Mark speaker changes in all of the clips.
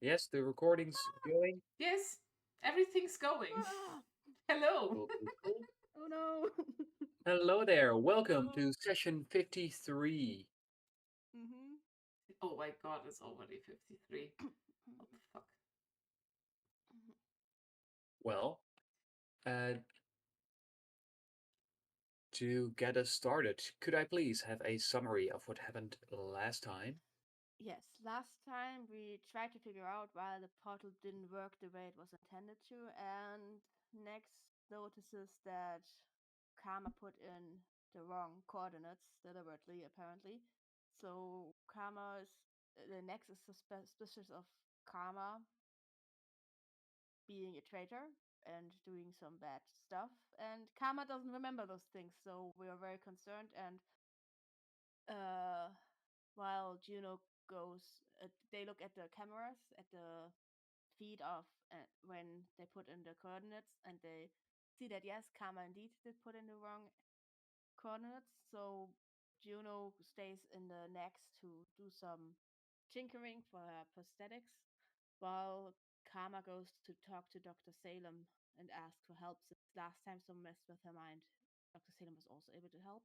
Speaker 1: Yes, the recording's going.
Speaker 2: Yes, everything's going.
Speaker 3: Ah!
Speaker 2: Hello.
Speaker 1: Cool, cool, cool.
Speaker 3: Oh no.
Speaker 1: Hello there. Welcome
Speaker 3: Oh.
Speaker 1: to session 53.
Speaker 3: Mhm.
Speaker 2: Oh my god, it's already 53. What the fuck?
Speaker 1: Well, uh, to get us started, could I please have a summary of what happened last time?
Speaker 3: Yes, last time we tried to figure out why the portal didn't work the way it was intended to, and Nex notices that Karma put in the wrong coordinates deliberately, apparently. So Karma is the Nex is suspicious of Karma being a traitor and doing some bad stuff, and Karma doesn't remember those things, so we are very concerned. And uh, while Juno goes, they look at the cameras at the feed of when they put in the coordinates, and they see that yes, Karma indeed did put in the wrong coordinates. So Juno stays in the next to do some tinkering for her prosthetics, while Karma goes to talk to Dr. Salem and ask for help, since last time someone messed with her mind. Dr. Salem was also able to help.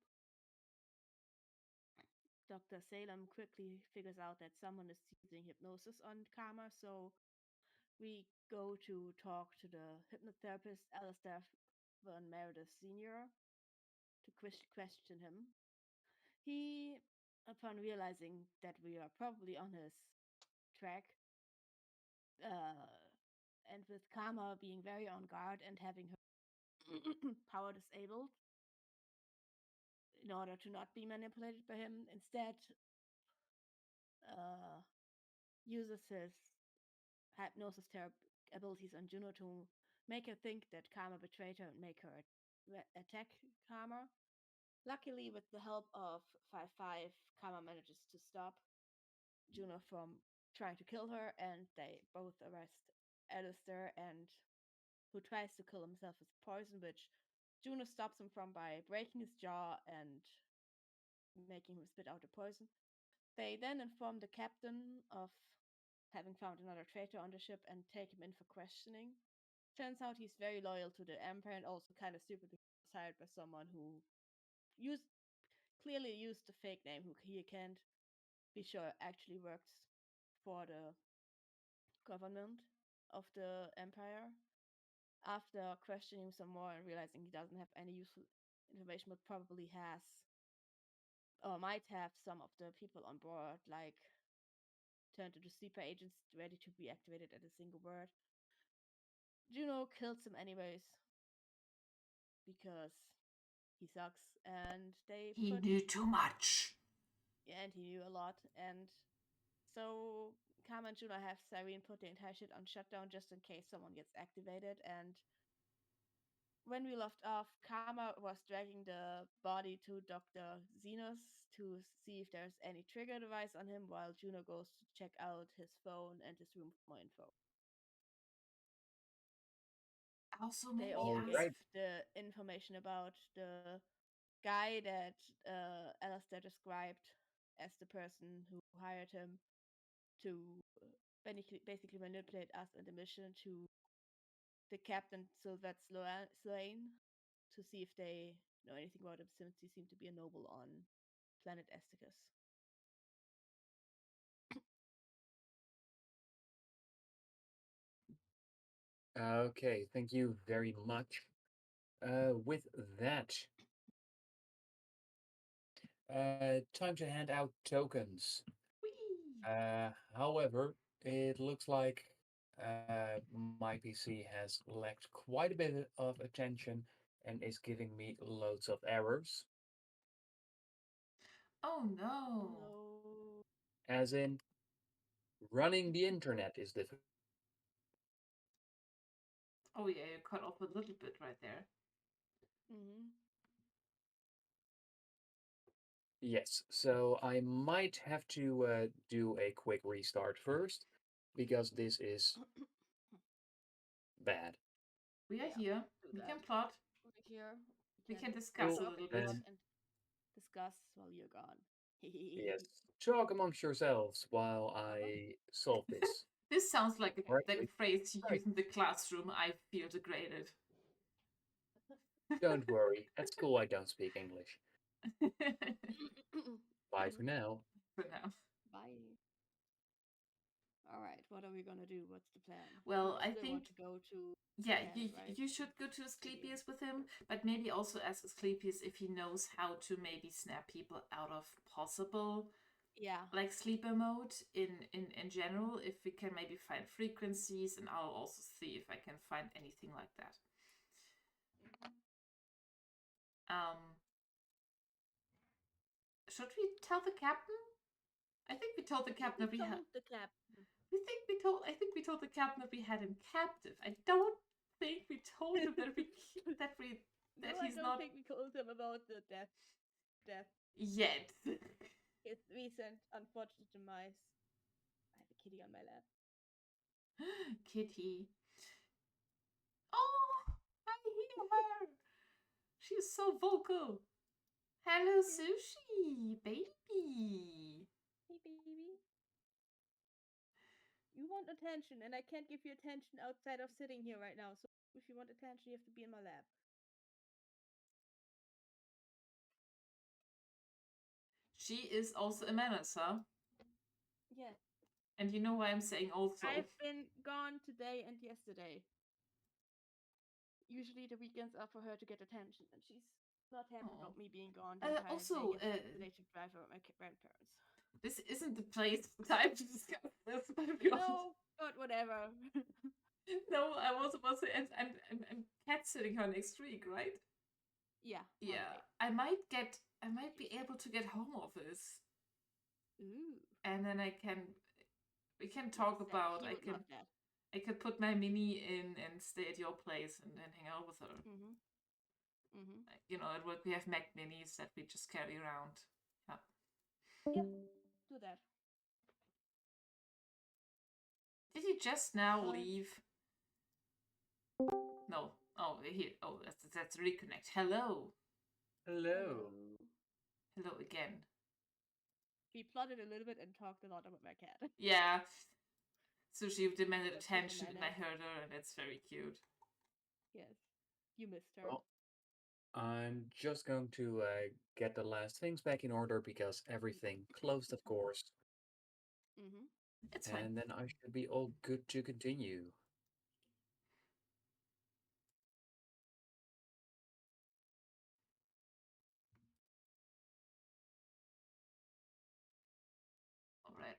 Speaker 3: Dr. Salem quickly figures out that someone is using hypnosis on Karma, so we go to talk to the hypnotherapist Alistair von Meredith Sr. to question him. He, upon realizing that we are probably on his track, uh, and with Karma being very on guard and having her power disabled in order to not be manipulated by him, instead uh, uses his hypnosis abilities on Juno to make her think that Karma betrayed her and make her attack Karma. Luckily, with the help of 5-5, Karma manages to stop Juno from trying to kill her, and they both arrest Alistair, and who tries to kill himself with poison, which Juno stops him from by breaking his jaw and making him spit out the poison. They then inform the captain of having found another traitor on the ship and take him in for questioning. Turns out he's very loyal to the Empire and also kind of stupid because he was hired by someone who used clearly used the fake name who he can't be sure actually works for the government of the Empire. After questioning him some more and realizing he doesn't have any useful information, but probably has or might have some of the people on board, like turned into sleeper agents ready to be activated at a single word. Juno kills him anyways because he sucks, and they
Speaker 2: He
Speaker 3: put
Speaker 2: knew too much.
Speaker 3: and he knew a lot, and so Karma and Juno have Cyrene put the entire shit on shutdown just in case someone gets activated. And when we left off, Karma was dragging the body to Dr. Xenos to see if there's any trigger device on him, while Juno goes to check out his phone and his room for more info.
Speaker 2: Also,
Speaker 3: They
Speaker 2: maybe
Speaker 3: also
Speaker 1: All
Speaker 3: give
Speaker 1: right.
Speaker 2: ask.
Speaker 3: the information about the guy that Alistair described as the person who hired him to basically manipulate us in the mission to the captain Sylvette Sloane to see if they know anything about him, since he seemed to be a noble on planet Esticus.
Speaker 1: Okay, thank you very much. With that, time to hand out tokens.
Speaker 2: Whee!
Speaker 1: However, it looks like my PC has lacked quite a bit of attention and is giving me loads of errors.
Speaker 2: Oh no.
Speaker 3: No.
Speaker 1: As in, running the internet is difficult.
Speaker 2: Oh yeah, you cut off a little bit right there.
Speaker 3: Mm-hmm.
Speaker 1: Yes, so I might have to do a quick restart first because this is bad.
Speaker 2: We are
Speaker 3: Yeah,
Speaker 2: here.
Speaker 3: do
Speaker 2: We
Speaker 3: that.
Speaker 2: can plot.
Speaker 3: We're here.
Speaker 2: We
Speaker 3: We
Speaker 2: can
Speaker 3: can
Speaker 2: discuss a
Speaker 1: Cool.
Speaker 3: talk
Speaker 2: little
Speaker 3: a
Speaker 2: bit.
Speaker 3: bit
Speaker 1: Um,
Speaker 3: and discuss while you're gone.
Speaker 1: yes, talk amongst yourselves while I solve this.
Speaker 2: This sounds like
Speaker 1: All right,
Speaker 2: like a phrase you
Speaker 1: right.
Speaker 2: use in the classroom. I feel degraded.
Speaker 1: Don't worry. At school, I don't speak English. Bye for now.
Speaker 2: For now.
Speaker 3: Bye. All right, what are we gonna do? What's the plan?
Speaker 2: Well,
Speaker 3: You
Speaker 2: I
Speaker 3: still want
Speaker 2: think
Speaker 3: to go to
Speaker 2: yeah,
Speaker 3: Japan, right?
Speaker 2: you should go to Asclepius with him, but maybe also ask Asclepius if he knows how to maybe snap people out of possible
Speaker 3: Yeah.
Speaker 2: like sleeper mode in general. If we can maybe find frequencies, and I'll also see if I can find anything like that. Um, should we tell the captain? I think we told the
Speaker 3: I think
Speaker 2: captain
Speaker 3: we
Speaker 2: that we had.
Speaker 3: told the captain.
Speaker 2: I think we told the captain that we had him captive. I don't think we told him that
Speaker 3: No,
Speaker 2: that
Speaker 3: I
Speaker 2: he's
Speaker 3: don't
Speaker 2: not
Speaker 3: think we told him about the death,
Speaker 2: yet.
Speaker 3: his recent unfortunate demise. I have a kitty on my lap.
Speaker 2: Kitty. Oh, I hear her. She's so vocal. Hello, Sushi, baby.
Speaker 3: Hey, baby. You want attention, and I can't give you attention outside of sitting here right now. So if you want attention, you have to be in my lap.
Speaker 2: She is also a menace, huh?
Speaker 3: Yes.
Speaker 2: And you know why I'm saying also.
Speaker 3: I've been gone today and yesterday. Usually the weekends are for her to get attention, and she's not happy
Speaker 2: Aw.
Speaker 3: about me being gone the entire
Speaker 2: Also,
Speaker 3: day yesterday to drive her with my grandparents.
Speaker 2: this isn't the place time to discuss this, but to be honest.
Speaker 3: No, but whatever.
Speaker 2: No, I was about to say, and I'm cat sitting her next week, right?
Speaker 3: Yeah.
Speaker 2: Yeah,
Speaker 3: Monday.
Speaker 2: I might be able to get home office,
Speaker 3: Ooh.
Speaker 2: and then we can
Speaker 3: Look
Speaker 2: talk
Speaker 3: at that.
Speaker 2: about,
Speaker 3: He would love that.
Speaker 2: I could put my mini in and stay at your place and then hang out with her.
Speaker 3: Mhm. Mhm.
Speaker 2: Like, you know, at work we have Mac minis that we just carry around. Yeah.
Speaker 3: Yep. Do that.
Speaker 2: Did he just now
Speaker 3: Fine.
Speaker 2: leave? No. Oh, here. Oh, that's reconnect. Hello.
Speaker 1: Hello.
Speaker 2: Hello again.
Speaker 3: We plotted a little bit and talked a lot about my cat.
Speaker 2: Yeah. So she demanded
Speaker 3: That's just a
Speaker 2: attention and I
Speaker 3: menace.
Speaker 2: heard her, and it's very cute.
Speaker 3: Yes. You missed her.
Speaker 1: Well, I'm just going to get the last things back in order because everything closed, of course,
Speaker 3: Mhm.
Speaker 2: It's fine.
Speaker 1: and then I should be all good to continue.
Speaker 2: All right.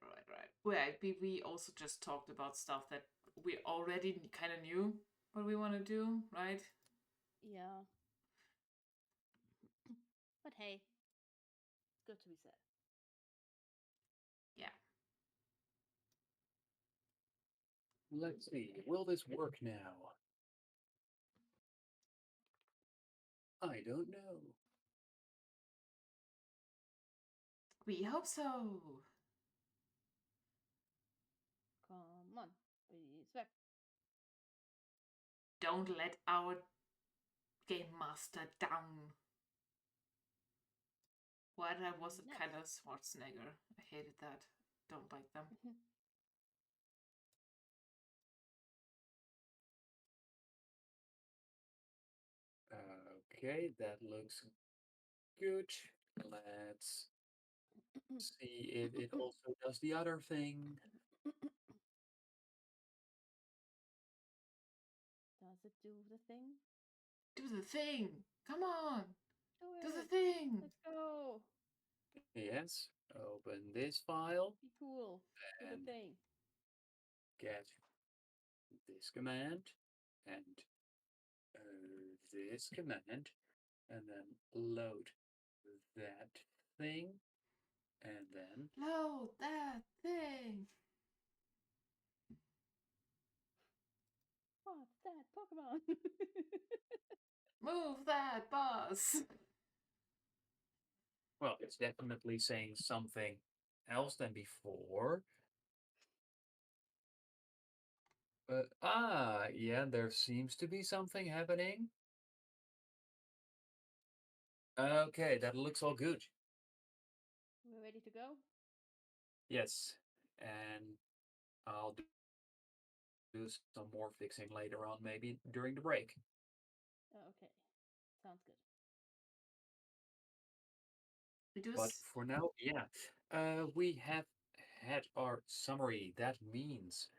Speaker 2: Well, we also just talked about stuff that we already kind of knew what we want to do, right?
Speaker 3: Yeah. But hey, it's good to be said.
Speaker 2: Yeah.
Speaker 1: Let's see, will this work now? I don't know.
Speaker 2: We hope so.
Speaker 3: Come on. Please back.
Speaker 2: Don't let our game master down. Why that was a
Speaker 3: Nice.
Speaker 2: kind of Schwarzenegger. I hated that. Don't like them.
Speaker 1: Okay, that looks good. Let's see if it also does the other thing.
Speaker 3: Does it do the thing?
Speaker 2: Do the thing. Come on.
Speaker 3: Do
Speaker 2: Do the
Speaker 3: it.
Speaker 2: thing.
Speaker 3: Let's go.
Speaker 1: Yes, open this file
Speaker 3: Be cool. Do the
Speaker 1: and
Speaker 3: thing.
Speaker 1: get this command and this command, and then load that thing, and then
Speaker 2: Load that thing.
Speaker 3: What's that Pokemon?
Speaker 2: Move that bus.
Speaker 1: well, it's definitely saying something else than before. But yeah, there seems to be something happening. Okay, that looks all good.
Speaker 3: We're ready to go?
Speaker 1: Yes, and I'll do some more fixing later on, maybe during the break.
Speaker 3: Oh, okay. Sounds good.
Speaker 2: We do.
Speaker 1: But for now, yeah, we have had our summary. That means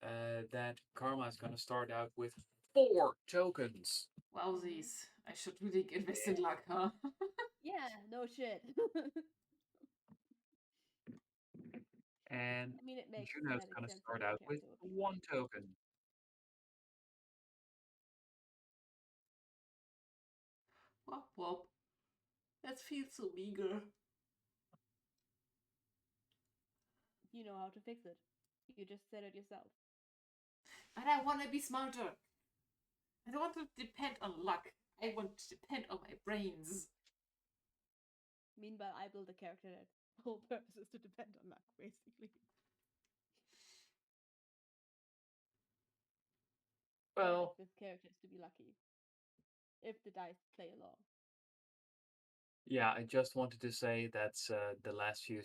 Speaker 1: that Karma is going to start out with 4 tokens.
Speaker 2: Wowsies. I should really invest in luck, huh?
Speaker 3: Yeah, no shit.
Speaker 1: And
Speaker 3: I mean, it makes
Speaker 1: Juno's
Speaker 3: static
Speaker 1: going to
Speaker 3: sense that
Speaker 1: start
Speaker 3: your
Speaker 1: out with
Speaker 3: character would be
Speaker 1: 1 token.
Speaker 2: Wop wop. That feels so meager.
Speaker 3: You know how to fix it. You just said it yourself.
Speaker 2: But I want to be smarter. I don't want to depend on luck. I want to depend on my brains.
Speaker 3: Meanwhile, I build a character that whole purpose is to depend on luck, basically.
Speaker 1: Well,
Speaker 3: With characters to be lucky. If the dice play along.
Speaker 1: yeah, I just wanted to say that the last few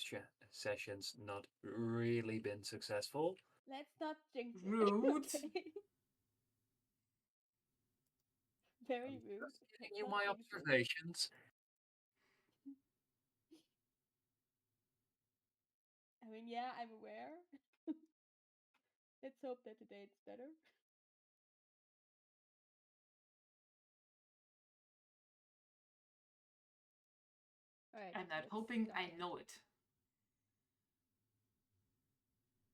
Speaker 1: sessions not really been successful.
Speaker 3: Let's not jinx it.
Speaker 2: Rude.
Speaker 3: Okay. Very
Speaker 1: I'm
Speaker 3: rude.
Speaker 1: just giving
Speaker 3: Let's
Speaker 1: you
Speaker 3: not
Speaker 1: my
Speaker 3: jinx it.
Speaker 1: observations.
Speaker 3: I mean, yeah, I'm aware. Let's hope that today it's better. All right.
Speaker 2: I'm not
Speaker 3: Let's
Speaker 2: hoping, I
Speaker 3: start.
Speaker 2: know it.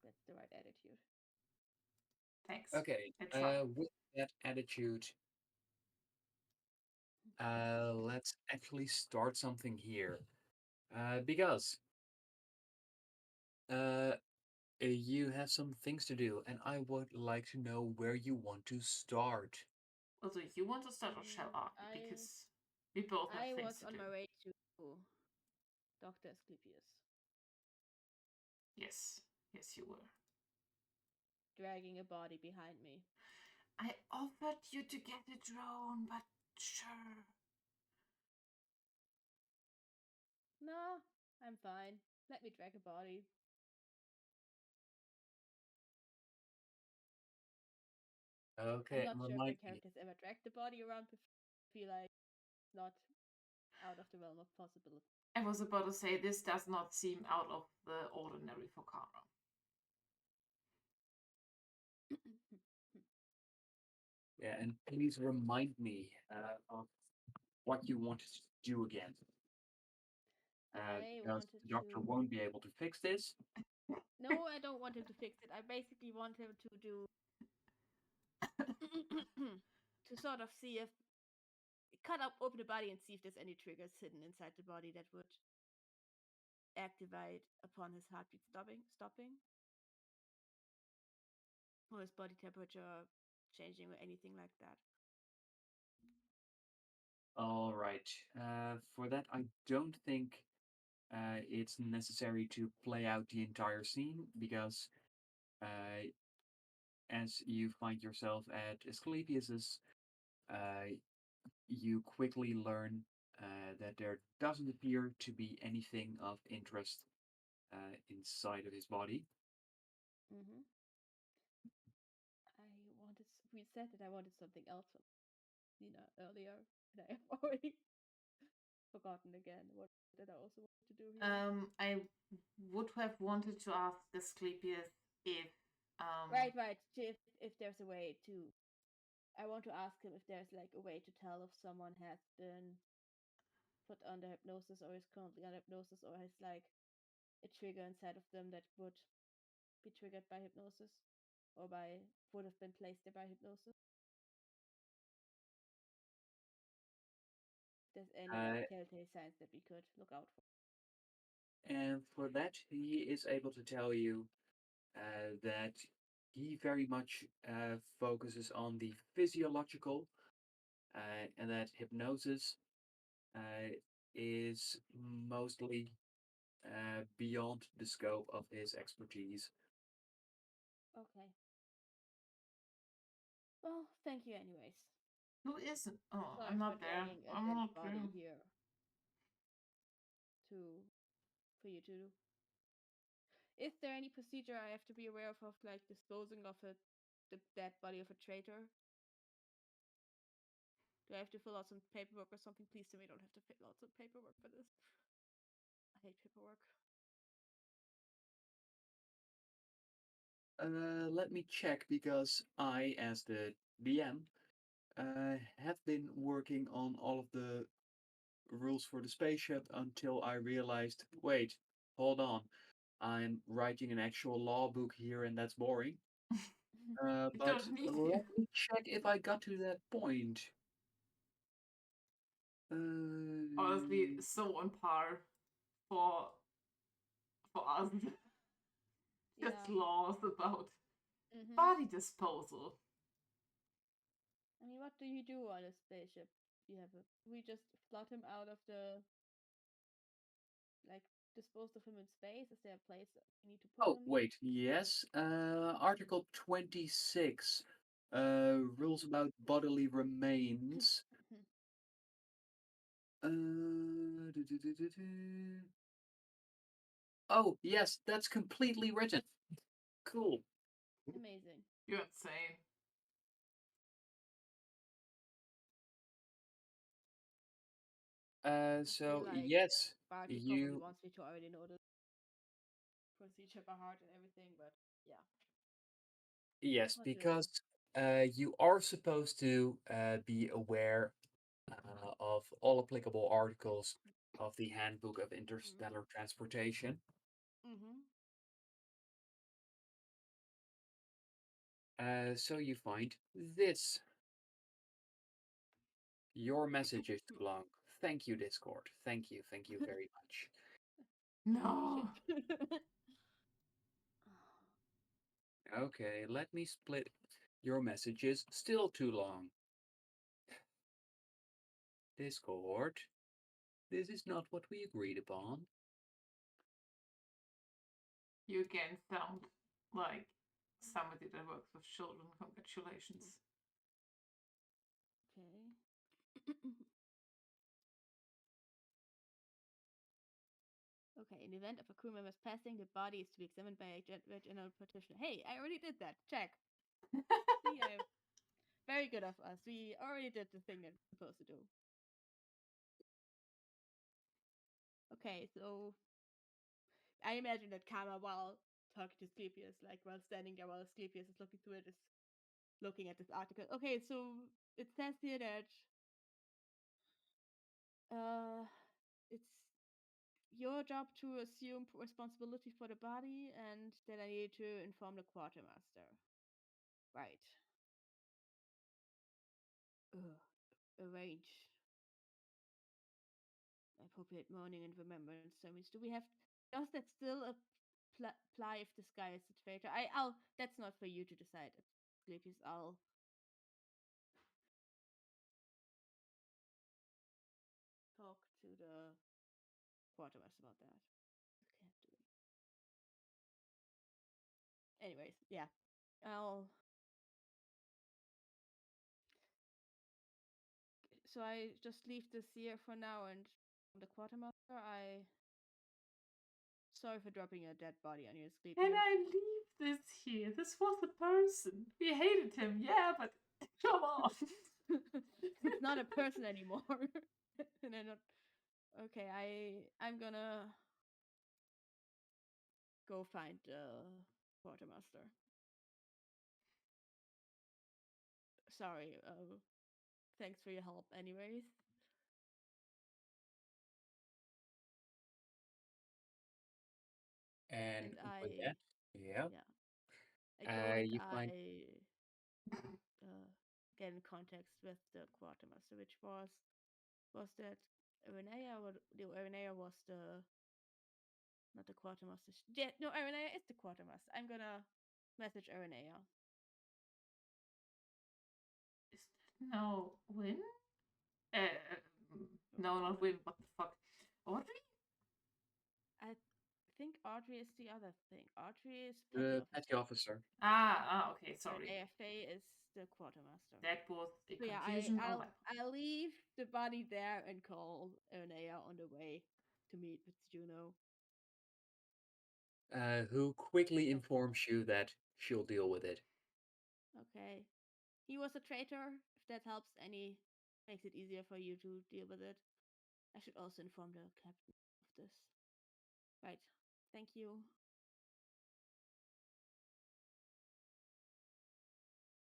Speaker 3: That's the right attitude.
Speaker 2: Thanks.
Speaker 1: Okay,
Speaker 2: I try.
Speaker 1: with that attitude, let's actually start something here. Because you have some things to do, and I would like to know where you want to start.
Speaker 2: Also, you want to start or shall I?
Speaker 3: I
Speaker 2: Because we both have
Speaker 3: I
Speaker 2: things
Speaker 3: was
Speaker 2: to
Speaker 3: on
Speaker 2: do.
Speaker 3: my way to Dr. Asclepius,
Speaker 2: Yes. Yes, you were.
Speaker 3: dragging a body behind me.
Speaker 2: I offered you to get a drone, but sure.
Speaker 3: No, I'm fine. Let me drag a body. I'm
Speaker 1: Okay,
Speaker 3: not
Speaker 1: and
Speaker 3: sure if my
Speaker 1: remind me.
Speaker 3: character's ever dragged a body around before. I feel like it's not out of the realm of possibility.
Speaker 2: I was about to say this does not seem out of the ordinary for Kara.
Speaker 1: Yeah, and please remind me of what you wanted to do again.
Speaker 3: I
Speaker 1: Because
Speaker 3: wanted
Speaker 1: the doctor
Speaker 3: to.
Speaker 1: won't be able to fix this.
Speaker 3: No, I don't want him to fix it. I basically want him to do. To sort of see if. Cut up, open the body, and see if there's any triggers hidden inside the body that would activate upon his heartbeat stopping, or his body temperature changing, or anything like that.
Speaker 1: All right. For that, I don't think it's necessary to play out the entire scene because uh, as you find yourself at Asclepius's, uh, you quickly learn that there doesn't appear to be anything of interest inside of his body.
Speaker 3: Mm-hmm. We said that I wanted something else from Nina earlier, and I have already forgotten again what did I also want to do here.
Speaker 2: I would have wanted to ask Asclepius if
Speaker 3: Right. If there's a way to, I want to ask him if there's like a way to tell if someone has been put under hypnosis or is currently under hypnosis or has like a trigger inside of them that would be triggered by hypnosis or by would have been placed there by hypnosis. If there's any like
Speaker 1: Uh,
Speaker 3: telltale signs that we could look out for.
Speaker 1: and for that, he is able to tell you that he very much focuses on the physiological and that hypnosis is mostly beyond the scope of his expertise.
Speaker 3: Okay. Well, thank you anyways.
Speaker 2: who isn't. Oh,
Speaker 3: Sorry
Speaker 2: I'm
Speaker 3: for
Speaker 2: not there.
Speaker 3: dragging a
Speaker 2: I'm
Speaker 3: dead
Speaker 2: not there.
Speaker 3: body here to for you to do. Is there any procedure I have to be aware of like disposing of it the dead body of a traitor? Do I have to fill out some paperwork or something? Please tell me I don't have to fill out some paperwork for this. I hate paperwork.
Speaker 1: Let me check because I, as the DM, have been working on all of the rules for the spaceship until I realized, wait, hold on, I'm writing an actual law book here, and that's boring.
Speaker 2: You
Speaker 1: But
Speaker 2: don't need to.
Speaker 1: let me check if I got to that point.
Speaker 2: Honestly,
Speaker 1: Uh,
Speaker 2: so on par for us. Just
Speaker 3: Yeah.
Speaker 2: laws about
Speaker 3: Mm-hmm.
Speaker 2: body disposal.
Speaker 3: I mean, what do you do on a spaceship? You have a. We just float him out of the like disposed of him in space. Is there a place that we need to put
Speaker 1: oh,
Speaker 3: him?
Speaker 1: wait, yes. Article 26, rules about bodily remains. Du-du-du-du-du. Oh, yes, that's completely written. Cool.
Speaker 3: Amazing.
Speaker 2: You're insane.
Speaker 3: I feel
Speaker 1: So
Speaker 3: like
Speaker 1: yes,
Speaker 3: Barty probably
Speaker 1: you
Speaker 3: wants me to already know the procedure by heart and everything, but yeah.
Speaker 1: yes,
Speaker 3: What do?
Speaker 1: because you are supposed to be aware of all applicable articles of the Handbook of Interstellar Transportation.
Speaker 3: Mm-hmm.
Speaker 1: So you find this. Your message is too long. Thank you, Discord. Thank you very much.
Speaker 2: No.
Speaker 3: Shit.
Speaker 1: Okay, let me split your messages. Still too long. Discord, this is not what we agreed upon.
Speaker 2: You again sound like somebody that works with children. Congratulations.
Speaker 3: Okay. Okay, in the event of a crew member's passing, the body is to be examined by a general practitioner. Hey, I already did that. Check. See, I very good of us. We already did the thing that we're supposed to do. Okay, so I imagine that Kama, while talking to Sleepius, like while standing there while Sleepius is looking through it, is looking at this article. Okay, so it says here that uh, it's your job to assume responsibility for the body, and that I need to inform the quartermaster. Right. Arrange appropriate mourning and remembrance ceremonies. Do we have? Does that still apply if the sky is the traitor? I'll. That's not for you to decide. Sleepies. I'll talk to the quartermaster about that. Okay, anyways, yeah. I'll. So I just leave this here for now, and the quartermaster. I. Sorry for dropping a dead body on your
Speaker 2: Can
Speaker 3: Sleepius.
Speaker 2: I leave this here? This was a person. We hated him, yeah, but come on.
Speaker 3: It's not a person anymore. And I'm not. Okay, I'm gonna go find the quartermaster. Sorry. Thanks for your help, anyways.
Speaker 1: And
Speaker 3: And
Speaker 1: with that, yeah,
Speaker 3: yeah, I go and
Speaker 1: you find
Speaker 3: I get in contact with the quartermaster, which was that Irenea, or the Irenea was the not the quartermaster. Yeah, no, Irenea is the quartermaster. I'm gonna message Irenea.
Speaker 2: Is that no win? No, not
Speaker 3: Audrey.
Speaker 2: win. What the fuck? Audrey?
Speaker 3: I think Audrey is the other thing. Audrey is petty
Speaker 1: the petty
Speaker 3: officer,
Speaker 1: officer.
Speaker 2: Okay,
Speaker 3: and
Speaker 2: sorry.
Speaker 3: AFA is the quartermaster.
Speaker 2: That was a
Speaker 3: So yeah,
Speaker 2: confusion on my part.
Speaker 3: I'll leave the body there and call Irenea on the way to meet with Juno.
Speaker 1: Who quickly
Speaker 3: So
Speaker 1: informs you that she'll deal with it.
Speaker 3: Okay. He was a traitor. If that helps any, makes it easier for you to deal with it. I should also inform the captain of this. Right. Thank you.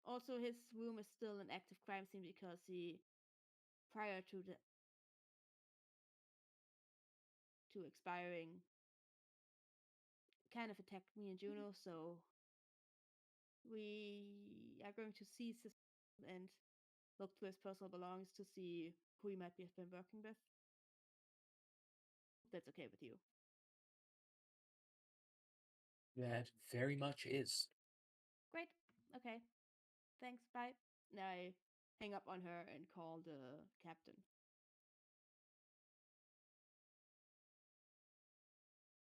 Speaker 3: Also, his room is still an active crime scene because he, prior to the to expiring, kind of attacked me and Juno. So we are going to seize his and look through his personal belongings to see who he might have been working with. If that's okay with you.
Speaker 1: That very much is.
Speaker 3: Great. Okay. Thanks. Bye. Now I hang up on her and call the captain.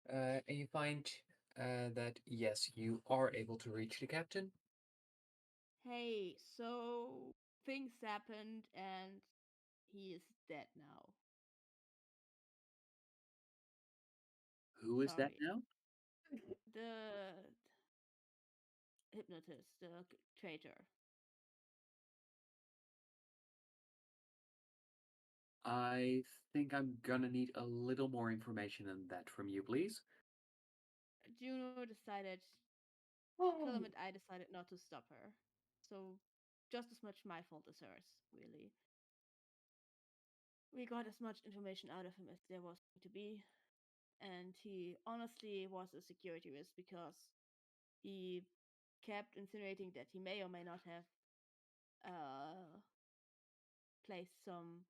Speaker 1: And you find that, yes, you are able to reach the captain.
Speaker 3: Hey, so things happened and he is dead now.
Speaker 1: Who is that
Speaker 3: Sorry.
Speaker 1: now?
Speaker 3: The hypnotist, the traitor.
Speaker 1: I think I'm gonna need a little more information on that from you, please.
Speaker 3: Juno decided,
Speaker 2: Oh,
Speaker 3: Philip and I decided not to stop her. So just as much my fault as hers, really. We got as much information out of him as there was to be, and he honestly was a security risk because he kept insinuating that he may or may not have uh, placed some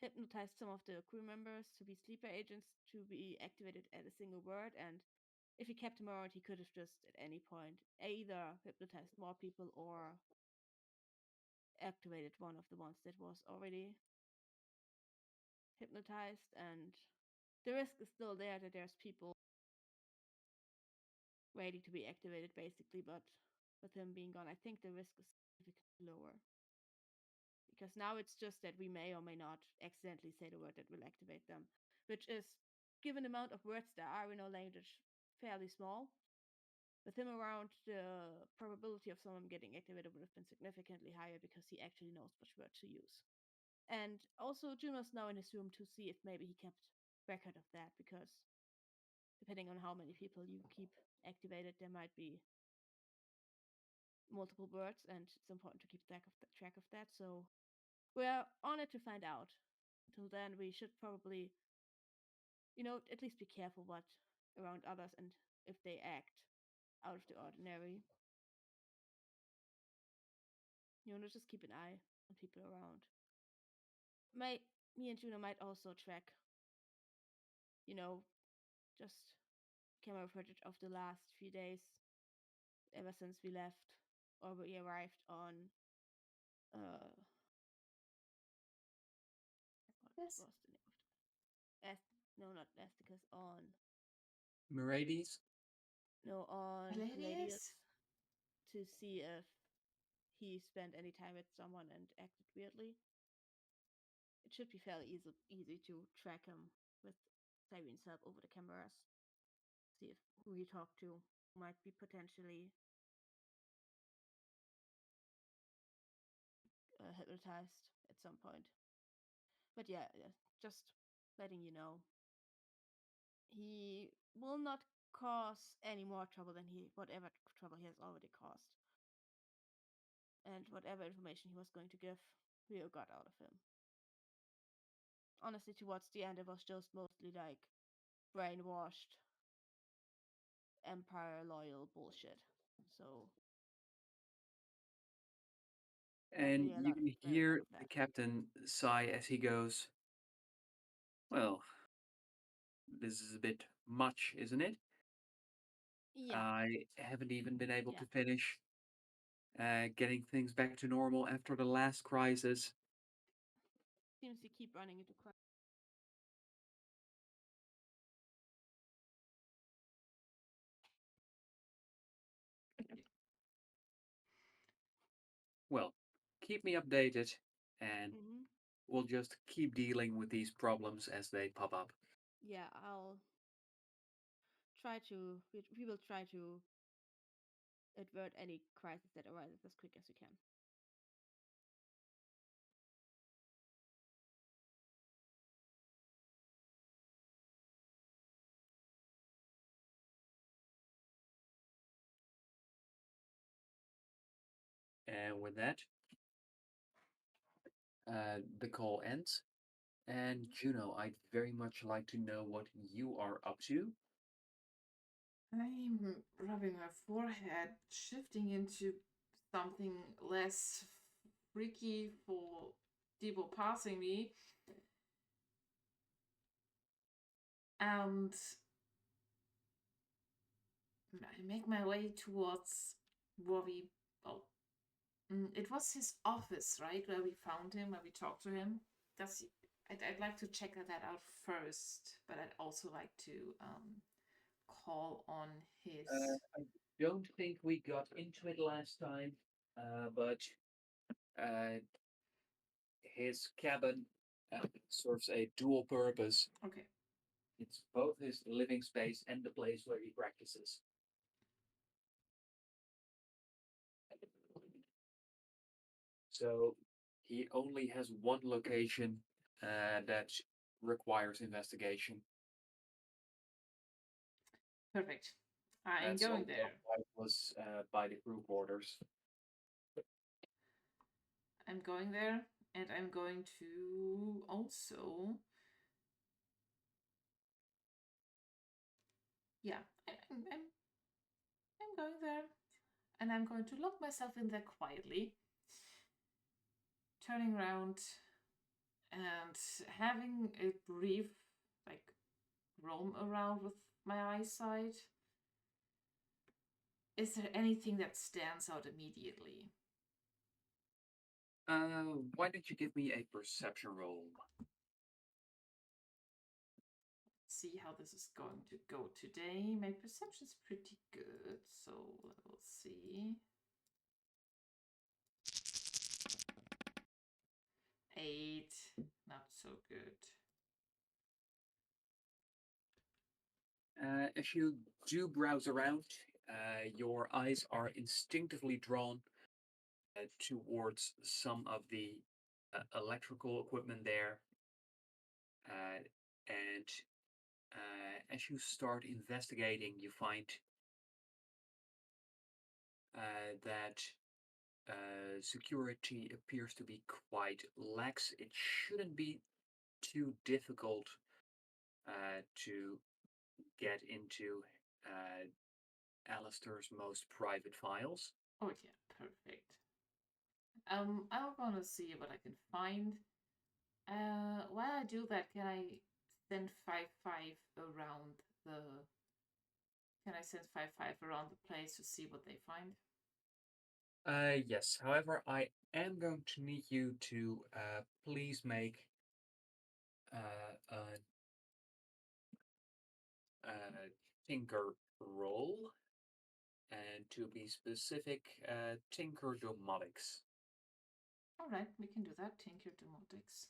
Speaker 3: hypnotized some of the crew members to be sleeper agents to be activated at a single word, and if he kept him around he could have just at any point either hypnotized more people or activated one of the ones that was already hypnotized. And the risk is still there that there's people ready to be activated basically, but with him being gone I think the risk is significantly lower, because now it's just that we may or may not accidentally say the word that will activate them, which is, given the amount of words there are in our language, fairly small. With him around, the probability of someone getting activated would have been significantly higher because he actually knows which word to use. And also, Juno's now in his room to see if maybe he kept record of that, because depending on how many people you keep activated, there might be multiple words, and it's important to keep track of that. So we're on it to find out. Until then, we should probably, at least be careful what around others, and if they act out of the ordinary, just keep an eye on people around. Might Me and Juno might also track, you know, just camera footage of the last few days ever since we left or we arrived on uh
Speaker 2: yes.
Speaker 3: what was the name of no, not Esticus, on
Speaker 1: Merades?
Speaker 3: no, on Palladius,
Speaker 2: Ladies?
Speaker 3: to see if he spent any time with someone and acted weirdly. It should be fairly easy to track him with Cyrene's help over the cameras. See if who he talked to might be potentially hypnotized at some point. But yeah, just letting you know, he will not cause any more trouble than whatever trouble he has already caused. And whatever information he was going to give, we got out of him. Honestly, towards the end, it was just mostly like brainwashed, empire loyal bullshit. So
Speaker 1: And
Speaker 3: luckily, I
Speaker 1: you
Speaker 3: learned
Speaker 1: can
Speaker 3: very little
Speaker 1: hear
Speaker 3: of
Speaker 1: the
Speaker 3: that.
Speaker 1: captain sigh as he goes, well, this is a bit much, isn't it?
Speaker 3: Yeah,
Speaker 1: I haven't even been able
Speaker 3: yeah.
Speaker 1: to finish getting things back to normal after the last crisis.
Speaker 3: Seems to keep running into crime.
Speaker 1: Well, keep me updated, and
Speaker 3: Mm-hmm.
Speaker 1: we'll just keep dealing with these problems as they pop up.
Speaker 3: Yeah, I'll try to. We will try to avert any crisis that arises as quick as we can.
Speaker 1: And with that, the call ends. And Juno, I'd very much like to know what you are up to.
Speaker 2: I'm rubbing my forehead, shifting into something less freaky for people passing me. And I make my way towards where we. Oh, it was his office, right? Where we found him, where we talked to him. Does he, I'd like to check that out first, but I'd also like to call on his.
Speaker 1: I don't think we got into it last time, but uh, his cabin serves a dual purpose.
Speaker 2: Okay.
Speaker 1: It's both his living space and the place where he practices. So he only has one location that requires investigation.
Speaker 2: Perfect. I'm
Speaker 1: That's
Speaker 2: going
Speaker 1: also
Speaker 2: there.
Speaker 1: why it was by the crew quarters.
Speaker 2: I'm going there, and I'm going to also. Yeah, I'm going there, and I'm going to lock myself in there quietly, turning around and having a brief, like, roam around with my eyesight. Is there anything that stands out immediately?
Speaker 1: Why don't you give me a perception roll?
Speaker 2: See how this is going to go today. My perception's pretty good, so we'll see. 8, not so good.
Speaker 1: As you do browse around, your eyes are instinctively drawn towards some of the electrical equipment there. And as you start investigating, you find that security appears to be quite lax. It shouldn't be too difficult to get into Alistair's most private files.
Speaker 2: Oh yeah, perfect. I want to see what I can find. While I do that, can I send 5-5 around the? Can I send 5-5 around the place to see what they find?
Speaker 1: Yes, however, I am going to need you to please make a tinker roll, and to be specific, tinker domotics.
Speaker 2: All right, we can do that. Tinker Demotics.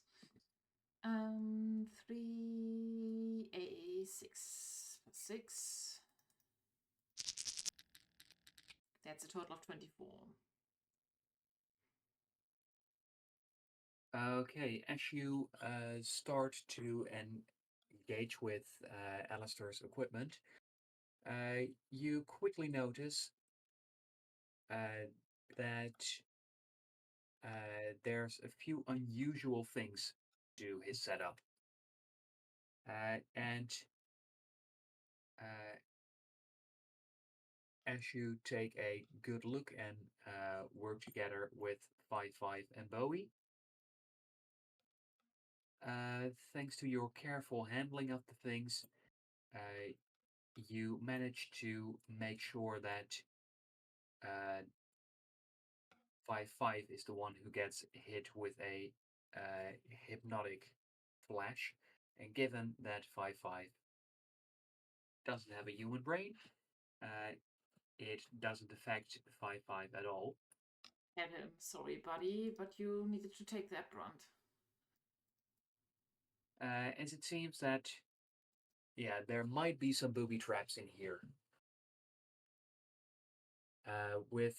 Speaker 2: 3 a 6 That's a total of 24.
Speaker 1: Okay, as you start to engage with Alistair's equipment, you quickly notice uh, that there's a few unusual things to his setup. And uh, as you take a good look and work together with 5-5 and Bowie, thanks to your careful handling of the things, you manage to make sure that 5-5 is the one who gets hit with a hypnotic flash. And given that 5-5 doesn't have a human brain, it doesn't affect 5-5 at all.
Speaker 2: I'm sorry, buddy, but you needed to take that brunt.
Speaker 1: As it seems that, yeah, there might be some booby traps in here. With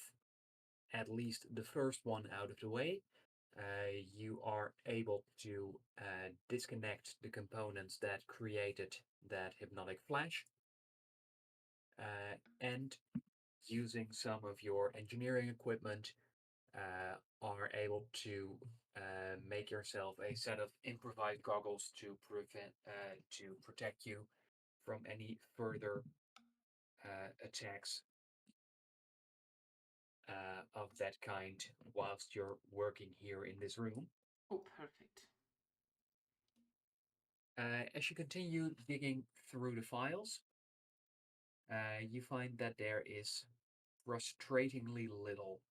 Speaker 1: at least the first one out of the way, you are able to disconnect the components that created that hypnotic flash, and using some of your engineering equipment, are able to make yourself a set of improvised goggles to protect you from any further attacks of that kind whilst you're working here in this room.
Speaker 2: Oh, perfect.
Speaker 1: As you continue digging through the files, you find that there is frustratingly little,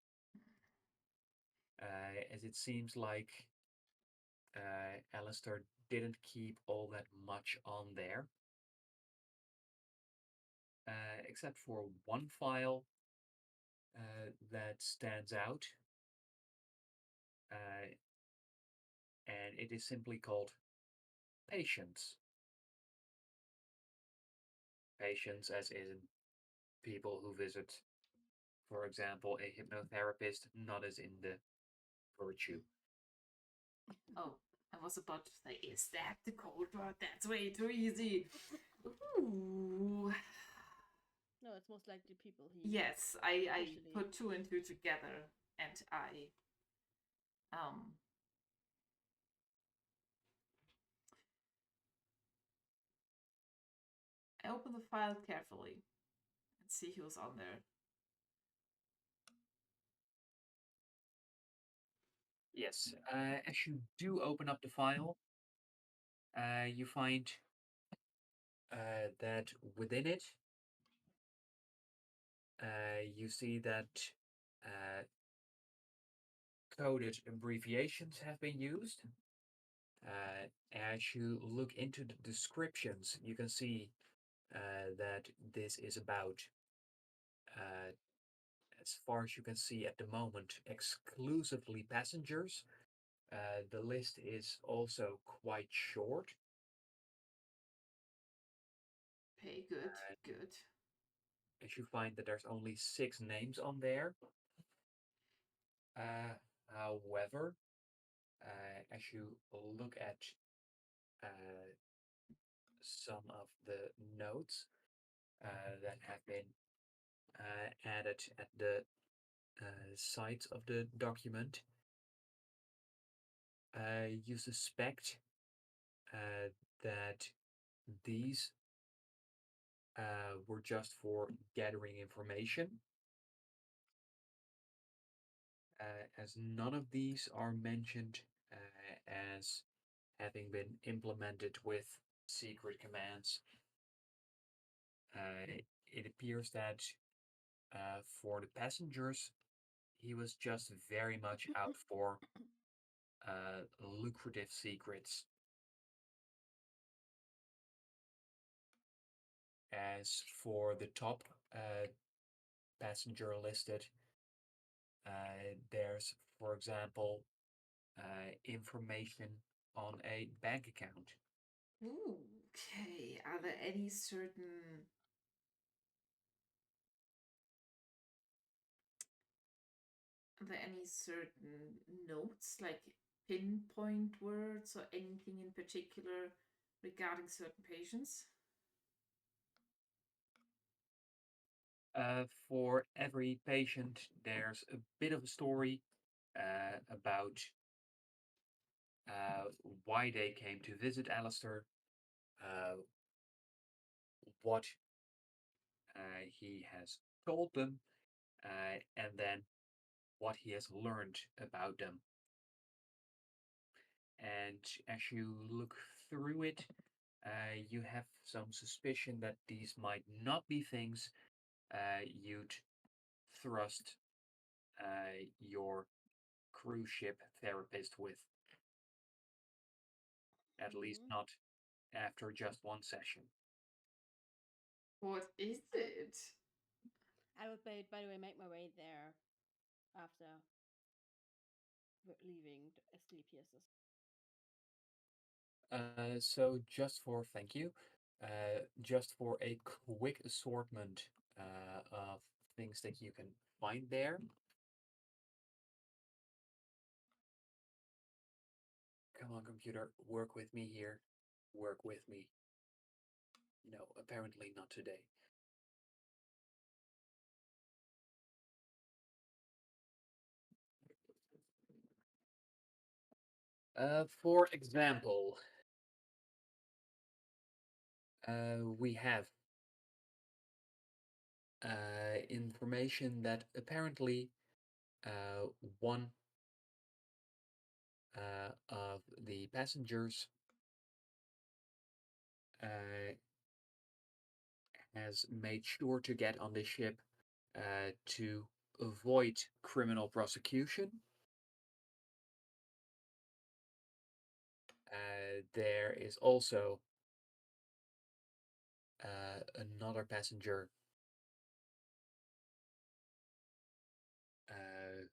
Speaker 1: as it seems like Alistair didn't keep all that much on there, except for one file that stands out, uh, and it is simply called Patients. Patients, as in people who visit, for example, a hypnotherapist, not as in the virtue.
Speaker 2: Oh, I was about to say, is that the code word? That's way too easy. Ooh.
Speaker 3: No, it's most likely people he
Speaker 2: Yes, I
Speaker 3: officially.
Speaker 2: put two and two together, and um I open the file carefully and see who's on there.
Speaker 1: Yes, as you do open up the file, you find that within it, you see that uh, coded abbreviations have been used. As you look into the descriptions, you can see that this is about, uh, as far as you can see at the moment, exclusively passengers. The list is also quite short.
Speaker 2: Okay, good,
Speaker 1: Uh,
Speaker 2: good.
Speaker 1: as you find that there's only 6 names on there. However, as you look at uh, some of the notes that have been added at the sides of the document, you suspect uh, that these were just for gathering information, as none of these are mentioned as having been implemented with secret commands. It appears that for the passengers, he was just very much out for lucrative secrets. As for the top passenger listed, there's, for example, information on a bank account.
Speaker 2: Ooh, okay. Are there any certain notes, like pinpoint words or anything in particular regarding certain patients?
Speaker 1: For every patient, there's a bit of a story about uh, why they came to visit Alistair, uh, what he has told them, and then what he has learned about them. And as you look through it, you have some suspicion that these might not be things you'd thrust your cruise ship therapist with, at least
Speaker 3: Mhm.
Speaker 1: not after just one session.
Speaker 2: What is it?
Speaker 3: I would, by the way, make my way there after leaving as sleepy as this.
Speaker 1: So just for a quick assortment of things that you can find there. Come on, computer, work with me here. Work with me. No, apparently not today. For example, we have information that apparently uh, one of the passengers uh, has made sure to get on the ship to avoid criminal prosecution. There is also another passenger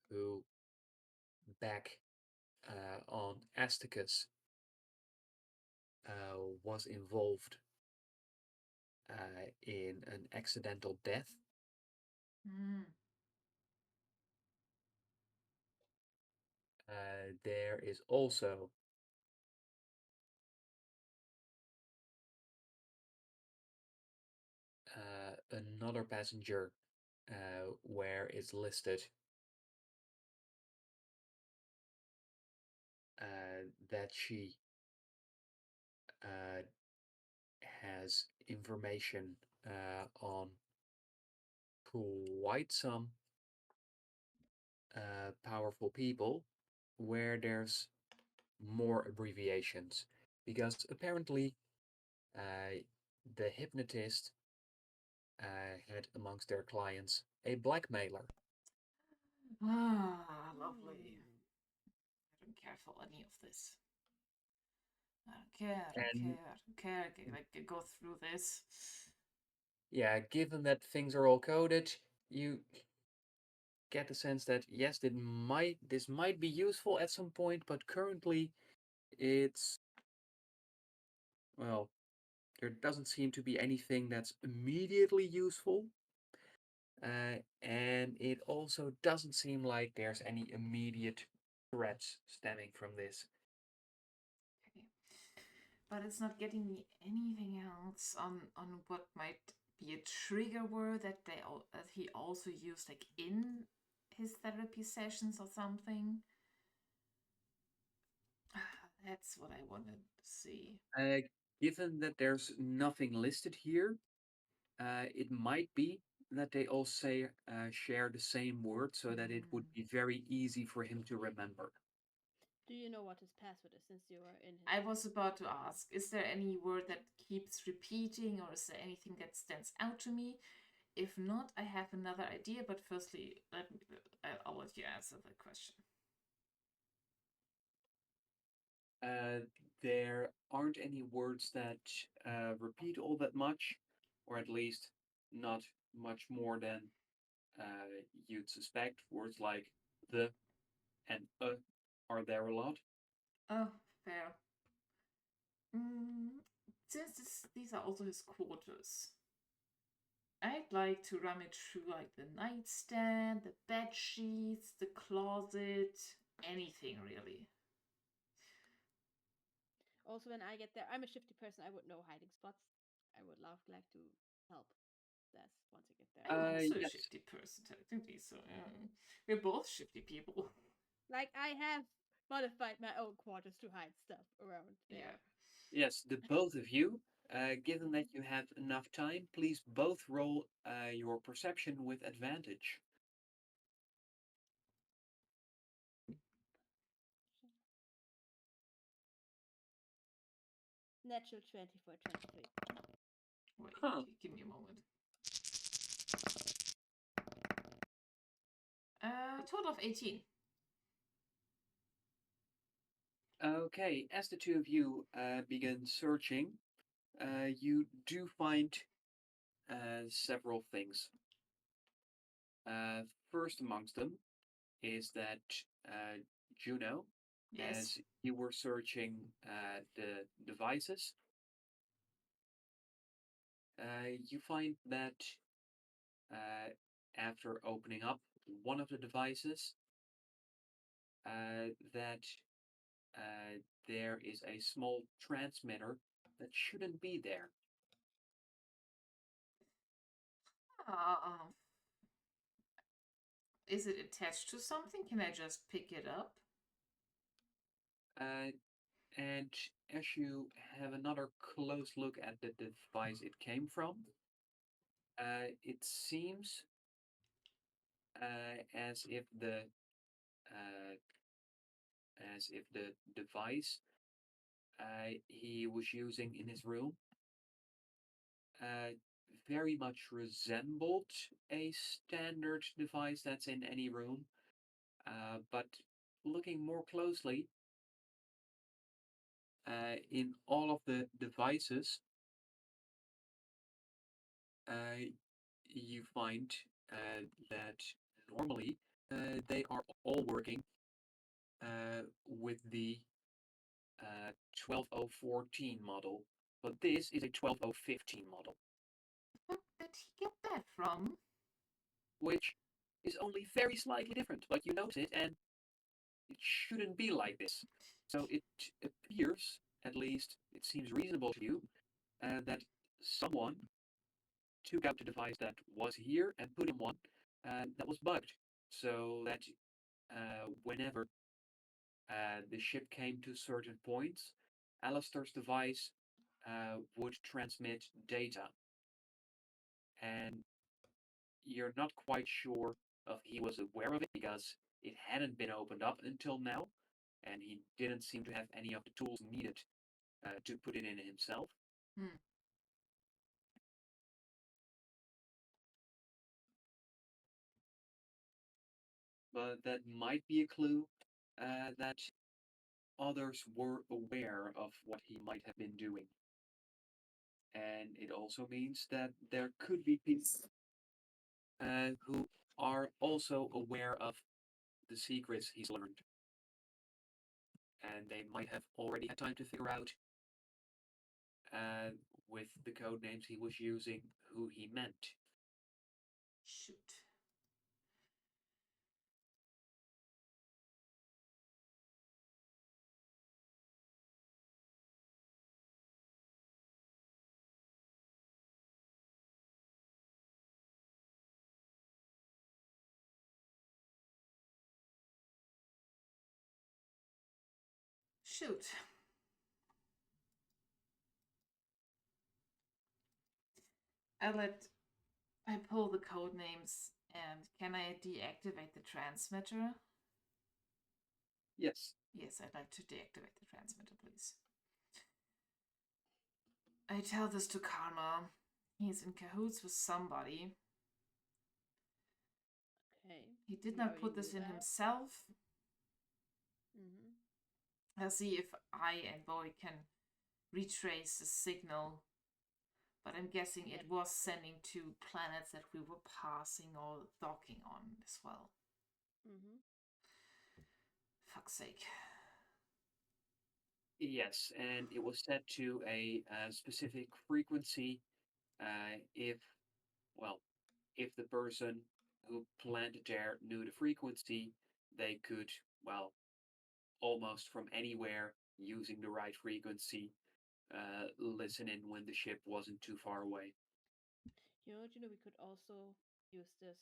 Speaker 1: who back on Asticus was involved in an accidental death.
Speaker 2: Mm.
Speaker 1: There is also another passenger where it's listed that she uh, has information on quite some powerful people where there's more abbreviations because apparently the hypnotist had amongst their clients a blackmailer.
Speaker 2: Ah, lovely. I don't care for any of this. I don't care, I don't
Speaker 1: And
Speaker 2: care, I don't care. Like, go through this.
Speaker 1: yeah, given that things are all coded, you get the sense that yes, this might be useful at some point, but currently it's well, there doesn't seem to be anything that's immediately useful. And it also doesn't seem like there's any immediate threats stemming from this.
Speaker 2: Okay. But it's not getting me anything else on what might be a trigger word that that he also used like in his therapy sessions or something. That's what I wanted to see.
Speaker 1: Uh, Given that there's nothing listed here, it might be that they all say share the same word so that it would
Speaker 2: Mm.
Speaker 1: be very easy for him to remember.
Speaker 3: Do you know what his password is since you are in his?
Speaker 2: I was about to ask, is there any word that keeps repeating or is there anything that stands out to me? If not, I have another idea, but firstly, I'll let you answer the question.
Speaker 1: Uh, there aren't any words that repeat all that much, or at least not much more than you'd suspect. Words like the and are there a lot.
Speaker 2: Oh, fair. Mm, since these are also his quarters, I'd like to rummage through like the nightstand, the bed sheets, the closet, anything really.
Speaker 3: Also, when I get there, I'm a shifty person. I would know hiding spots. I would like to help this once I get there.
Speaker 2: I'm also a
Speaker 1: Yes,
Speaker 2: shifty person, technically, so we're both shifty people.
Speaker 3: Like I have modified my own quarters to hide stuff around
Speaker 2: Yeah.
Speaker 3: there.
Speaker 1: yes, the both of you. Given that you have enough time, please both roll your perception with advantage.
Speaker 3: Natural 20 for 23.
Speaker 2: Wait,
Speaker 1: Huh.
Speaker 2: give me a moment. Total of 18.
Speaker 1: Okay, as the two of you begin searching, you do find several things. First amongst them is that Juno,
Speaker 2: Yes.
Speaker 1: as you were searching the devices, you find that uh, after opening up one of the devices that there is a small transmitter that shouldn't be there.
Speaker 2: Uh, is it attached to something? Can I just pick it up?
Speaker 1: Uh, and as you have another close look at the device it came from, it seems as if uh, the device he was using in his room uh, very much resembled a standard device that's in any room. But looking more closely, in all of the devices, uh, you find that normally they are all working with the 12014 model, but this is a 12015 model,
Speaker 2: Where did he get that from?
Speaker 1: which is only very slightly different. But you notice it, and it shouldn't be like this. So it appears, at least it seems reasonable to you, that someone took out the device that was here and put in one that was bugged. So that whenever the ship came to certain points, Alistair's device would transmit data. And you're not quite sure if he was aware of it because it hadn't been opened up until now, and he didn't seem to have any of the tools needed to put it in himself.
Speaker 2: Hmm.
Speaker 1: But that might be a clue that others were aware of what he might have been doing. And it also means that there could be people who are also aware of the secrets he's learned. And they might have already had time to figure out, uh, with the code names he was using, who he meant.
Speaker 2: Shoot. Shoot. I let I pull the code names and can I deactivate the transmitter?
Speaker 1: Yes.
Speaker 2: Yes, I'd like to deactivate the transmitter, please. I tell this to Karma. He's in cahoots with somebody.
Speaker 3: Okay.
Speaker 2: He did
Speaker 3: We
Speaker 2: not
Speaker 3: already
Speaker 2: put
Speaker 3: knew
Speaker 2: this in
Speaker 3: that.
Speaker 2: himself.
Speaker 3: Mm-hmm.
Speaker 2: I'll see if I and Boy can retrace the signal. But I'm guessing
Speaker 3: Yep.
Speaker 2: it was sending to planets that we were passing or docking on as well.
Speaker 3: Mm-hmm.
Speaker 2: Fuck's sake.
Speaker 1: Yes, and it was set to a specific frequency. If, well, if the person who planted there knew the frequency, they could, well, almost from anywhere using the right frequency, listen in when the ship wasn't too far away.
Speaker 3: Juno, we could also use this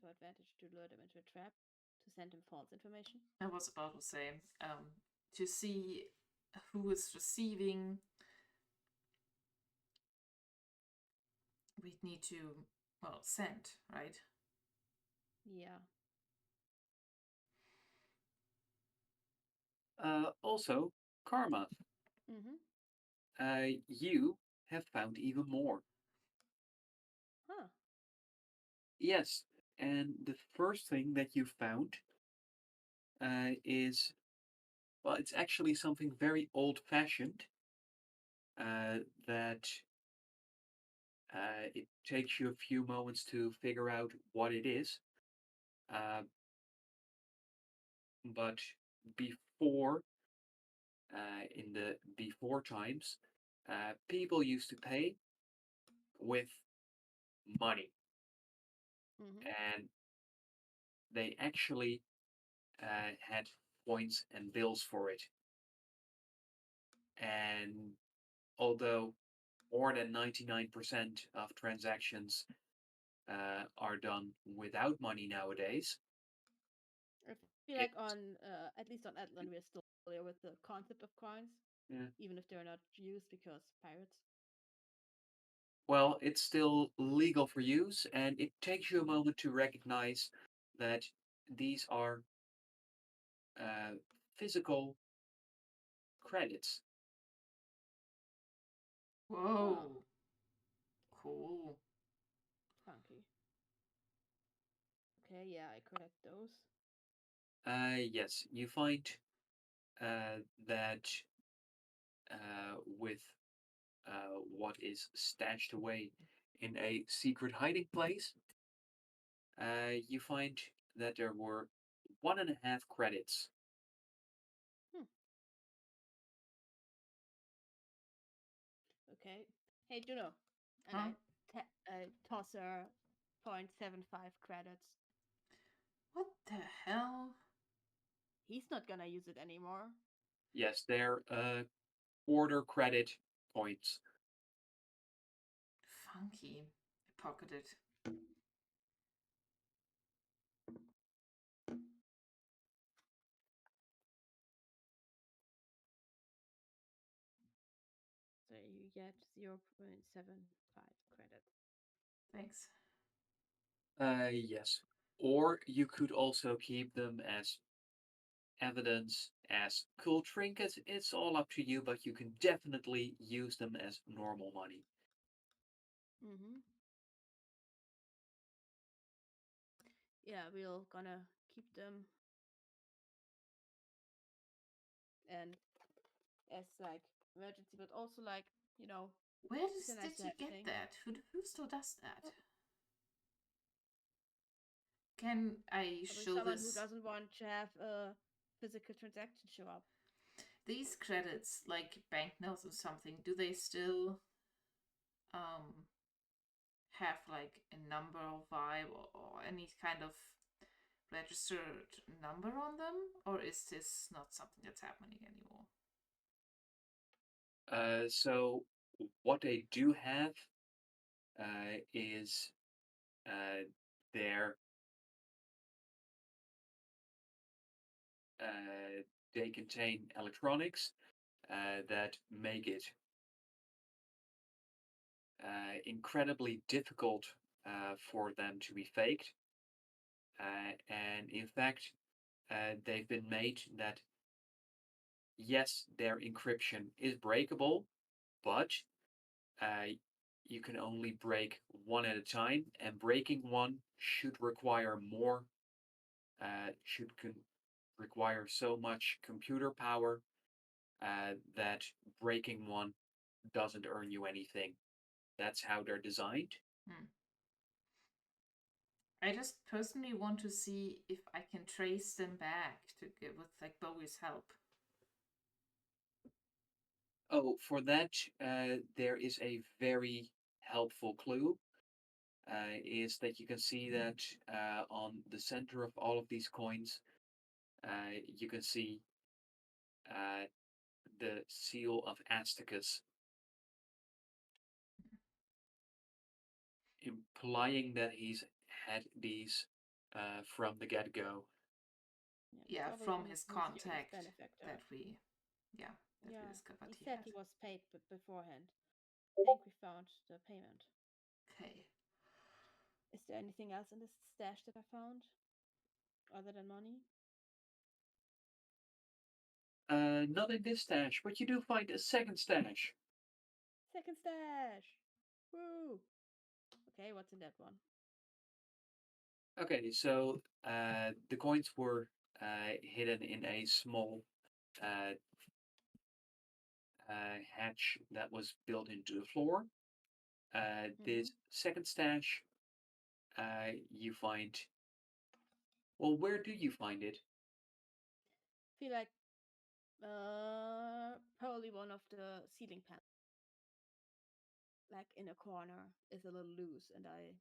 Speaker 3: to advantage to lure them into a trap, to send him false information.
Speaker 2: I was about to say, to see who is receiving, we'd need to, well, send, right?
Speaker 3: Yeah.
Speaker 1: Also, Karma,
Speaker 3: Mm-hmm.
Speaker 1: you have found even more.
Speaker 3: Huh.
Speaker 1: Yes, and the first thing that you found is, well, it's actually something very old-fashioned that it takes you a few moments to figure out what it is. Uh, but before, in the before times, people used to pay with money.
Speaker 3: Mm-hmm.
Speaker 1: and they actually had points and bills for it. And although more than 99% of transactions are done without money nowadays,
Speaker 3: I feel like
Speaker 1: it
Speaker 3: on at least on Atlan we're still familiar with the concept of coins,
Speaker 1: yeah,
Speaker 3: even if they're not used because pirates.
Speaker 1: well, it's still legal for use, and it takes you a moment to recognize that these are uh, physical credits.
Speaker 3: Oh,
Speaker 2: Whoa. Cool.
Speaker 3: funky. Okay, yeah, I collect those.
Speaker 1: Yes, you find that with what is stashed away in a secret hiding place, you find that there were 1.5 credits.
Speaker 3: Hmm. Okay. Hey, Juno, and
Speaker 2: Huh?
Speaker 3: I toss her 0.75 credits.
Speaker 2: What the hell?
Speaker 3: He's not gonna use it anymore.
Speaker 1: Yes, they're quarter credit points.
Speaker 2: Funky. I pocketed.
Speaker 3: So you get 0.75 credits.
Speaker 2: Thanks.
Speaker 1: Yes. Or you could also keep them as evidence, as cool trinkets. It's all up to you, but you can definitely use them as normal money.
Speaker 3: Mm-hmm. Yeah, we're gonna keep them and as like emergency, but also like
Speaker 2: Where
Speaker 3: it's a
Speaker 2: did
Speaker 3: nice to
Speaker 2: he
Speaker 3: have
Speaker 2: get
Speaker 3: thing.
Speaker 2: that? Who still does that?
Speaker 3: Oh,
Speaker 2: Can I
Speaker 3: probably
Speaker 2: show
Speaker 3: someone who
Speaker 2: this?
Speaker 3: doesn't want to have a physical transaction show up.
Speaker 2: These credits, like banknotes or something, do they still um have like a number or vibe or any kind of registered number on them? Or is this not something that's happening anymore?
Speaker 1: So what they do have is uh, their they contain electronics that make it incredibly difficult for them to be faked. And in fact, they've been made that yes, their encryption is breakable, but uh, you can only break one at a time, and breaking one should require more, require so much computer power that breaking one doesn't earn you anything. That's how they're designed.
Speaker 2: Hmm. I just personally want to see if I can trace them back to get with like Bowie's help.
Speaker 1: Oh, for that, there is a very helpful clue. Is that you can see that on the center of all of these coins, you can see uh, the seal of Aztecus, implying that he's had these from the get go.
Speaker 3: Yeah,
Speaker 2: Yeah,
Speaker 3: probably
Speaker 2: from his
Speaker 3: mysterious
Speaker 2: contact
Speaker 3: benefactor.
Speaker 2: that yeah, that we
Speaker 3: Yeah,
Speaker 2: discovered
Speaker 3: he
Speaker 2: he
Speaker 3: said
Speaker 2: had.
Speaker 3: he was paid beforehand. I think we found the payment.
Speaker 2: Okay.
Speaker 3: Is there anything else in this stash that I found other than money?
Speaker 1: Not in this stash, but you do find a second stash.
Speaker 3: Second stash! Woo! Okay, what's in that one?
Speaker 1: Okay, so the coins were hidden in a small uh, hatch that was built into the floor.
Speaker 3: Mm-hmm.
Speaker 1: This second stash, you find. Well, where do you find it?
Speaker 3: Feel like probably one of the ceiling panels, like in a corner, is a little loose, and I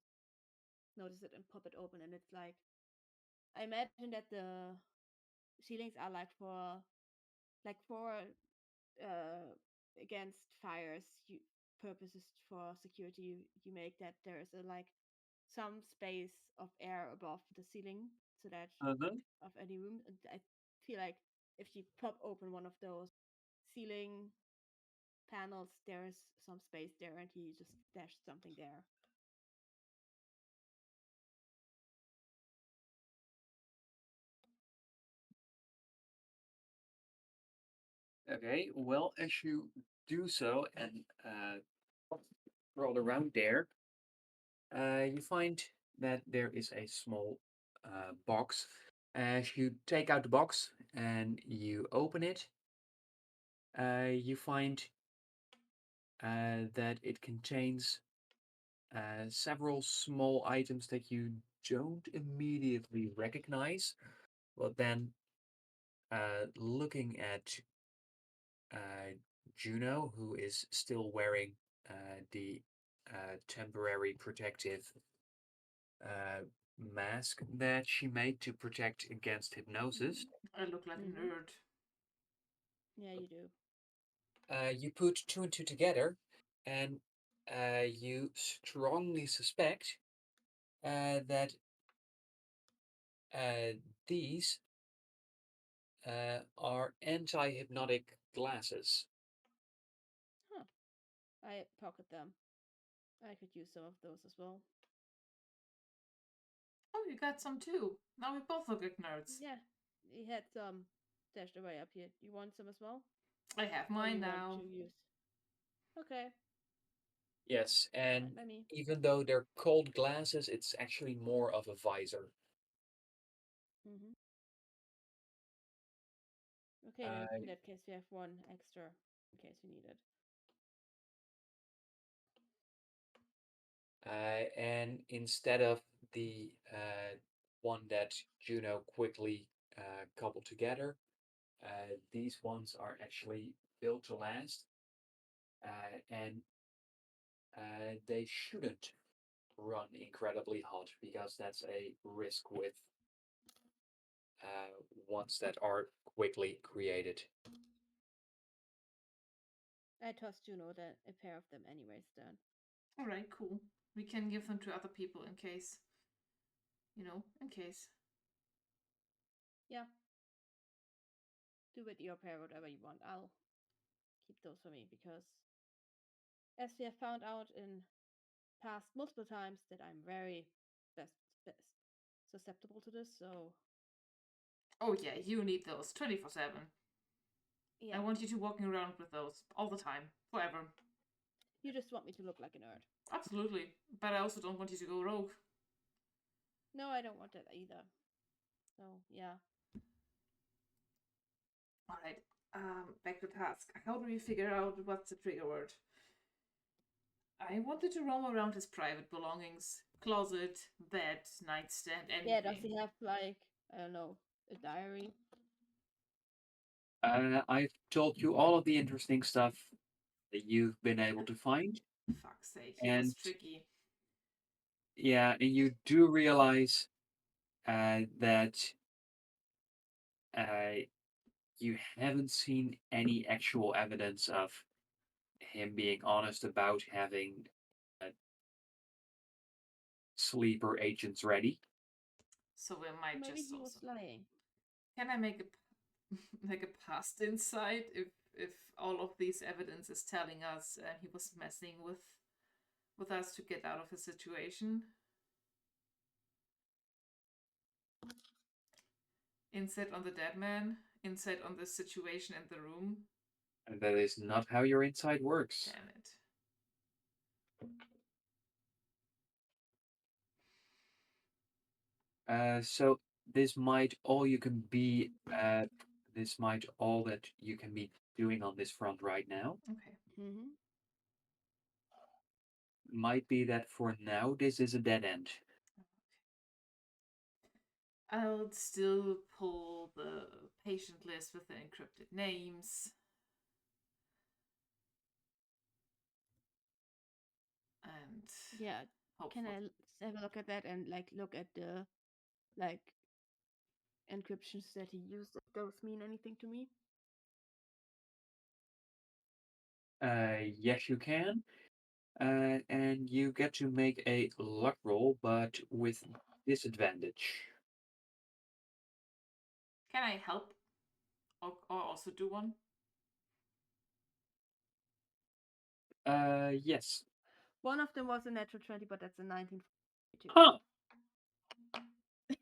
Speaker 3: notice it and pop it open, and it's like I imagine that the ceilings are like for uh against fires you purposes for security you make that there is a like some space of air above the ceiling so that
Speaker 1: Uh-huh.
Speaker 3: of any room. And I feel like if you pop open one of those ceiling panels, there is some space there, and he just dashed something there.
Speaker 1: Okay, well, as you do so and roll around there, you find that there is a small box. As you take out the box and you open it, you find that it contains several small items that you don't immediately recognize. But then, looking at uh, Juno, who is still wearing the temporary protective uh, mask that she made to protect against hypnosis.
Speaker 2: I look like a
Speaker 3: Mm-hmm.
Speaker 2: nerd.
Speaker 3: Yeah, you do.
Speaker 1: You put two and two together, and you strongly suspect that uh, these are anti-hypnotic glasses.
Speaker 3: Huh. I pocket them. I could use some of those as well.
Speaker 2: Oh, you got some too. Now we both look like nerds.
Speaker 3: Yeah, he had some stashed away up here. You want some as well?
Speaker 2: I have
Speaker 3: Or
Speaker 2: mine
Speaker 3: you want to
Speaker 2: now.
Speaker 3: use? Okay,
Speaker 1: Yes, and
Speaker 3: fine by me.
Speaker 1: even though they're cold glasses, it's actually more of a visor.
Speaker 3: Mm-hmm. Okay, then
Speaker 1: Uh,
Speaker 3: in that case we have one extra in case we need it.
Speaker 1: and instead of the one that Juno quickly cobbled together, these ones are actually built to last, and they shouldn't run incredibly hot because that's a risk with ones that are quickly created.
Speaker 3: I tossed Juno a pair of them anyways then.
Speaker 2: Alright, cool. We can give them to other people in case. In case.
Speaker 3: Yeah, do with your pair whatever you want. I'll keep those for me because as we have found out in past multiple times that I'm very best susceptible to this, so
Speaker 2: Oh, yeah, you need those 24/7. I
Speaker 3: yeah.
Speaker 2: want you to walking around with those all the time, forever.
Speaker 3: You just want me to look like a nerd.
Speaker 2: Absolutely. But I also don't want you to go rogue.
Speaker 3: No, I don't want that either. So yeah.
Speaker 2: Alright, back to task. How do we figure out what's the trigger word? I wanted to roam around his private belongings. Closet, bed, nightstand,
Speaker 3: Yeah, does
Speaker 2: anything.
Speaker 3: he have like I don't know, a diary?
Speaker 1: I've told you all of the interesting stuff that you've been able to find,
Speaker 2: Fuck's sake, he was
Speaker 1: and
Speaker 2: tricky.
Speaker 1: yeah, and you do realize that uh, you haven't seen any actual evidence of him being honest about having uh, sleeper agents ready.
Speaker 2: So we
Speaker 3: Or
Speaker 2: might
Speaker 3: maybe
Speaker 2: just
Speaker 3: he was
Speaker 2: also.
Speaker 3: lying.
Speaker 2: Can I make a like a past insight if all of these evidence is telling us he was messing with us to get out of a situation? Insight on the dead man, insight on the situation in the room.
Speaker 1: And that is not how your inside works.
Speaker 2: Damn it.
Speaker 1: So this might all you can be. This might all that you can be doing on this front right now.
Speaker 2: Okay.
Speaker 3: Mm-hmm.
Speaker 1: Might be that for now this is a dead end.
Speaker 2: I'll still pull the patient list with the encrypted names. And
Speaker 3: Yeah. Can
Speaker 2: hopefully.
Speaker 3: I have a look at that and like look at the like encryptions that he used? If those mean anything to me?
Speaker 1: Yes, you can. And you get to make a luck roll, but with disadvantage.
Speaker 2: Can I help or also do one?
Speaker 1: Yes.
Speaker 3: One of them was a natural 20, but that's a 1942.
Speaker 1: Huh.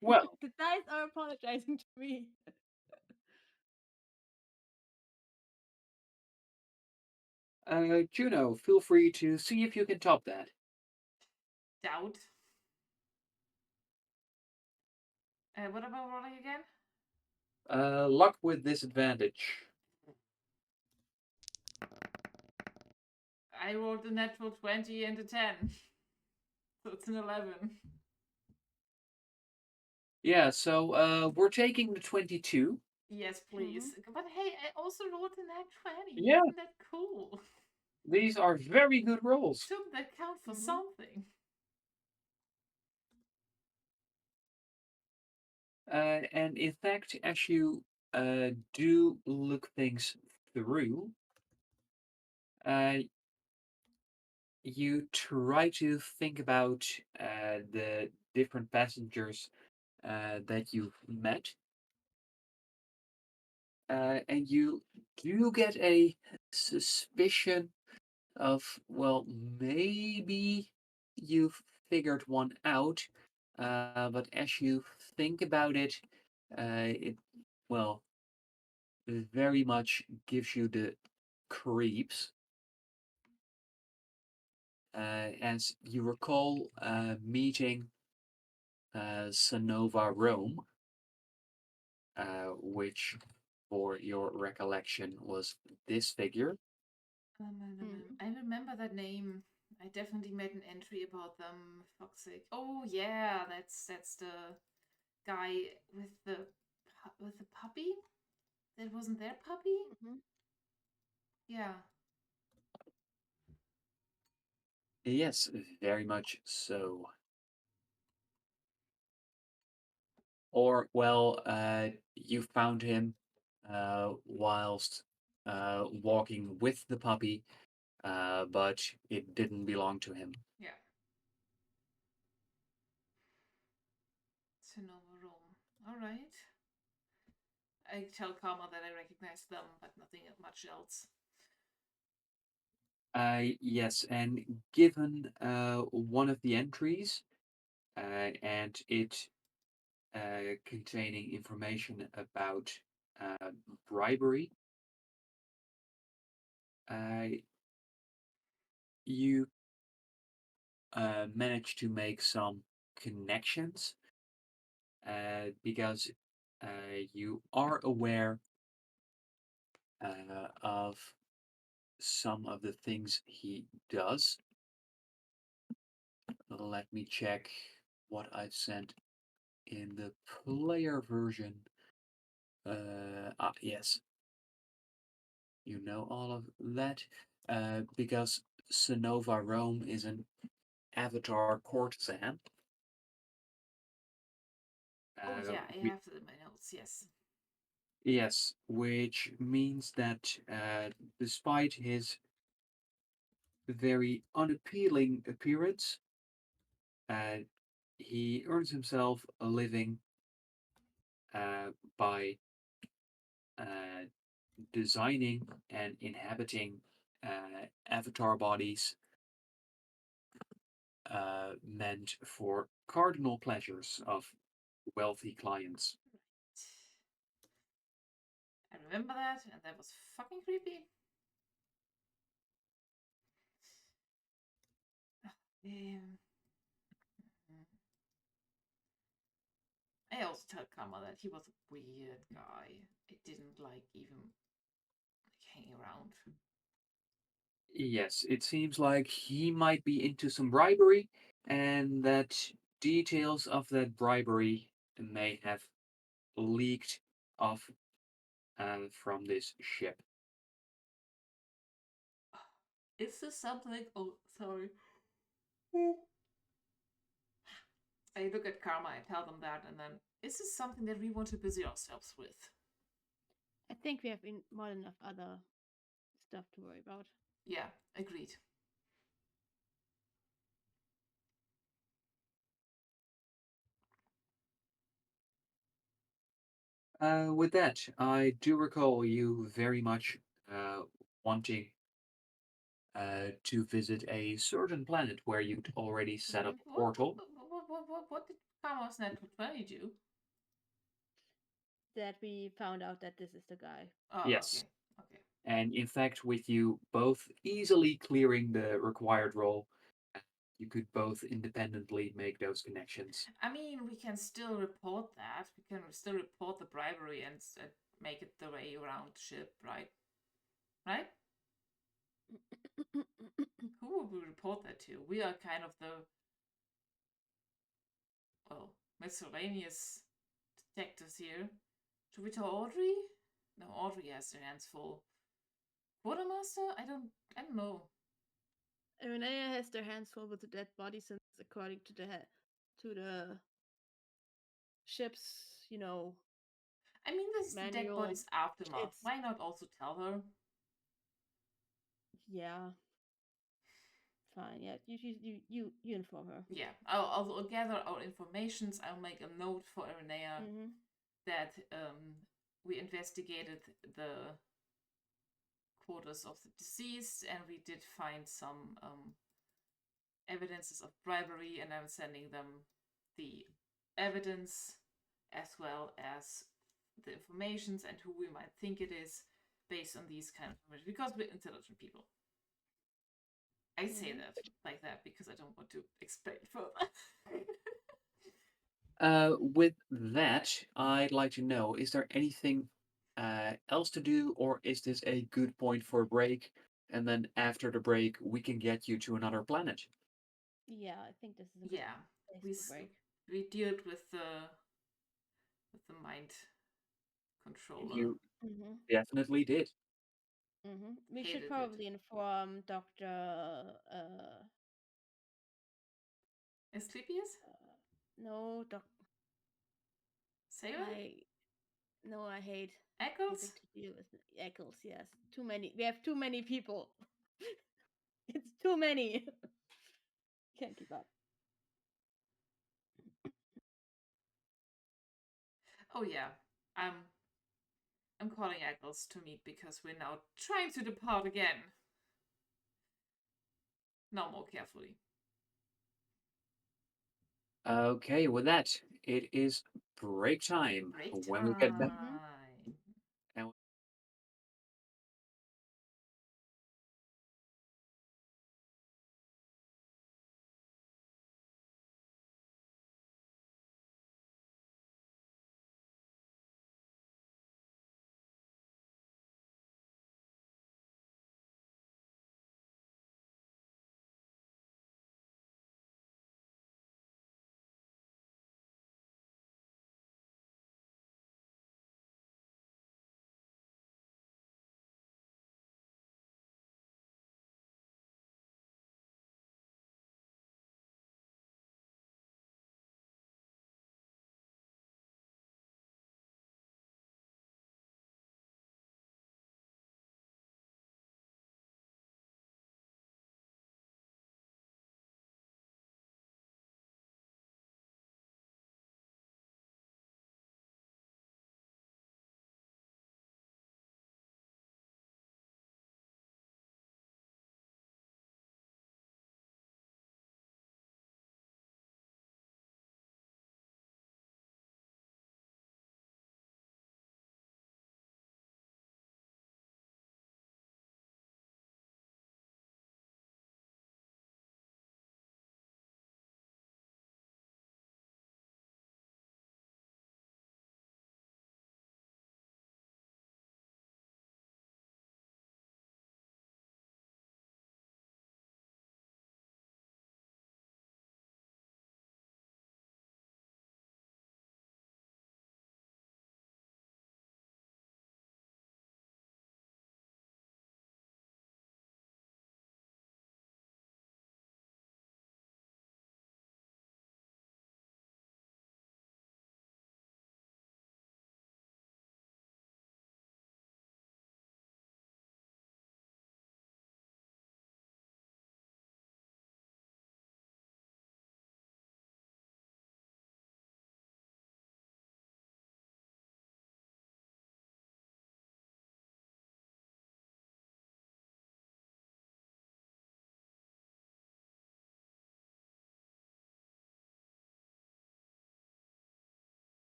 Speaker 1: Well,
Speaker 3: The dice are apologizing to me.
Speaker 1: Juno, feel free to see if you can top that.
Speaker 2: Doubt. What am I rolling again?
Speaker 1: Luck with disadvantage.
Speaker 2: I rolled a natural 20 and a 10. So it's an 11.
Speaker 1: Yeah, so we're taking the 22.
Speaker 2: Yes,
Speaker 3: Mm-hmm.
Speaker 2: please. But hey, I also rolled a nat 20.
Speaker 1: Yeah,
Speaker 2: Isn't that cool?
Speaker 1: these are very good rolls.
Speaker 2: Shouldn't that count for
Speaker 3: Mm-hmm.
Speaker 2: something?
Speaker 1: And in fact, as you do look things through, uh, you try to think about the different passengers that you've met, and you do get a suspicion of, well, maybe you've figured one out, but as you think about it, it, well, very much gives you the creeps. As you recall meeting Sanova Rome, which, for your recollection, was this figure.
Speaker 3: Mm-hmm.
Speaker 2: I remember that name. I definitely made an entry about them. Fuck's sake. Oh yeah, that's the guy with the puppy. That wasn't their puppy.
Speaker 3: Mm-hmm.
Speaker 2: Yeah.
Speaker 1: Yes, very much so. Or, well, you found him whilst walking with the puppy, but it didn't belong to him.
Speaker 2: Yeah. Sonoma Rome. All right. I tell Karma that I recognize them, but nothing much else.
Speaker 1: Yes, and given one of the entries, and it containing information about uh, bribery, uh, you manage to make some connections because you are aware of some of the things he does. Let me check what I've sent in the player version. Yes, you know all of that because Sonova Rome is an avatar courtesan.
Speaker 2: Oh
Speaker 1: Uh,
Speaker 2: yeah, I
Speaker 1: we,
Speaker 2: have it in my notes. Yes.
Speaker 1: yes, which means that despite his very unappealing appearance, uh, he earns himself a living by uh, designing and inhabiting avatar bodies meant for cardinal pleasures of wealthy clients.
Speaker 2: I remember that, and that was fucking creepy. Um, I also tell Karma that he was a weird guy. I didn't like even like hanging around.
Speaker 1: Yes, it seems like he might be into some bribery, and that details of that bribery may have leaked off from this ship.
Speaker 2: Is this something? Oh, sorry. I look at Karma, I tell them that, and then, is this something that we want to busy ourselves with?
Speaker 3: I think we have more than enough other stuff to worry about.
Speaker 2: Yeah, agreed.
Speaker 1: With that, I do recall you very much uh, wanting to visit a certain planet where you'd already set up a portal.
Speaker 2: What did Karma's Net 20 do?
Speaker 3: That we found out that this is the guy.
Speaker 2: Oh,
Speaker 1: Yes.
Speaker 2: okay. Okay.
Speaker 1: And in fact, with you both easily clearing the required role, you could both independently make those connections.
Speaker 2: I mean, we can still report that. We can still report the bribery and make it the way around the ship, right? Right? Who would we report that to? We are kind of the, well, miscellaneous detectives here. Should we tell Audrey? No, Audrey has her hands full. Quartermaster? I don't know.
Speaker 3: Renea has their hands full with the dead body since, according to the ship's,
Speaker 2: I mean, this is the dead
Speaker 3: manual.
Speaker 2: body's aftermath.
Speaker 3: It's
Speaker 2: Why not also tell her?
Speaker 3: yeah, fine. Yeah, you inform her.
Speaker 2: Yeah, I'll gather our informations. I'll make a note for Irenea
Speaker 3: Mm-hmm.
Speaker 2: that we investigated the quarters of the deceased and we did find some evidences of bribery, and I'm sending them the evidence as well as the informations and who we might think it is based on these kind of information because we're intelligent people. I say
Speaker 3: Mm-hmm.
Speaker 2: that like that because I don't want to explain further.
Speaker 1: With that, I'd like to know, is there anything else to do, or is this a good point for a break? And then after the break, we can get you to another planet.
Speaker 3: Yeah, I think this is a good
Speaker 2: Yeah,
Speaker 3: place
Speaker 2: we
Speaker 3: to break.
Speaker 2: we dealt with the mind controller.
Speaker 1: You
Speaker 3: Mm-hmm.
Speaker 1: definitely did.
Speaker 3: Mm-hmm. We should
Speaker 2: Hated it.
Speaker 3: probably inform Doctor.
Speaker 2: Asclepius?
Speaker 3: No, Doc.
Speaker 2: Sailor?
Speaker 3: I no, I hate having
Speaker 2: Eccles?
Speaker 3: to deal with Eccles. Yes, too many. We have too many people. It's too many. Can't keep up.
Speaker 2: Oh yeah. I'm I'm calling Eccles to meet because we're now trying to depart again. Now more carefully.
Speaker 1: Okay, with that, it is break time.
Speaker 2: Break
Speaker 1: When we get back,
Speaker 3: Mm-hmm.
Speaker 2: time.
Speaker 1: and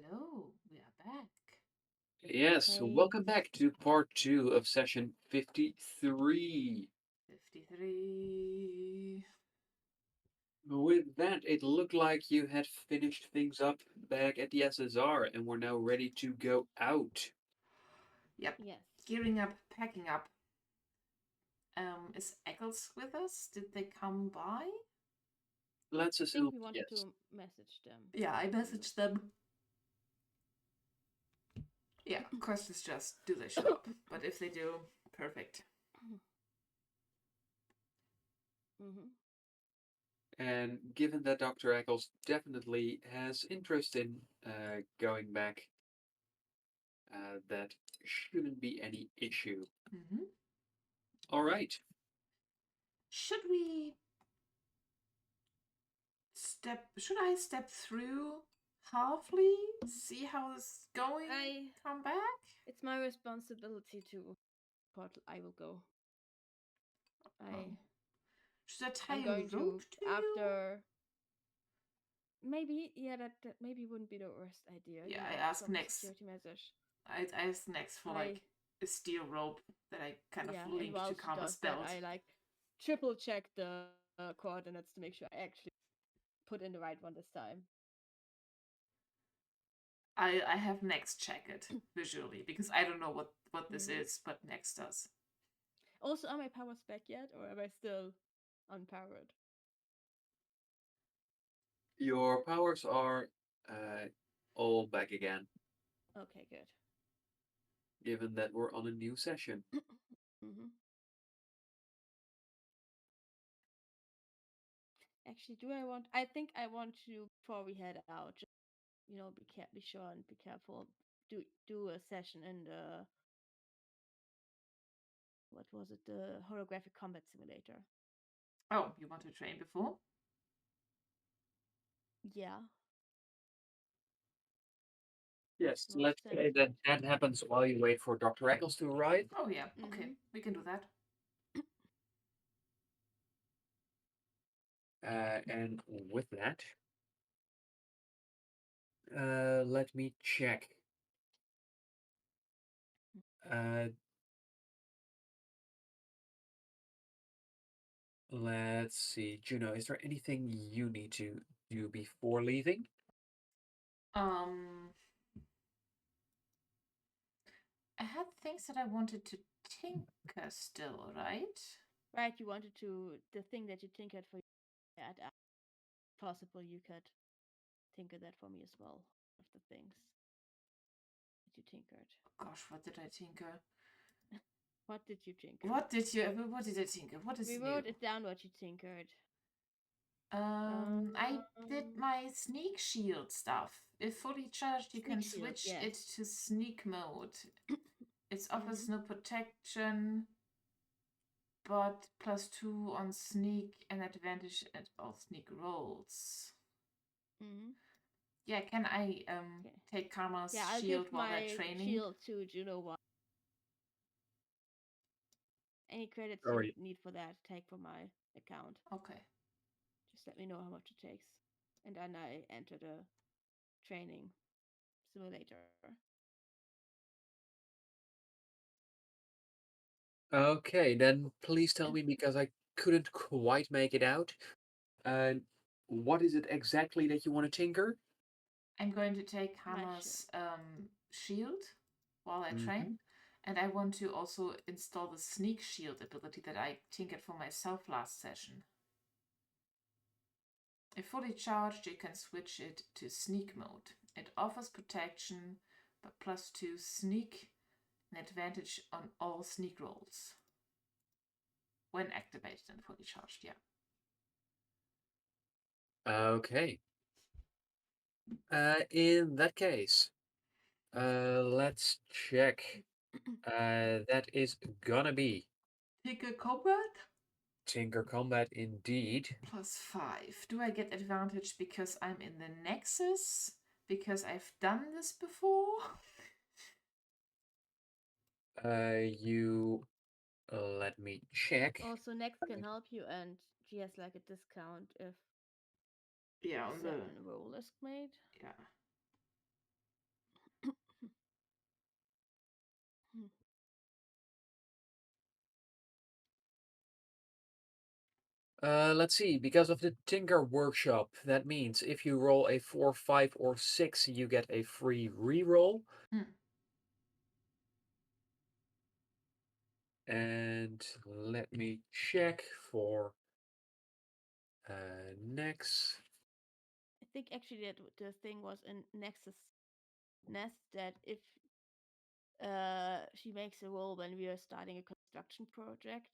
Speaker 2: Hello, we are back.
Speaker 1: Yes,
Speaker 3: Hey.
Speaker 1: welcome back to part 2 of session 53.
Speaker 2: 53.
Speaker 1: With that, it looked like you had finished things up back at the SSR and were now ready to go out.
Speaker 2: Yep.
Speaker 3: Yes.
Speaker 2: Gearing up, packing up. Is Eccles with us? Did they come by?
Speaker 1: Let's
Speaker 3: I think
Speaker 1: assume
Speaker 3: we wanted
Speaker 1: yes.
Speaker 3: to message them.
Speaker 2: Yeah, I
Speaker 3: Have a look.
Speaker 2: messaged them. Yeah, question is just, do they show up? But if they do, perfect.
Speaker 3: Mm-hmm.
Speaker 1: And given that Dr. Eccles definitely has interest in going back, that shouldn't be any issue.
Speaker 2: Mm-hmm.
Speaker 1: All right.
Speaker 2: Should we should I step through halfly, see how this is going,
Speaker 3: I.
Speaker 2: come back?
Speaker 3: It's my responsibility to portal. I will go.
Speaker 2: Oh.
Speaker 3: I.
Speaker 2: Should I tie
Speaker 3: I'm
Speaker 2: a
Speaker 3: going
Speaker 2: rope
Speaker 3: to
Speaker 2: to you?
Speaker 3: after. Maybe that maybe wouldn't be the worst idea.
Speaker 2: Yeah,
Speaker 3: You
Speaker 2: I
Speaker 3: know,
Speaker 2: asked
Speaker 3: from
Speaker 2: next.
Speaker 3: security measures.
Speaker 2: I asked next for
Speaker 3: I
Speaker 2: like a steel rope that I kind of
Speaker 3: yeah, and
Speaker 2: link to
Speaker 3: while she
Speaker 2: Karma's
Speaker 3: does that,
Speaker 2: belt.
Speaker 3: I like triple check the coordinates to make sure I actually put in the right one this time.
Speaker 2: I have next check it visually because I don't know what this
Speaker 3: Mm-hmm.
Speaker 2: is, but next does.
Speaker 3: Also, are my powers back yet, or am I still unpowered?
Speaker 1: Your powers are all back again,
Speaker 3: Okay, good.
Speaker 1: given that we're on a new session.
Speaker 3: Mm-hmm. Actually, do I want? I think I want to before we head out. Just, be sure and be careful. Do a session in the what was it? The holographic combat simulator.
Speaker 2: Oh, you want to train before?
Speaker 3: Yeah,
Speaker 1: Yes, let's
Speaker 3: most sense.
Speaker 1: say that that happens while you wait for Dr. Eccles to arrive.
Speaker 2: Oh yeah, okay,
Speaker 3: Mm-hmm.
Speaker 2: we can do that.
Speaker 1: And with that, let me check. Uh, let's see. Juno, is there anything you need to do before leaving?
Speaker 2: Um, I had things that I wanted to tinker still, right?
Speaker 3: Right, you wanted to the thing that you tinkered for at possible you could tinker that for me as well. Of the things that you tinkered.
Speaker 2: Gosh, what did I tinker?
Speaker 3: What did you tinker?
Speaker 2: What did you? What did I tinker? What
Speaker 3: We
Speaker 2: is new?
Speaker 3: wrote it down what you tinkered.
Speaker 2: I did
Speaker 3: Um,
Speaker 2: my sneak shield stuff. If fully charged, you
Speaker 3: Sneak
Speaker 2: can
Speaker 3: shield,
Speaker 2: switch
Speaker 3: yes.
Speaker 2: it to sneak mode. It
Speaker 3: Mm-hmm.
Speaker 2: offers no protection, but +2 on sneak and advantage at all sneak rolls.
Speaker 3: Mm-hmm.
Speaker 2: Yeah, can I
Speaker 3: Okay.
Speaker 2: take Karma's
Speaker 3: Yeah, I'll
Speaker 2: shield
Speaker 3: give
Speaker 2: while they're
Speaker 3: my
Speaker 2: training?
Speaker 3: shield to Juno one. Any credits
Speaker 1: Or
Speaker 3: you need for that, take from my account.
Speaker 2: Okay.
Speaker 3: Just let me know how much it takes. And then I enter the training simulator.
Speaker 1: okay, then please tell me because I couldn't quite make it out. Uh, what is it exactly that you want to tinker?
Speaker 2: I'm going to take
Speaker 3: My shield.
Speaker 2: Karma's shield while I
Speaker 1: Hmm.
Speaker 2: train. And I want to also install the sneak shield ability that I tinkered for myself last session. If fully charged, you can switch it to sneak mode. It offers protection, but +2 sneak and advantage on all sneak rolls. When activated and fully charged, yeah.
Speaker 1: Okay. In that case, let's check. That is gonna be
Speaker 2: Tinker combat?
Speaker 1: Tinker Combat indeed.
Speaker 2: +5. Do I get advantage because I'm in the Nexus? Because I've done this before?
Speaker 1: You let me check.
Speaker 3: Also, Next can help you, and she has like a discount if
Speaker 2: Yeah,
Speaker 3: a
Speaker 2: on the
Speaker 3: certain roll is made.
Speaker 2: yeah.
Speaker 1: Let's see. Because of the Tinker Workshop, that means if you roll a 4, 5, or 6, you get a free reroll.
Speaker 2: Hmm.
Speaker 1: And let me check for next.
Speaker 3: I think actually that the thing was in Nexus Nest that if she makes a roll when we are starting a construction project,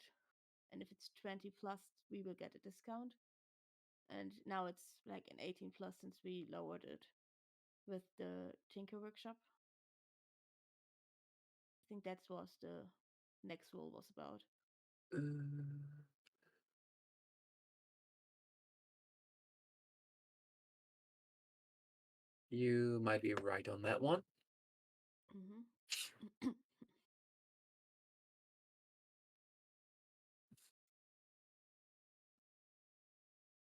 Speaker 3: and if it's 20 plus, we will get a discount. And now it's like an 18 plus since we lowered it with the Tinker Workshop. I think that was the next roll was about.
Speaker 1: Uh, you might be right on that one.
Speaker 3: Mm-hmm.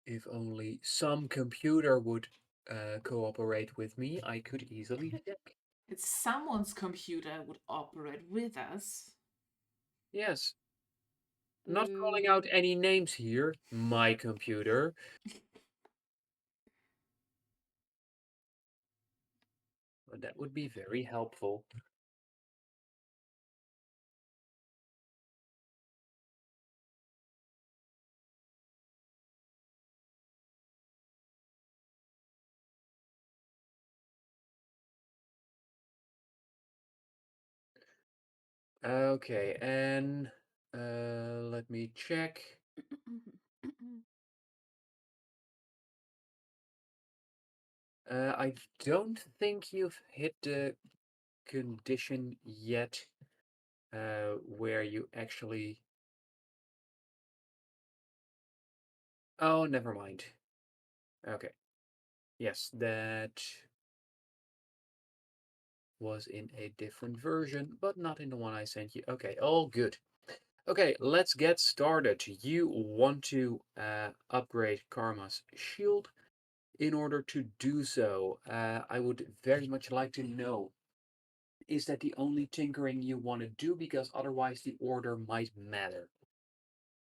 Speaker 1: If only some computer would cooperate with me, I could easily check.
Speaker 2: It's someone's computer would operate with us.
Speaker 1: Yes, not calling out
Speaker 3: Boo.
Speaker 1: any names here. My computer. But that would be very helpful. Okay, and let me check. I don't think you've hit the condition yet where you actually. Oh, never mind. Okay. Yes, that was in a different version, but not in the one I sent you. Okay, all good. Okay, let's get started. You want to upgrade Karma's shield. In order to do so, I would very much like to know, is that the only tinkering you want to do? Because otherwise the order might matter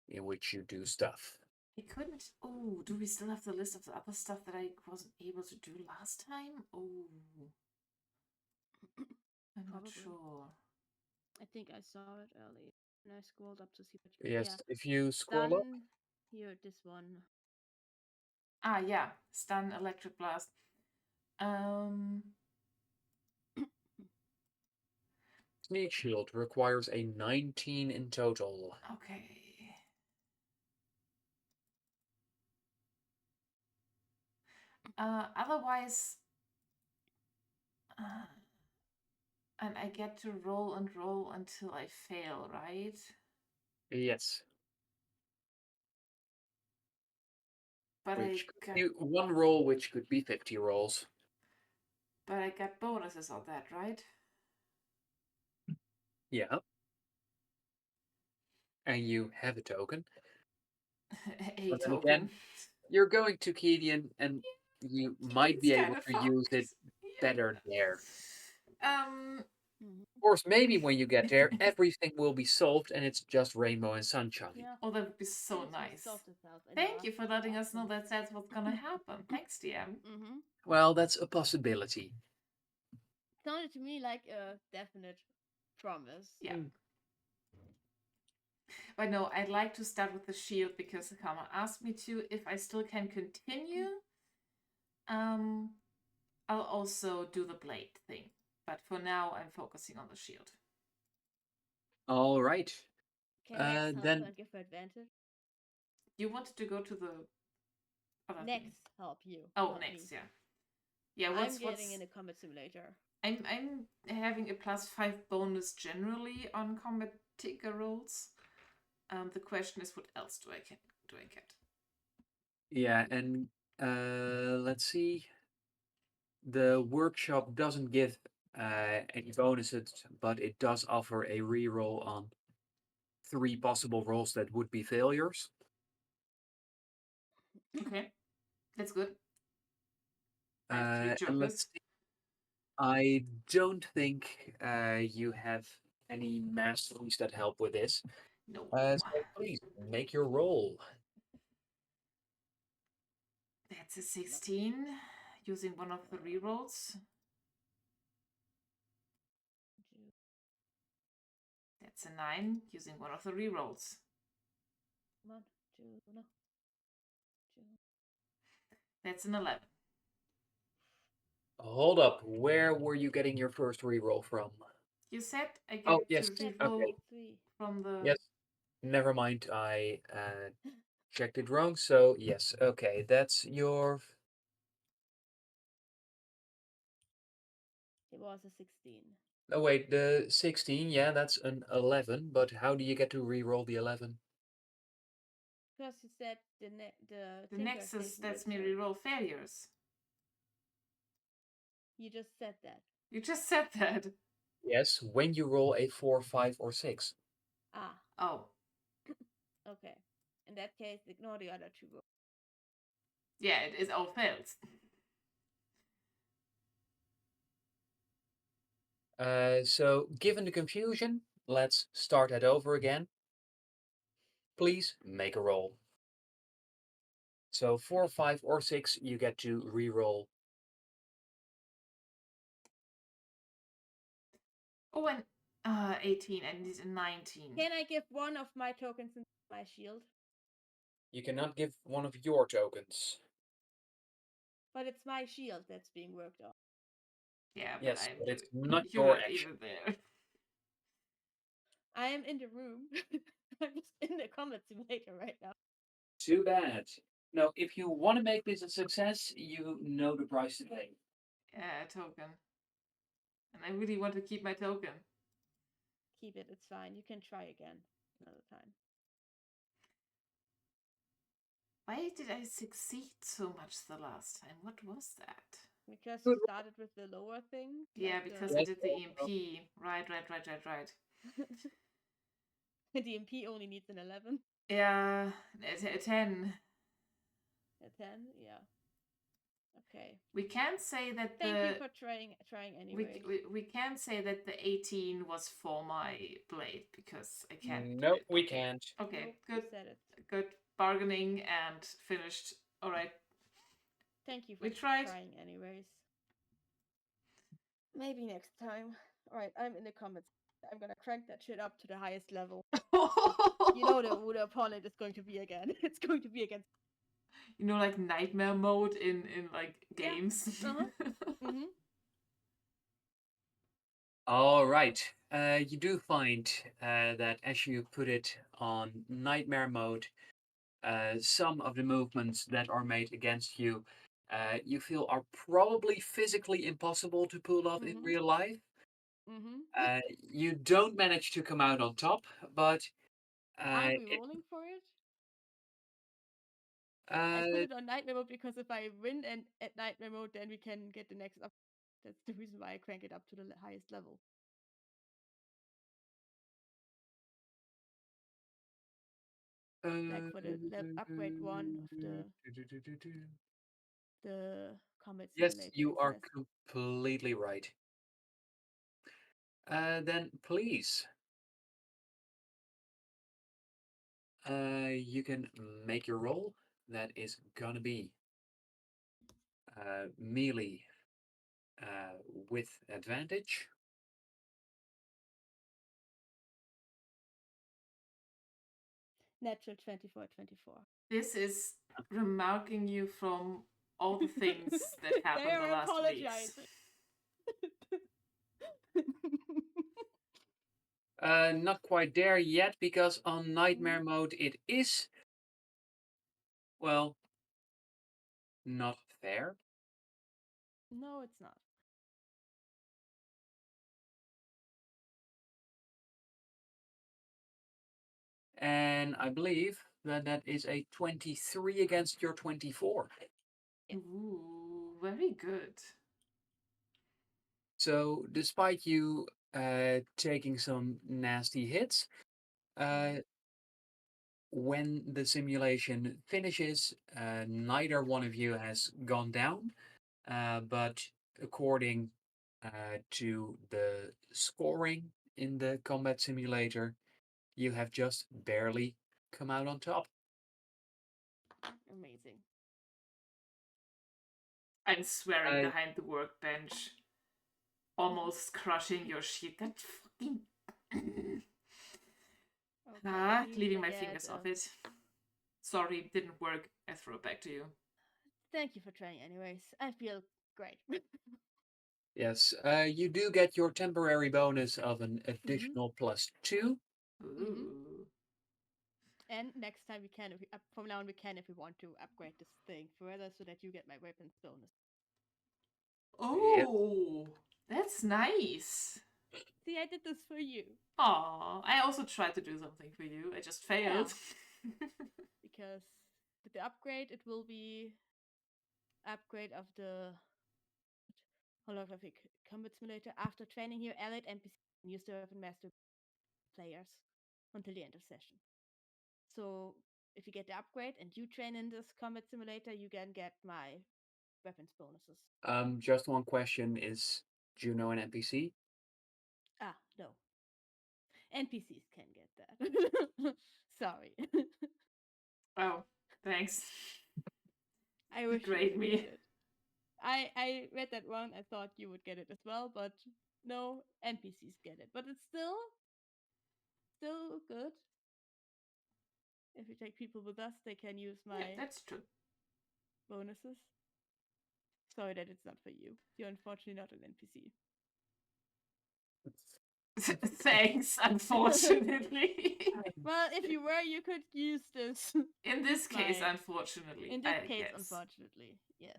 Speaker 1: in which you do stuff.
Speaker 2: I couldn't. Oh, do we still have the list of the other stuff that I wasn't able to do last time? Oh, I'm not
Speaker 3: Probably.
Speaker 2: sure.
Speaker 3: I think I saw it early. And I scrolled up to see what. Yeah.
Speaker 1: Yes, if you scroll up,
Speaker 3: Done. Here, this one.
Speaker 2: Ah, yeah, stun, electric blast. Um,
Speaker 1: Sneak Shield requires a 19 in total.
Speaker 2: okay. Otherwise, uh, and I get to roll and roll until I fail, right?
Speaker 1: Yes,
Speaker 2: But I
Speaker 1: which could
Speaker 2: got,
Speaker 1: be one roll, which could be 50 rolls.
Speaker 2: but I got bonuses on that, right?
Speaker 1: Yeah, and you have a token.
Speaker 2: A
Speaker 1: But then
Speaker 2: token.
Speaker 1: again, you're going to Kedian, and you might
Speaker 2: It's
Speaker 1: be
Speaker 2: kind
Speaker 1: able
Speaker 2: of
Speaker 1: to use it
Speaker 2: fucked.
Speaker 1: better there.
Speaker 2: Yeah.
Speaker 1: Of course, maybe when you get there, everything will be solved and it's just rainbow and sunshine.
Speaker 3: Yeah.
Speaker 2: Oh, that would be
Speaker 3: I
Speaker 2: so
Speaker 3: think it's
Speaker 2: nice.
Speaker 3: resolved itself in the
Speaker 2: Thank
Speaker 3: last
Speaker 2: you for letting us know
Speaker 3: playthrough.
Speaker 2: that that's what's gonna happen. Thanks, DM.
Speaker 3: Mm-hmm.
Speaker 1: Well, that's a possibility.
Speaker 3: Sounded to me like a definite promise.
Speaker 2: Yeah.
Speaker 1: Mm.
Speaker 2: But no, I'd like to start with the shield because Akama asked me to. If I still can continue, um, I'll also do the blade thing. But for now, I'm focusing on the shield.
Speaker 1: All right.
Speaker 3: Can Nex help her
Speaker 1: Then,
Speaker 3: and give her advantage?
Speaker 2: You wanted to go to the other
Speaker 3: Nex
Speaker 2: thing.
Speaker 3: help you.
Speaker 2: Oh,
Speaker 3: Not me.
Speaker 2: next, yeah. Yeah,
Speaker 3: I'm getting
Speaker 2: what's
Speaker 3: in a combat simulator.
Speaker 2: I'm having a +5 bonus generally on combat ticker rolls. The question is, what else do I get?
Speaker 1: yeah, and let's see. The workshop doesn't give any bonuses, but it does offer a reroll on 3 possible rolls that would be failures.
Speaker 2: Okay, that's good. I have 3
Speaker 1: And
Speaker 2: jokers.
Speaker 1: let's see. I don't think you have any masteries that help with this.
Speaker 2: No.
Speaker 1: So please make your roll.
Speaker 2: That's a 16, using one of the rerolls. That's a 9, using one of the rerolls.
Speaker 3: Come on, Juno. Juno.
Speaker 2: That's an 11.
Speaker 1: Hold up. Where were you getting your first reroll from?
Speaker 2: You said I
Speaker 1: Oh,
Speaker 2: get
Speaker 1: yes.
Speaker 2: to
Speaker 3: Said
Speaker 1: Okay.
Speaker 2: reroll
Speaker 3: 3.
Speaker 2: from the.
Speaker 1: Yes. Never mind. I checked it wrong. So, yes. Okay. That's your.
Speaker 3: It was a 16.
Speaker 1: Oh, wait. The 16. Yeah, that's an 11. But how do you get to reroll the 11?
Speaker 3: Because you said the
Speaker 2: The
Speaker 3: Tinker
Speaker 2: Nexus
Speaker 3: Station
Speaker 2: lets me
Speaker 3: return.
Speaker 2: reroll failures.
Speaker 3: You just said that.
Speaker 2: You just said that.
Speaker 1: Yes. When you roll a 4, 5, or 6.
Speaker 3: Ah,
Speaker 2: Oh,
Speaker 3: okay. In that case, ignore the other 2 rolls.
Speaker 2: yeah, it is all fails.
Speaker 1: So, given the confusion, let's start that over again. Please make a roll. So 4, 5, or 6, you get to reroll.
Speaker 2: Oh, and 18, and it's a 19.
Speaker 3: Can I give one of my tokens in my shield?
Speaker 1: You cannot give one of your tokens.
Speaker 3: But it's my shield that's being worked on.
Speaker 2: Yeah, but
Speaker 1: Yes, but it's not
Speaker 2: you're
Speaker 1: your
Speaker 2: not
Speaker 1: action.
Speaker 2: even there.
Speaker 3: I am in the room. I'm just in the combat simulator right now.
Speaker 1: Too bad. No, if you want to make this a success, you know the price to pay.
Speaker 2: Yeah, a token. And I really want to keep my token.
Speaker 3: Keep it, it's fine. You can try again another time.
Speaker 2: Why did I succeed so much the last time? What was that?
Speaker 3: Because you started with the lower thing.
Speaker 2: Yeah,
Speaker 3: Like
Speaker 2: because I
Speaker 1: Yes,
Speaker 2: did the EMP. Right.
Speaker 3: the MP only needs an 11.
Speaker 2: Yeah, a 10.
Speaker 3: A 10, yeah. Okay.
Speaker 2: We can say that
Speaker 3: Thank you
Speaker 2: the
Speaker 3: for trying anyway.
Speaker 2: we can say that the 18 was for my blade because I can't do
Speaker 1: no,
Speaker 2: it.
Speaker 1: we
Speaker 2: Okay.
Speaker 1: can't.
Speaker 2: Okay,
Speaker 3: Nope, you
Speaker 2: good.
Speaker 3: said it.
Speaker 2: Good bargaining and finished. All right.
Speaker 3: Thank you for
Speaker 2: We tried.
Speaker 3: trying anyways. Maybe next time. Alright, I'm in the comments. I'm gonna crank that shit up to the highest level. You know who the opponent is going to be again. It's going to be against.
Speaker 2: You know, like nightmare mode in like
Speaker 3: Yeah.
Speaker 2: games.
Speaker 3: Mm-hmm.
Speaker 1: All right. You do find that as you put it on nightmare mode, some of the movements that are made against you, you feel are probably physically impossible to pull off in
Speaker 3: Mm-hmm.
Speaker 1: real life.
Speaker 3: Mm-hmm.
Speaker 1: You don't manage to come out on top, but
Speaker 3: Aren't we
Speaker 1: it,
Speaker 3: rolling for it? I put
Speaker 1: uh,
Speaker 3: it on nightmare mode because if I win and at nightmare mode, then we can get the next up. That's the reason why I crank it up to the highest level. Like for the upgrade 1 of the combat
Speaker 1: yes,
Speaker 3: simulator,
Speaker 1: you
Speaker 3: it
Speaker 1: are
Speaker 3: says.
Speaker 1: completely right. Then please, you can make your roll. That is gonna be melee uh, with advantage.
Speaker 3: Natural 24/24.
Speaker 2: This is remarking you from all the things that
Speaker 3: They
Speaker 2: happened the
Speaker 3: are
Speaker 2: last weeks.
Speaker 3: apologizing.
Speaker 1: Not quite there yet because on nightmare
Speaker 3: Mhm.
Speaker 1: mode it is, well, not fair.
Speaker 3: No, it's not.
Speaker 1: And I believe that that is a 23 against your 24.
Speaker 3: Yes.
Speaker 2: Ooh, very good.
Speaker 1: So despite you taking some nasty hits, uh, when the simulation finishes, neither one of you has gone down, but according to the scoring in the combat simulator, you have just barely come out on top.
Speaker 3: Amazing.
Speaker 2: I'm swearing
Speaker 1: I
Speaker 2: behind the workbench, almost crushing your sheet. That fucking.
Speaker 3: Okay, at least
Speaker 2: Leaving
Speaker 3: I
Speaker 2: my
Speaker 3: get.
Speaker 2: fingers off it. Sorry, didn't work. I throw it back to you.
Speaker 3: Thank you for trying, anyways. I feel great.
Speaker 1: yes, you do get your temporary bonus of an additional +2.
Speaker 2: Ooh.
Speaker 3: And next time we can, if we, from now on we can, if we want to upgrade this thing further, so that you get my weapons bonus.
Speaker 1: Yep.
Speaker 2: Oh, that's nice.
Speaker 3: See, I did this for you.
Speaker 2: Aw, I also tried to do something for you. I just failed.
Speaker 3: Because with the upgrade, it will be upgrade of the holographic combat simulator. After training here, allied NPCs can use the weapon master players until the end of session. So if you get the upgrade and you train in this combat simulator, you can get my weapons bonuses.
Speaker 1: Just one question: is Juno an NPC?
Speaker 3: Ah, no. NPCs can get that. Sorry.
Speaker 2: Oh, thanks.
Speaker 3: I wish you
Speaker 2: Degrade
Speaker 3: would get
Speaker 2: me.
Speaker 3: it. I read that wrong. I thought you would get it as well, but no, NPCs get it. But it's still good. If you take people with us, they can use
Speaker 2: Yeah,
Speaker 3: my
Speaker 2: that's true.
Speaker 3: bonuses. Sorry that it's not for you. You're unfortunately not an NPC.
Speaker 2: Thanks, unfortunately.
Speaker 3: Well, if you were, you could use this.
Speaker 2: In this case,
Speaker 3: My-
Speaker 2: unfortunately,
Speaker 3: In this
Speaker 2: I
Speaker 3: case,
Speaker 2: guess.
Speaker 3: unfortunately, yes.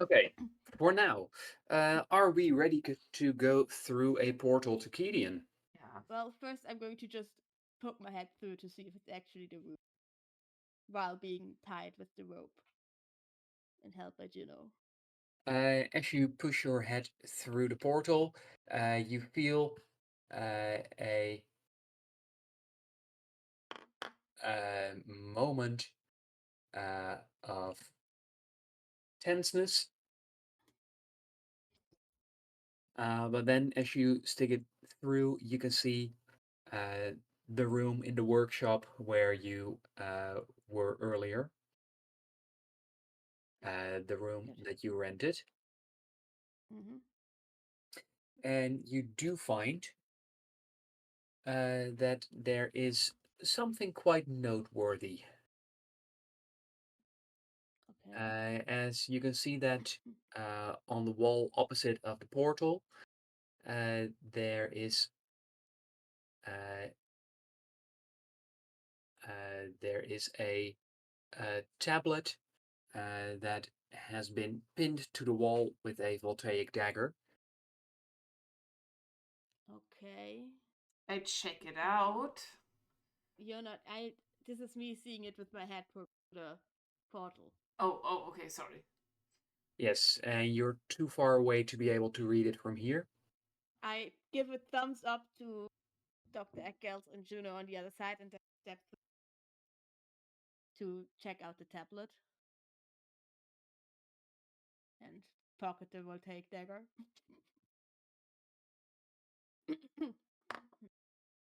Speaker 1: Okay, for now, are we ready to go through a portal to Kedian?
Speaker 2: Yeah.
Speaker 3: Well, first I'm going to just poke my head through to see if it's actually the room, while being tied with the rope and held by Juno.
Speaker 1: As you push your head through the portal, you feel a moment of tenseness. But then, as you stick it through, you can see the room in the workshop where you were earlier, the room
Speaker 3: Good.
Speaker 1: that you rented.
Speaker 3: Mm-hmm.
Speaker 1: And you do find that there is something quite noteworthy.
Speaker 3: Okay.
Speaker 1: As you can see that on the wall opposite of the portal, there is uh, a tablet that has been pinned to the wall with a voltaic dagger.
Speaker 3: Okay.
Speaker 2: I check it out.
Speaker 3: You're not. I. This is me seeing it with my head through the portal.
Speaker 2: Oh, okay, sorry.
Speaker 1: Yes, and you're too far away to be able to read it from here.
Speaker 3: I give a thumbs up to Dr. Eckels and Juno on the other side, and then step to check out the tablet and pocket the voltaic dagger.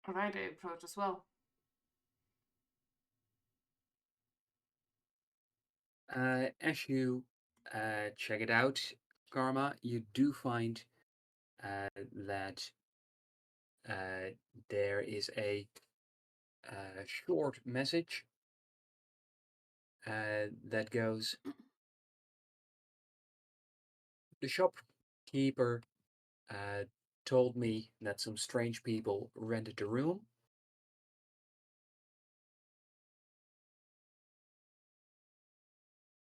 Speaker 2: Alright, I approach as well.
Speaker 1: As you check it out, Karma, you do find that there is a short message that goes, the shopkeeper told me that some strange people rented the room.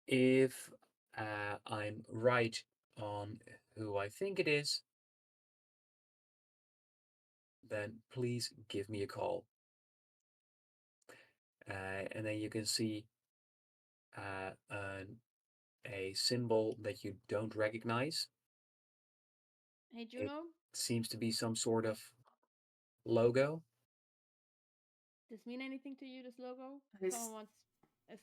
Speaker 1: If I'm right on who I think it is, then please give me a call. And then you can see a symbol that you don't recognize.
Speaker 3: Hey,
Speaker 1: It
Speaker 3: Juno,
Speaker 1: seems to be some sort of logo.
Speaker 3: does this mean anything to you, this logo? Someone wants,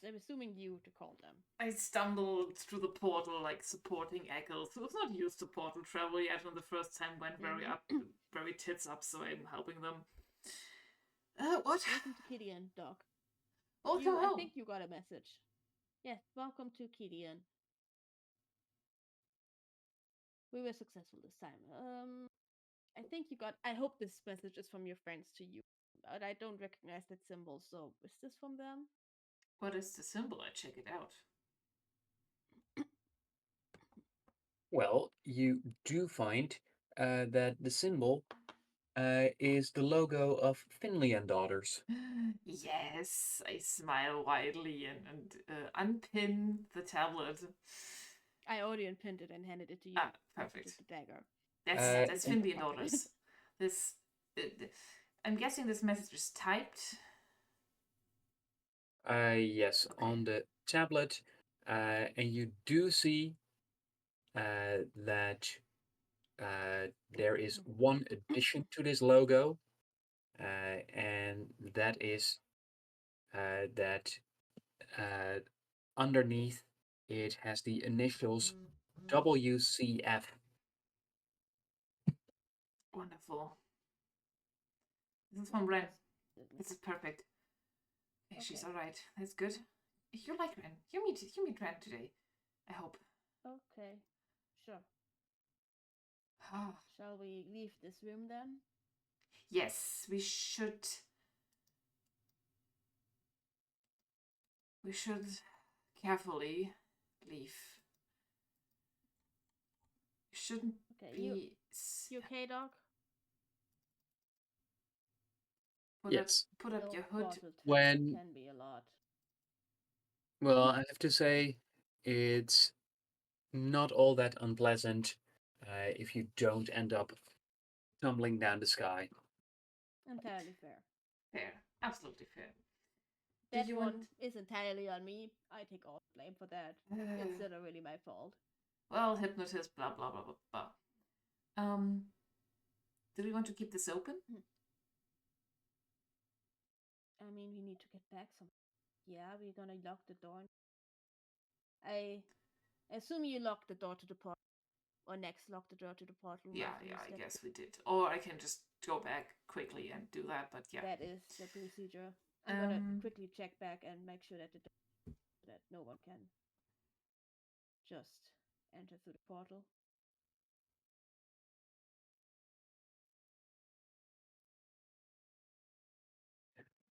Speaker 3: I'm assuming you, to call them.
Speaker 2: I stumbled through the portal like supporting Eccles, who's not used to portal travel yet, and the first time went very tits up, so I'm helping them. What?
Speaker 3: Welcome to Kedian, Doc.
Speaker 2: What the
Speaker 3: I
Speaker 2: hell?
Speaker 3: think you got a message. Yes, welcome to Killian. We were successful this time. I think you got. I hope this message is from your friends to you, but I don't recognize that symbol. So is this from them?
Speaker 2: What is the symbol? I check it out.
Speaker 1: Well, you do find that the symbol is the logo of Finley and Daughters.
Speaker 2: Yes, I smile widely and unpin the tablet.
Speaker 3: I already unpinned it and handed it to you.
Speaker 2: Ah,
Speaker 3: Also
Speaker 2: perfect.
Speaker 3: took the dagger.
Speaker 2: That's
Speaker 1: Uh,
Speaker 3: Keep
Speaker 2: that's
Speaker 3: it in your
Speaker 2: Finley and
Speaker 3: pocket.
Speaker 2: Daughters. This, I'm guessing this message is typed.
Speaker 1: yes,
Speaker 2: Okay.
Speaker 1: on the tablet, and you do see that there is one addition to this logo, and that is that uh, underneath it has the initials WCF.
Speaker 2: Wonderful. This is from Ren. This is perfect. Okay, she's
Speaker 3: Okay.
Speaker 2: all right. That's good. You like Ren. You meet Ren today. I hope.
Speaker 3: Okay. Sure.
Speaker 2: Ah,
Speaker 3: Shall we leave this room then?
Speaker 2: yes, we should. We should carefully leave. You shouldn't
Speaker 3: Okay.
Speaker 2: be.
Speaker 3: You okay, dog?
Speaker 2: Put up
Speaker 1: Yes.
Speaker 2: put up
Speaker 3: Those
Speaker 2: your hood.
Speaker 3: portal tests
Speaker 1: When,
Speaker 3: can be a lot.
Speaker 1: well, I have to say, it's not all that unpleasant if you don't end up tumbling down the sky.
Speaker 3: Entirely fair.
Speaker 2: Fair, absolutely fair. Do
Speaker 3: That
Speaker 2: you want?
Speaker 3: one is entirely on me. I take all the blame for that. It's not really my fault.
Speaker 2: Well, hypnotist, blah blah blah blah blah. Do we want to keep this open?
Speaker 3: I mean, we need to get back some. Yeah, we're gonna lock the door. I assume you locked the door to the portal, or next lock the door to the portal
Speaker 2: Yeah,
Speaker 3: after you
Speaker 2: yeah, I
Speaker 3: stepped.
Speaker 2: guess we did. Or I can just go back quickly and do that. But yeah.
Speaker 3: That is the procedure. I'm gonna
Speaker 2: Um.
Speaker 3: quickly check back and make sure that that no one can just enter through the portal.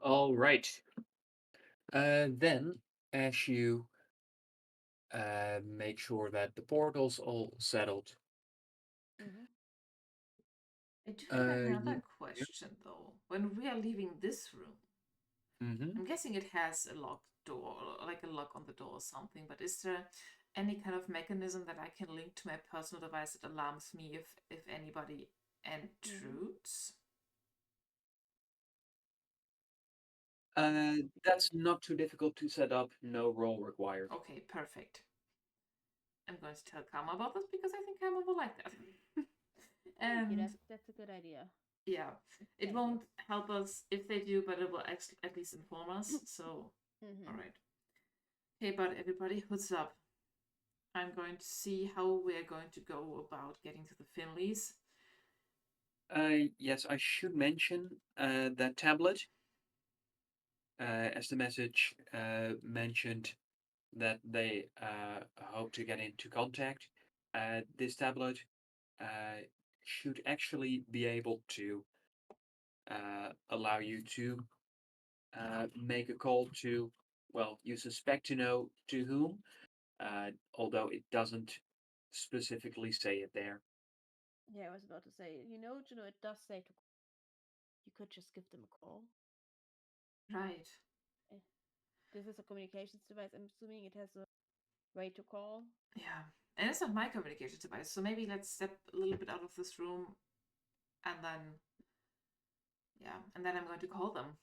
Speaker 1: All right. Then, as you make sure that the portal's all settled,
Speaker 3: Mm-hmm.
Speaker 2: I do have another
Speaker 1: you.
Speaker 2: question though. When we are leaving this room,
Speaker 1: Mm-hmm.
Speaker 2: I'm guessing it has a locked door, like a lock on the door or something. But is there any kind of mechanism that I can link to my personal device that alarms me if anybody
Speaker 3: Mm-hmm.
Speaker 2: intrudes?
Speaker 1: That's not too difficult to set up. No roll required.
Speaker 2: Okay, perfect. I'm going to tell Karma about this because I think Karma will like that.
Speaker 3: Thank you.
Speaker 2: And
Speaker 3: That's a good idea.
Speaker 2: yeah, it
Speaker 3: Thank you.
Speaker 2: won't help us if they do, but it will at least inform us. So, all
Speaker 3: Mm-hmm.
Speaker 2: right. Okay, but everybody, what's up? I'm going to see how we're going to go about getting to the Finleys.
Speaker 1: Yes, I should mention that tablet, as the message mentioned that they hope to get into contact. This tablet should actually be able to allow you to make a call to, well, you suspect to know to whom, although it doesn't specifically say it there.
Speaker 3: Yeah, I was about to say, Juno, it does say to. You could just give them a call.
Speaker 2: Right.
Speaker 3: Eh, This is a communications device. I'm assuming it has a way to call.
Speaker 2: Yeah. And it's not my communication device, so maybe let's step a little bit out of this room and then, yeah, and then I'm going to call them.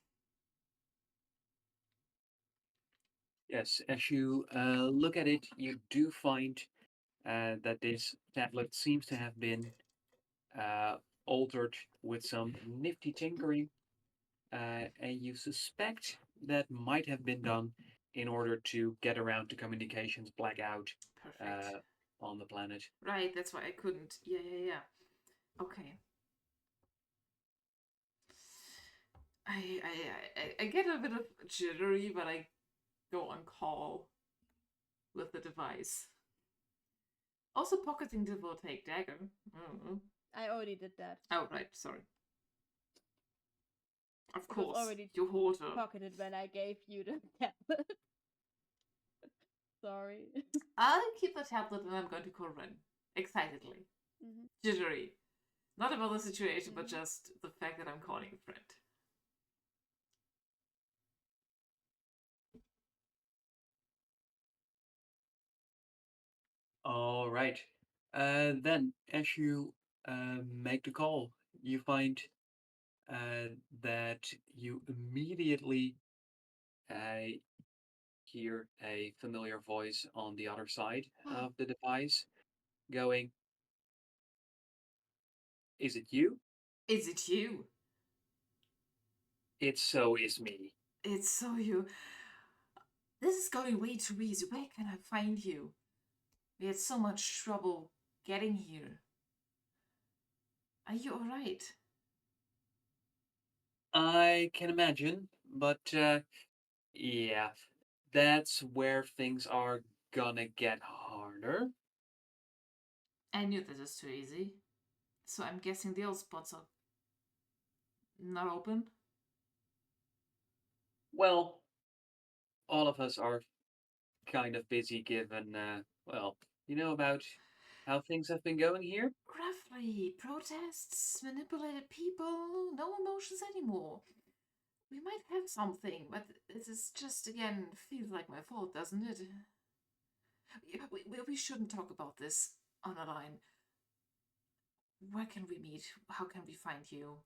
Speaker 1: Yes, as you look at it, you do find that this tablet seems to have been uh, altered with some nifty tinkering, and you suspect that might have been done in order to get around the communications blackout
Speaker 2: Perfect.
Speaker 1: on the planet.
Speaker 2: Right, that's why I couldn't. Yeah, yeah, yeah. Okay. I get a bit of jittery, but I go on call. with the device. Also pocketing the voltaic dagger.
Speaker 3: I already did that.
Speaker 2: Oh, right, sorry. Of
Speaker 3: It was
Speaker 2: course,
Speaker 3: already
Speaker 2: you hold her.
Speaker 3: pocketed when I gave you the tablet. Sorry.
Speaker 2: I'll keep the tablet and I'm going to call Ren. Excitedly.
Speaker 3: Mhm.
Speaker 2: Jittery. Not about the situation, but
Speaker 3: Mhm.
Speaker 2: just the fact that I'm calling a friend.
Speaker 1: All right. Then, as you make the call, you find that you immediately uh, hear a familiar voice on the other side of the device going, "Is it you?"
Speaker 2: Is it you?
Speaker 1: "It so is me."
Speaker 2: It's so you. This is going way too easy. Where can I find you? We had so much trouble getting here. Are you alright?
Speaker 1: I can imagine, but yeah, that's where things are gonna get harder.
Speaker 2: I knew this was too easy. So I'm guessing the old spots are not open?
Speaker 1: Well, all of us are kind of busy given, well, you know about how things have been going here?
Speaker 2: Roughly. Protests, manipulated people, no emotions anymore. We might have something, but this is just, again, feels like my fault, doesn't it? We shouldn't talk about this on a line. Where can we meet? How can we find you?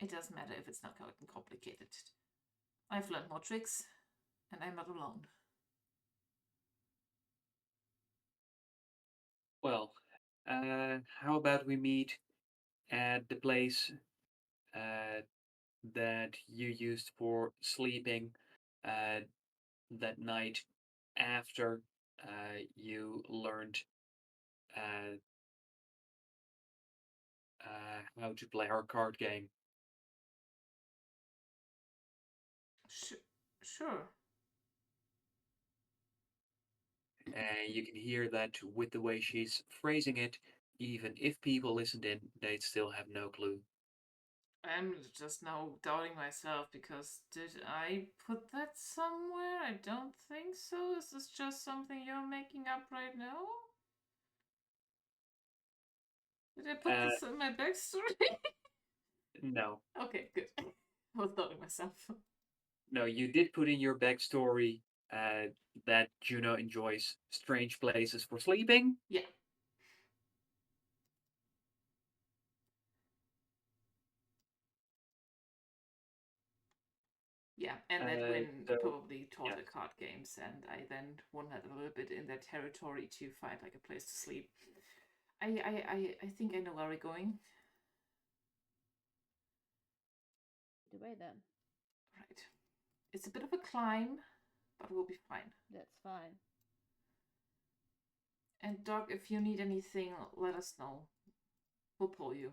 Speaker 2: It doesn't matter if it's not complicated. I've learned more tricks, and I'm not alone.
Speaker 1: Well, how about we meet at the place uh, that you used for sleeping uh, that night after you learned uh, how to play our card game?
Speaker 2: Sure.
Speaker 1: You can hear that with the way she's phrasing it, even if people listened in, they'd still have no clue.
Speaker 2: I'm just now doubting myself because did I put that somewhere? I don't think so. Is this just something you're making up right now? Did I put
Speaker 1: Uh,
Speaker 2: this in my backstory?
Speaker 1: no,
Speaker 2: Okay, good. I was doubting myself.
Speaker 1: no, you did put in your backstory uh, that Juno enjoys strange places for sleeping.
Speaker 2: Yeah. Yeah, and that Win
Speaker 1: So,
Speaker 2: probably taught
Speaker 1: yeah.
Speaker 2: her card games, and I then wandered a little bit in their territory to find like a place to sleep. I think I know where we're going.
Speaker 3: The way then.
Speaker 2: Right. It's a bit of a climb, but we'll be fine.
Speaker 3: That's fine.
Speaker 2: And Doc, if you need anything, let us know. We'll pull you.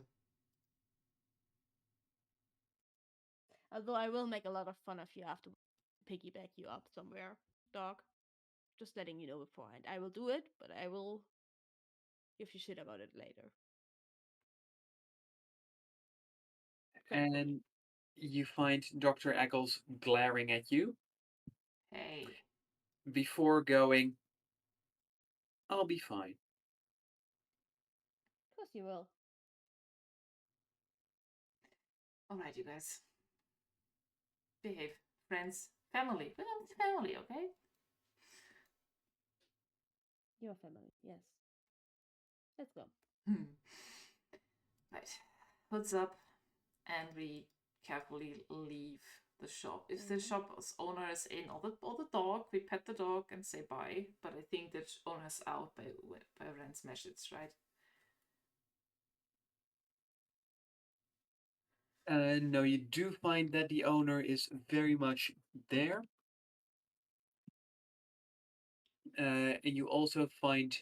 Speaker 3: Although I will make a lot of fun of you after piggyback you up somewhere, dog. Just letting you know beforehand. I will do it, but I will give you shit about it later. Thankfully.
Speaker 1: And you find Dr. Eccles glaring at you
Speaker 2: Hey.
Speaker 1: before going, "I'll be fine."
Speaker 3: Of course you will.
Speaker 2: Alright, you guys. Behave. Friends. Family. We're family, okay?
Speaker 3: Your family, yes. Let's go.
Speaker 2: Hmm. Right. Hoods up, and we carefully leave the shop. If the shop's owner is in, or the dog, we pet the dog and say bye. But I think the owner's out by Ren's message, right?
Speaker 1: No, you do find that the owner is very much there. And you also find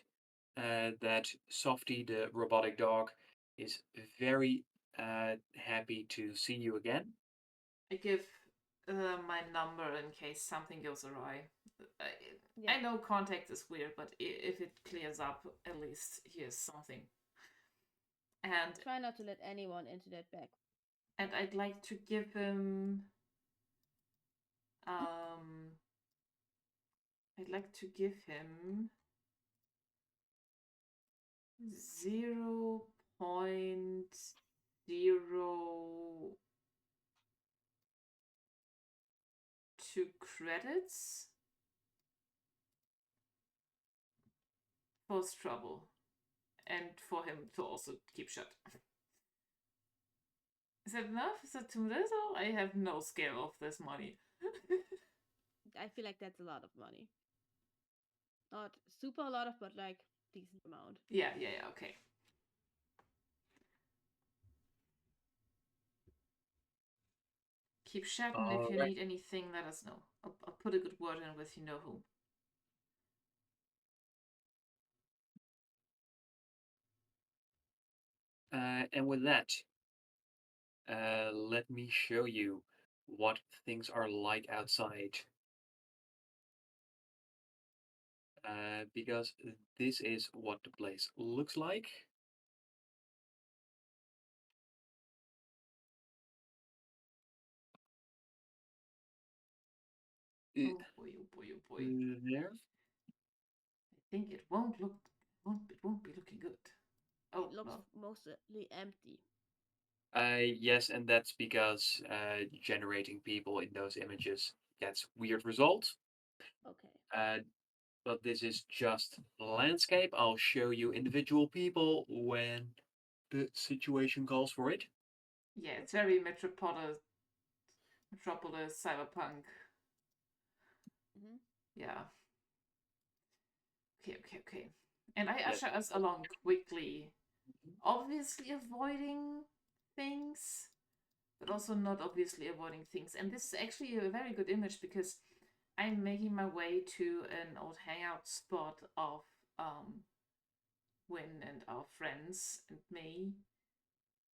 Speaker 1: that Softy, the robotic dog, is very happy to see you again.
Speaker 2: I give my number in case something goes awry. I
Speaker 3: Yeah.
Speaker 2: know contact is weird, but if it clears up, at least here's something. And
Speaker 3: Try not to let anyone into that bag.
Speaker 2: I'd like to give him um I'd like to give him 0.02 credits for his trouble and for him to also keep shut. Is that enough? Is that too little? I have no scale of this money.
Speaker 3: I feel like that's a lot of money. Not super a lot of, but like decent amount.
Speaker 2: Yeah, okay. Keep shouting if
Speaker 1: All
Speaker 2: you
Speaker 1: right.
Speaker 2: need anything, let us know. I'll put a good word in with you know who.
Speaker 1: And with that, let me show you what things are like outside. Because this is what the place looks like.
Speaker 2: Oh boy, oh boy, oh boy.
Speaker 1: There.
Speaker 2: I think it won't be looking good. Oh
Speaker 3: It looks
Speaker 2: well.
Speaker 3: mostly empty.
Speaker 1: Yes, and that's because generating people in those images gets weird results.
Speaker 3: Okay.
Speaker 1: Uh, but this is just landscape. I'll show you individual people when the situation calls for it.
Speaker 2: Yeah, it's very metropolis, cyberpunk.
Speaker 3: Mm-hmm.
Speaker 2: Yeah. Okay. And I
Speaker 1: Yes.
Speaker 2: usher us along quickly, obviously avoiding things, but also not obviously avoiding things. And this is actually a very good image because I'm making my way to an old hangout spot of um, Win and our friends and me,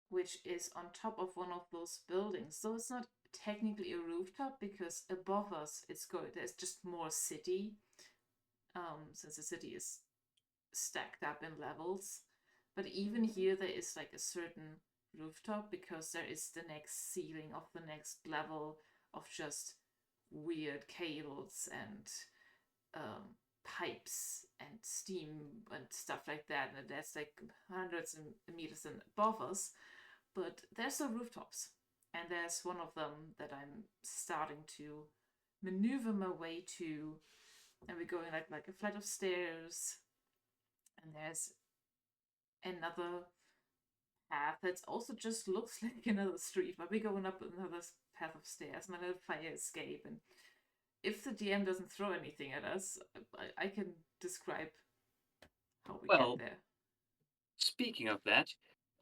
Speaker 2: which is on top of one of those buildings. So it's not technically a rooftop because above us it's going. There's just more city, since the city is stacked up in levels. But even
Speaker 3: Mm-hmm.
Speaker 2: here, there is like a certain rooftop because there is the next ceiling of the next level of just weird cables and pipes and steam and stuff like that. And there's like hundreds of meters above us, but there's no rooftops. And there's one of them that I'm starting to maneuver my way to. And we're going like a flight of stairs, and there's another path that also just looks like another street, but we're going up another path of stairs, another fire escape. And if the DM doesn't throw anything at us, I can describe how we get
Speaker 1: Well,
Speaker 2: there.
Speaker 1: speaking of that,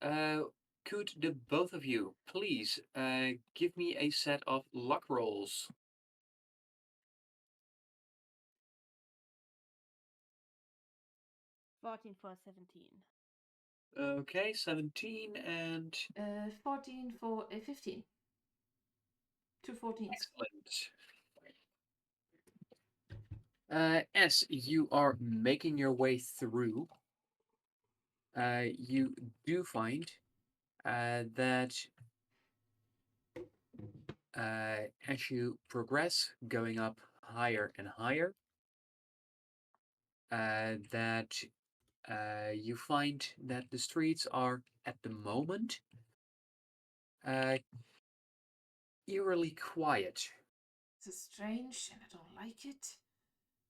Speaker 1: uh, could the both of you please give me a set of luck rolls?
Speaker 3: 14 for 17.
Speaker 1: Okay, 17 and
Speaker 2: 14 for 15. Two 14s.
Speaker 1: excellent. As you are making your way through, you do find that as you progress, going up higher and higher, that you find that the streets are at the moment uh, eerily quiet.
Speaker 2: This is strange and I don't like it.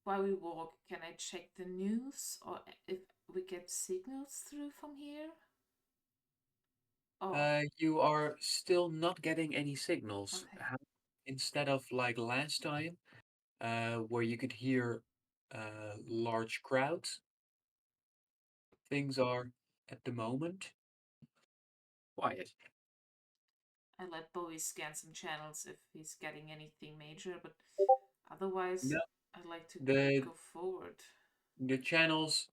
Speaker 2: While we walk, can I check the news or if we get signals through from here? Oh,
Speaker 1: You are still not getting any signals.
Speaker 2: okay.
Speaker 1: Instead of like last time, where you could hear large crowds, things are at the moment quiet.
Speaker 2: I let Bowie scan some channels if he's getting anything major, but otherwise,
Speaker 1: No,
Speaker 2: I'd like to
Speaker 1: the
Speaker 2: go forward.
Speaker 1: the channels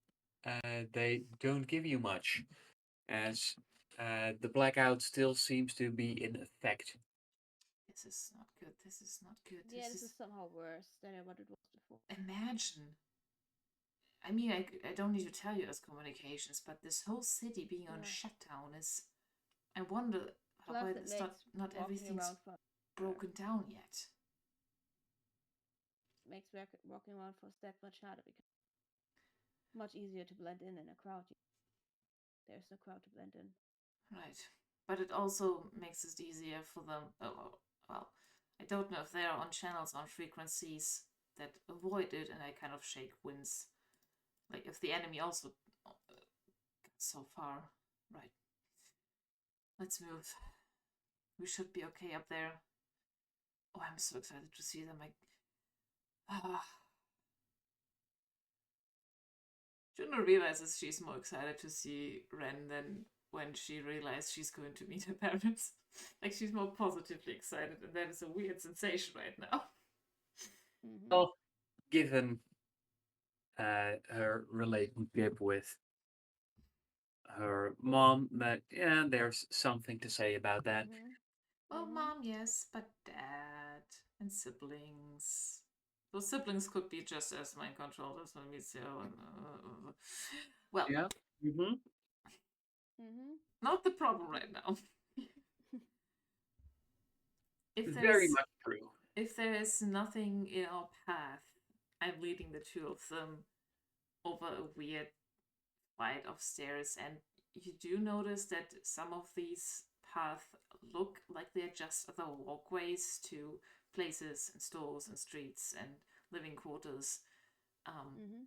Speaker 1: they don't give you much, as the blackout still seems to be in effect.
Speaker 2: This is not good. This is not good.
Speaker 3: Yeah, this is somehow worse than what it was before.
Speaker 2: Imagine. I mean, I don't need to tell you as communications, but this whole city being on shutdown is. I wonder how
Speaker 3: Plus,
Speaker 2: about
Speaker 3: it
Speaker 2: it's
Speaker 3: makes
Speaker 2: not
Speaker 3: walking
Speaker 2: everything's
Speaker 3: around for
Speaker 2: broken down yet.
Speaker 3: makes walking around for that much harder because much easier to blend in a crowd. There's no crowd to blend in.
Speaker 2: Right. But it also makes it easier for them. Oh, well, I don't know if they are on channels, on frequencies that avoid it, and I kind of shake winds. Like if the enemy also got so far. Right. Let's move. We should be okay up there. Oh, I'm so excited to see them. Juno realizes she's more excited to see Ren than when she realized she's going to meet her parents. Like she's more positively excited, and that is a weird sensation right now.
Speaker 1: Well, given her relationship with her mom, that yeah, there's something to say about that.
Speaker 2: Well, mom, yes, but dad and siblings. Those siblings could be just as mind controlled as Maurizio. Well,
Speaker 1: Yeah. Mm-hmm.
Speaker 2: not the problem right now. if
Speaker 1: Very
Speaker 2: there's
Speaker 1: much true.
Speaker 2: if there is nothing in our path, I'm leading the two of them over a weird flight of stairs, and you do notice that some of these paths look like they're just other walkways to places and stores and streets and living quarters.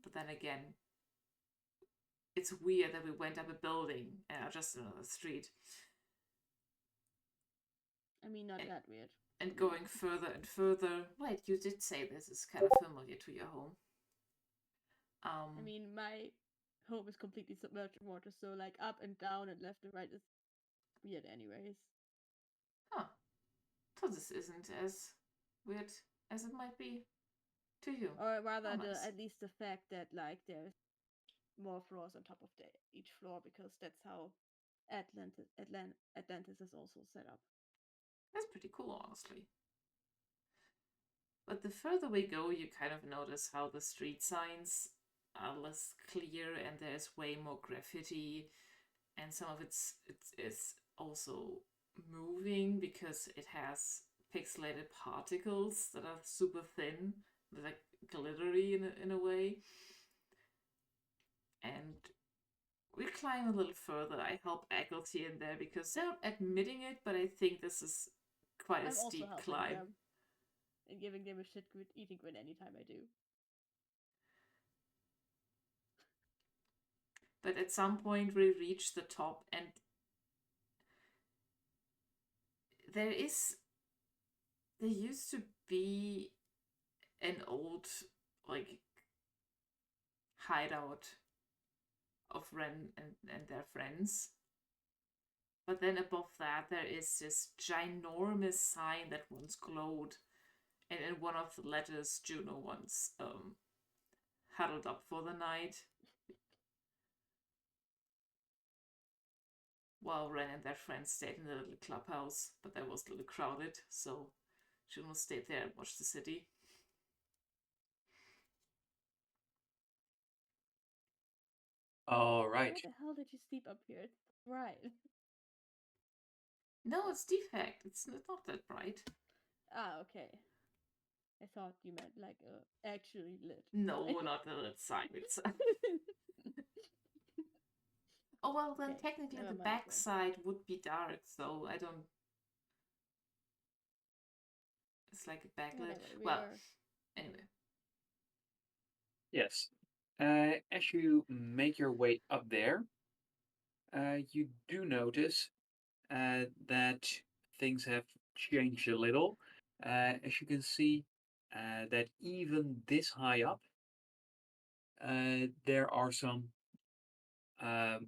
Speaker 2: But then again, it's weird that we went up a building and are just another street.
Speaker 3: I mean, not
Speaker 2: and,
Speaker 3: that weird.
Speaker 2: and going further and further. Right, you did say this is kind of familiar to your home.
Speaker 3: I mean, my home is completely submerged in water, so like up and down and left and right is weird, anyways.
Speaker 2: Huh. So this isn't as weird as it might be to you.
Speaker 3: Or rather,
Speaker 2: nice.
Speaker 3: at least the fact that like there's more floors on top of each floor, because that's how Atlantis is also set up.
Speaker 2: That's pretty cool, honestly. But the further we go, you kind of notice how the street signs are less clear and there's way more graffiti, and some of it's also moving because it has pixelated particles that are super thin, like glittery in a way. And we climb a little further. I help Eccles here and there because they're not admitting it, but I think this is quite a
Speaker 3: I'm also
Speaker 2: steep
Speaker 3: helping
Speaker 2: climb.
Speaker 3: them and giving them a shit eating grin anytime I do.
Speaker 2: But at some point we reach the top, and there used to be an old like hideout of Ren and their friends. But then above that there is this ginormous sign that once glowed, and in one of the letters Juno once huddled up for the night. While Ren and their friends stayed in the little clubhouse, but that was a little crowded, so Juno stayed there and watched the city.
Speaker 1: All right.
Speaker 3: Why the hell did you sleep up here? It's bright.
Speaker 2: No, it's defect. It's not that bright.
Speaker 3: Ah, okay. I thought you meant like actually lit.
Speaker 2: No, not the lit sign itself. Oh well, then
Speaker 3: Okay,
Speaker 2: technically
Speaker 3: never
Speaker 2: the
Speaker 3: mind
Speaker 2: back
Speaker 3: then.
Speaker 2: side would be dark, so I don't. It's like a backlit.
Speaker 3: Whatever.
Speaker 2: Well, anyway.
Speaker 1: Yes. As you make your way up there, you do notice that things have changed a little. As you can see, that even this high up, there are some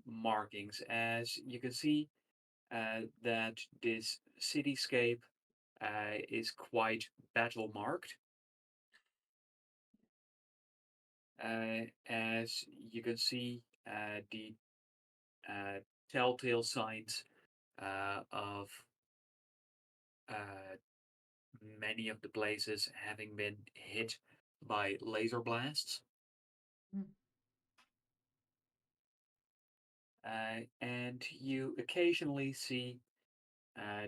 Speaker 1: markings. As you can see, that this cityscape is quite battle marked. As you can see, the telltale signs of uh, many of the places having been hit by laser blasts.
Speaker 2: Mm.
Speaker 1: And you occasionally see uh,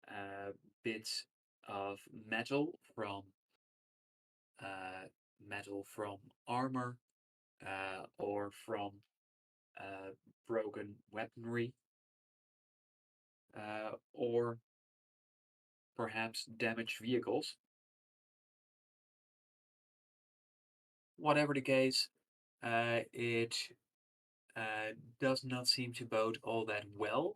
Speaker 1: uh, bits of metal uh, from armor or from uh, broken weaponry or perhaps damaged vehicles. Whatever the case, it does not seem to bode all that well.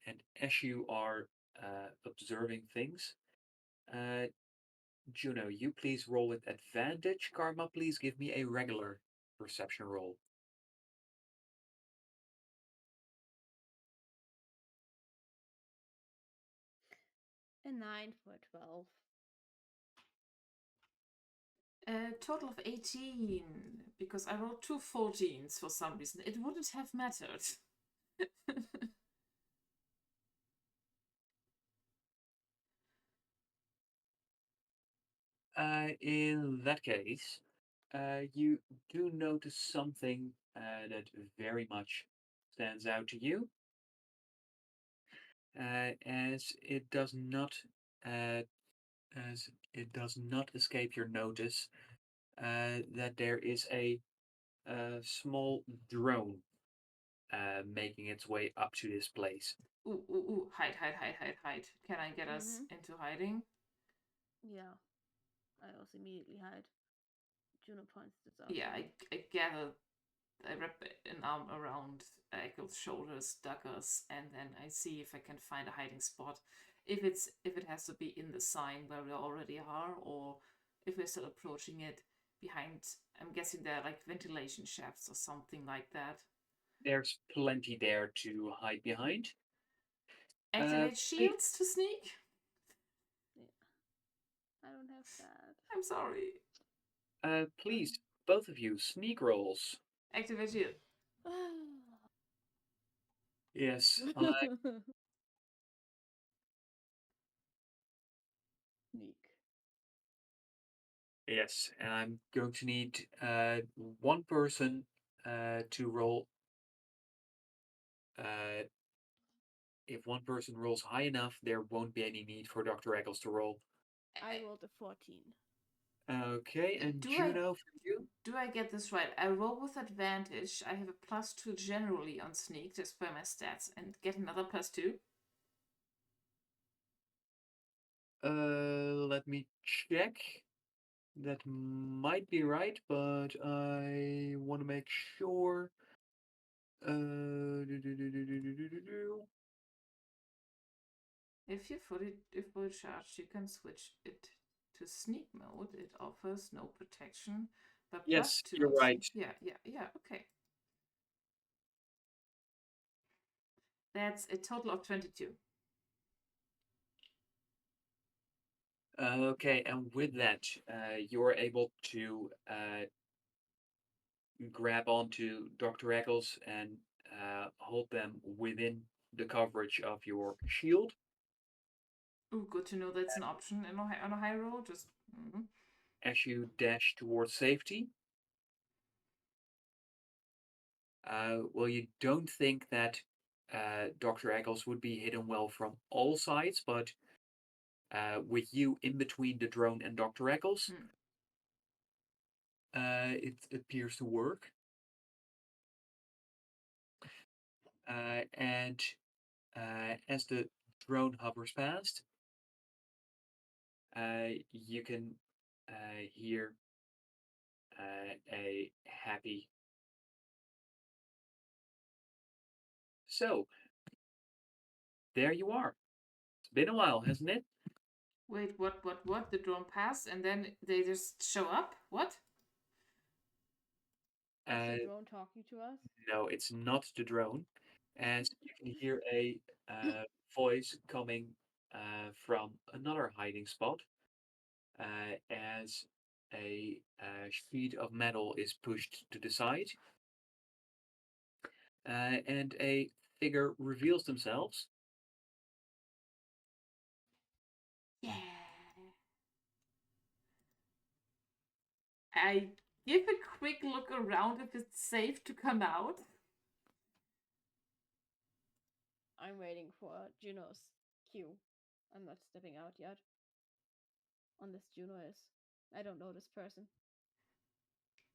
Speaker 1: And as you are observing things, uh, Juno, you please roll with advantage. Karma, please give me a regular perception roll.
Speaker 3: A 9 for 12.
Speaker 2: A total of 18, because I rolled two 14s for some reason. It wouldn't have mattered.
Speaker 1: In that case, you do notice something that very much stands out to you, as it does not uh, as it does not escape your notice that there is a small drone making its way up to this place.
Speaker 2: Ooh, ooh, ooh. Hide, hide, hide, hide, hide. Can I get us
Speaker 3: Mm-hmm.
Speaker 2: into hiding?
Speaker 3: Yeah, I also immediately hide. Juno points this out
Speaker 2: Yeah,
Speaker 3: to me.
Speaker 2: I gather, I wrap an arm around Eichel's shoulders, Douglas, and then I see if I can find a hiding spot. If it has to be in the sign where we already are, or if we're still approaching it behind. I'm guessing there are like ventilation shafts or something like that.
Speaker 1: There's plenty there to hide behind.
Speaker 2: Activate
Speaker 1: Please,
Speaker 2: shields to sneak.
Speaker 3: Yeah, I don't have that.
Speaker 2: I'm sorry.
Speaker 1: please, both of you, sneak rolls.
Speaker 2: Activate shield.
Speaker 1: Yes,
Speaker 3: Sneak.
Speaker 1: yes, and I'm going to need one person to roll. Uh, if one person rolls high enough, there won't be any need for Dr. Eccles to roll.
Speaker 3: I rolled a 14.
Speaker 1: Okay, and
Speaker 2: Do I
Speaker 1: Juno for you?
Speaker 2: do I get this right? I roll with advantage. I have a +2 generally on sneak just by my stats, and get another +2.
Speaker 1: Let me check. That might be right, but I want to make sure. Do, do, do, do, do, do, do, do, do.
Speaker 2: If fully charged, you can switch it to sneak mode. It offers no protection, but plus
Speaker 1: Yes,
Speaker 2: two
Speaker 1: you're
Speaker 2: on
Speaker 1: right.
Speaker 2: sneak. Yeah, yeah, yeah. Okay, that's a total of 22.
Speaker 1: Okay, and with that, you're able to grab onto Dr. Eccles and hold them within the coverage of your shield
Speaker 2: Ooh, good to know that's an option in on a high roll. Just
Speaker 1: as you dash towards safety. Well, you don't think that Dr. Eccles would be hidden well from all sides, but with you in between the drone and Dr. Eccles,
Speaker 2: mm.
Speaker 1: it appears to work. And as the drone hovers past, you can hear a happy. So, there you are. It's been a while, hasn't it?
Speaker 2: Wait, what? The drone passed, and then they just show up? What?
Speaker 3: Is the
Speaker 1: Uh,
Speaker 3: drone talking to us?
Speaker 1: no, it's not the drone. As you can hear a voice coming from another hiding spot as a sheet of metal is pushed to the side and a figure reveals themselves.
Speaker 2: Yeah. I give a quick look around if it's safe to come out.
Speaker 3: I'm waiting for Juno's cue. I'm not stepping out yet. Unless Juno is. I don't know this person.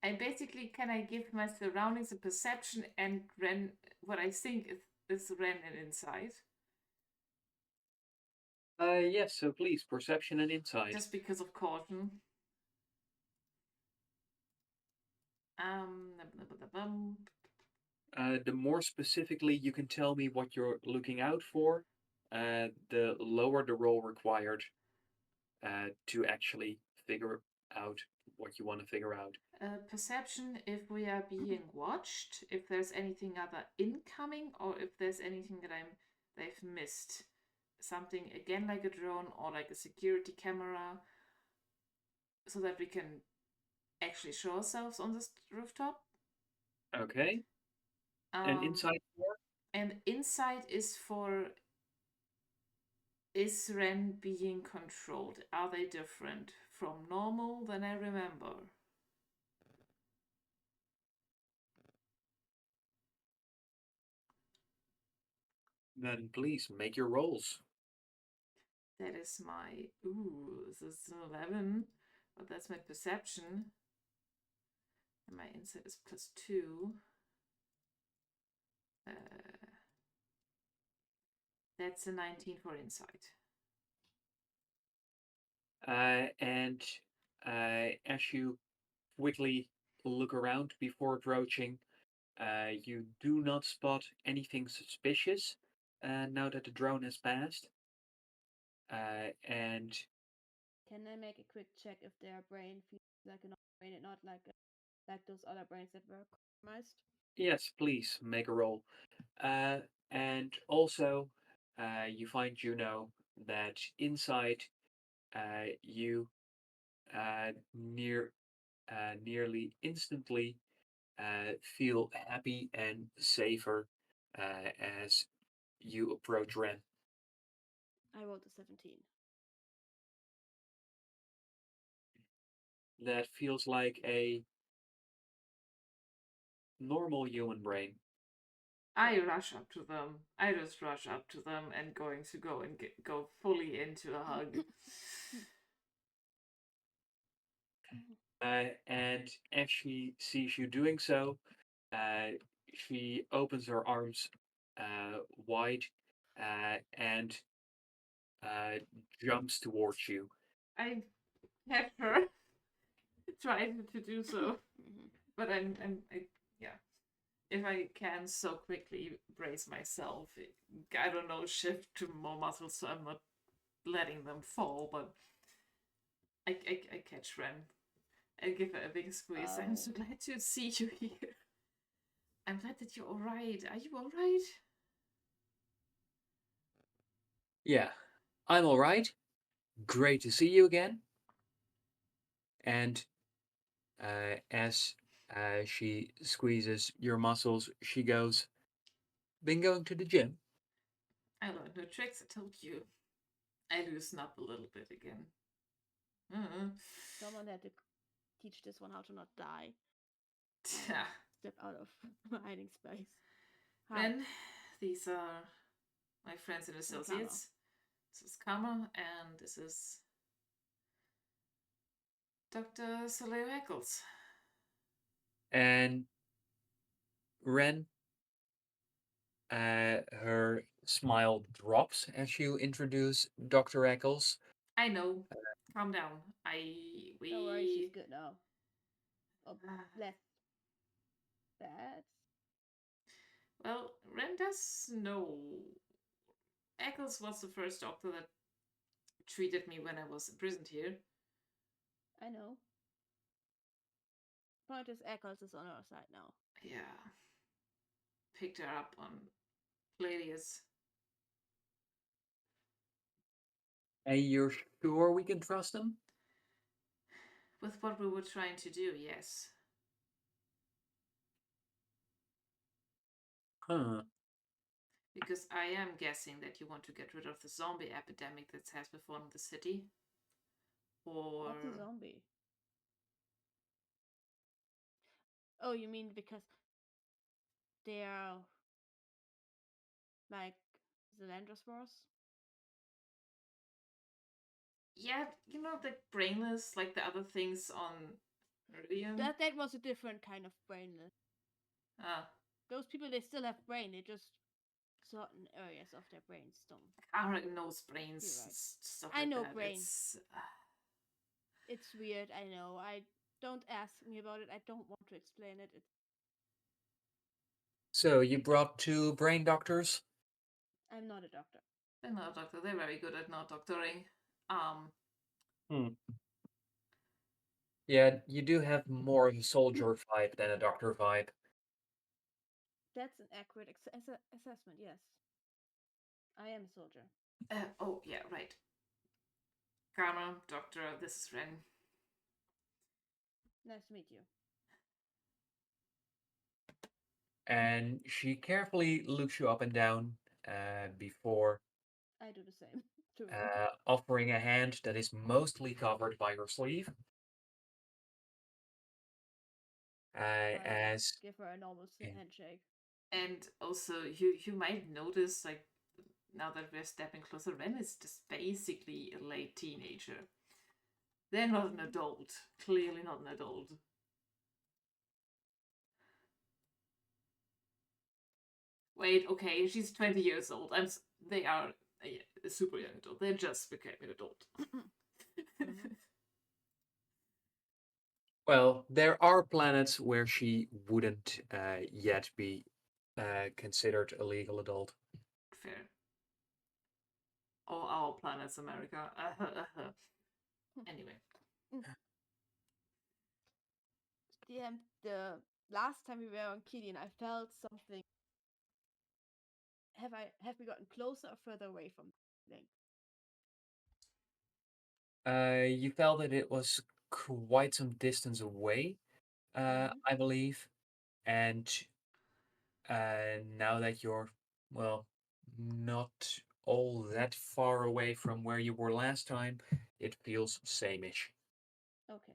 Speaker 2: I basically can I give my surroundings a perception and Ren what I think is Ren and insight.
Speaker 1: Yes, so please, perception and insight.
Speaker 2: Just because of caution. Um,
Speaker 1: The more specifically you can tell me what you're looking out for, the lower the roll required to actually figure out what you want to figure out.
Speaker 2: perception if we are being watched, if there's anything other incoming, or if there's anything that they've missed. Something again like a drone or like a security camera, so that we can actually show ourselves on this rooftop.
Speaker 1: Okay. And
Speaker 2: Um,
Speaker 1: insight for?
Speaker 2: and insight is for is Ren being controlled? Are they different from normal than I remember?
Speaker 1: Then please make your rolls.
Speaker 2: That is my this is an 11, but that's my perception. And my insight is +2. Uh, that's a 19 for insight.
Speaker 1: And as you quickly look around before approaching, you do not spot anything suspicious now that the drone has passed. And
Speaker 3: Can I make a quick check if their brain feels like a normal brain and not like those other brains that were compromised?
Speaker 1: yes, please make a roll. Uh, and also, you find Juno that inside you nearly instantly feel happy and safer as you approach Ren.
Speaker 3: I rolled a 17.
Speaker 1: That feels like a normal human brain.
Speaker 2: I rush up to them. I just rush up to them and going to go and go fully into a hug.
Speaker 1: And as she sees you doing so, uh, she opens her arms wide and uh, jumps towards you.
Speaker 2: I catch her, trying to do so, but yeah. If I can so quickly brace myself, I don't know, shift to more muscles so I'm not letting them fall, but I catch Ren. I give her a big squeeze. I'm so glad to see you here. I'm glad that you're alright. Are you alright?
Speaker 1: Yeah, I'm all right. Great to see you again. And as she squeezes your muscles, she goes, "Been going to the gym?"
Speaker 2: I learned no tricks, I told you. I loosen up a little bit again. Mm-hmm.
Speaker 3: Someone had to teach this one how to not die.
Speaker 2: Yeah.
Speaker 3: Step out of my hiding space.
Speaker 2: Then, these are my friends and associates. This is Kama, and this is Dr. Saleo Eccles.
Speaker 1: And Ren, her smile drops as you introduce Dr. Eccles.
Speaker 2: I know. Calm down.
Speaker 3: Don't worry, she's good now. Oh, less bad.
Speaker 2: Well, Ren does know. Eccles was the first doctor that treated me when I was imprisoned here.
Speaker 3: I know. Point is, Eccles is on our side now.
Speaker 2: Yeah. Picked her up on Palladius.
Speaker 1: And you're sure we can trust him?
Speaker 2: With what we were trying to do, yes.
Speaker 1: Huh.
Speaker 2: Because I am guessing that you want to get rid of the zombie epidemic that has befallen the city. Or.
Speaker 3: What's a zombie? Oh, you mean because they are like the Landrospores?
Speaker 2: Yeah, the brainless, like the other things on Meridian.
Speaker 3: That was a different kind of brainless.
Speaker 2: Ah,
Speaker 3: Those people, they still have brain. They just certain areas of their brains don't.
Speaker 2: Kara knows brains,
Speaker 3: You're right.
Speaker 2: stuff
Speaker 3: I
Speaker 2: like
Speaker 3: know
Speaker 2: that.
Speaker 3: brain. It's weird. I know. I don't ask me about it. I don't want to explain it.
Speaker 1: So you brought two brain doctors?
Speaker 3: I'm not a doctor.
Speaker 2: They're not a doctor. They're very good at not doctoring. Um,
Speaker 1: Hmm. Yeah, you do have more of a soldier vibe than a doctor vibe.
Speaker 3: That's an accurate assessment. Yes, I am a soldier.
Speaker 2: oh yeah, right. Karma, doctor, this is Ren.
Speaker 3: Nice to meet you.
Speaker 1: And she carefully looks you up and down before
Speaker 3: I do the same to Ren.
Speaker 1: offering a hand that is mostly covered by her sleeve.
Speaker 3: I
Speaker 1: As
Speaker 3: give her a normal handshake.
Speaker 2: And also, you might notice, like, now that we're stepping closer, Ren is just basically a late teenager. They're not an adult. Clearly not an adult. Wait, okay, she's 20 years old. They are a super young adult. They just became an adult.
Speaker 1: well, there are planets where she wouldn't yet be considered a legal adult.
Speaker 2: Fair. All our planets, America. Anyway.
Speaker 3: The last time we were on Killian, I felt something. Have we gotten closer or further away from the link?
Speaker 1: You felt that it was quite some distance away, I believe, and now that you're, well, not all that far away from where you were last time, it feels same-ish.
Speaker 3: Okay.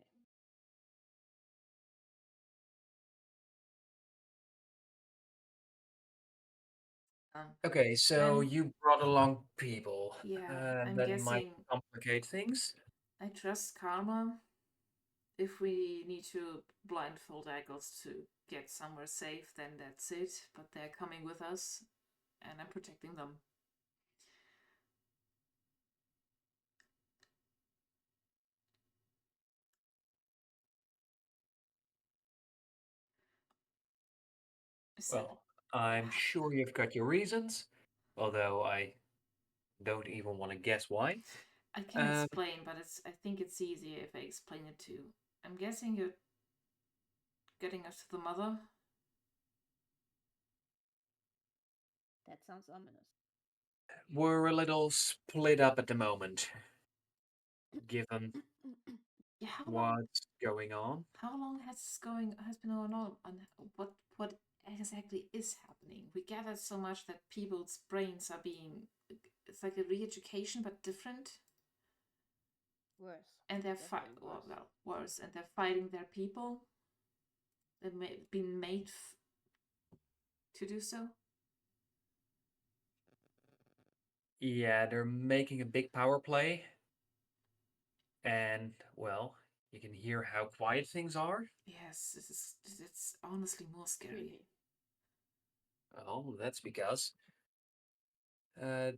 Speaker 1: Okay, so
Speaker 2: Ren,
Speaker 1: you brought along people.
Speaker 2: yeah, I'm
Speaker 1: That might
Speaker 2: guessing
Speaker 1: complicate things.
Speaker 2: I trust Karma. If we need to blindfold Eggles to get somewhere safe, then that's it. But they're coming with us, and I'm protecting them.
Speaker 1: Well, I'm sure you've got your reasons, although I don't even want to guess why.
Speaker 2: I can explain, but I think it's easier if I explain it too. I'm guessing you're getting us to the mother.
Speaker 3: That sounds ominous.
Speaker 1: We're a little split up at the moment, given
Speaker 2: Yeah,
Speaker 1: what's going on.
Speaker 2: how long has been going on, and what exactly is happening? We gathered so much that people's brains are being, it's like a re-education but different,
Speaker 3: Worse.
Speaker 2: and they're
Speaker 3: Definitely worse.
Speaker 2: well, worse, and they're fighting their people. They've been made to do so.
Speaker 1: Yeah, they're making a big power play, and well, you can hear how quiet things are.
Speaker 2: Yes, it's honestly more scary.
Speaker 3: Creepy.
Speaker 1: Oh, that's because uh,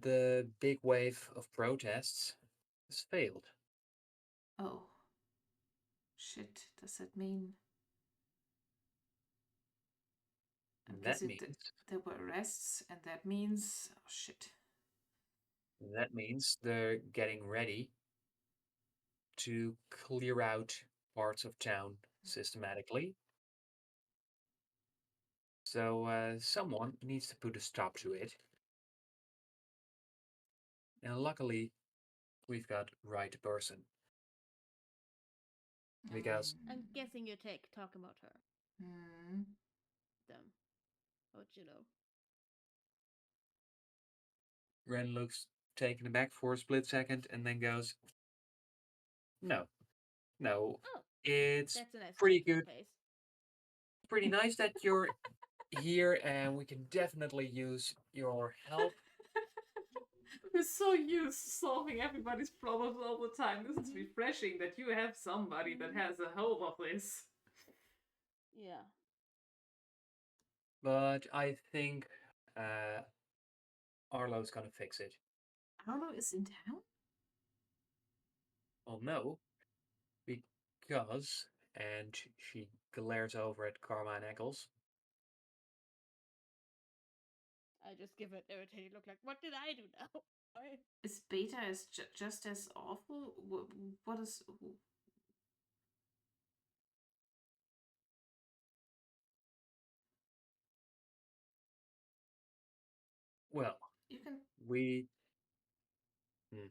Speaker 1: the big wave of protests has failed.
Speaker 2: Oh, shit, does that mean? I'm
Speaker 1: That
Speaker 2: guessing
Speaker 1: means
Speaker 2: there were arrests, and that means. Oh, shit.
Speaker 1: that means they're getting ready to clear out parts of town systematically. So someone needs to put a stop to it. And luckily, we've got right person. Because
Speaker 3: I'm guessing you talk about her.
Speaker 2: Hmm.
Speaker 3: Them. Oh, Juno.
Speaker 1: Ren looks taken aback for a split second and then goes, "No, no,
Speaker 3: Oh,
Speaker 1: it's
Speaker 3: that's a nice
Speaker 1: pretty
Speaker 3: change of
Speaker 1: good.
Speaker 3: pace.
Speaker 1: Pretty nice that you're here, and we can definitely use your help."
Speaker 2: We're so used to solving everybody's problems all the time. This is
Speaker 3: Mhm.
Speaker 2: refreshing that you have somebody that has a hold of this.
Speaker 3: Yeah.
Speaker 1: But I think uh, Arlo's gonna fix it.
Speaker 2: Arlo is in town?
Speaker 1: Well, no, because, and she glares over at Karma and Eccles.
Speaker 3: I just give an irritated look like, what did I do now?
Speaker 2: Is Beta just as awful? What is...
Speaker 1: Well,
Speaker 2: You can...
Speaker 1: we. Hmm,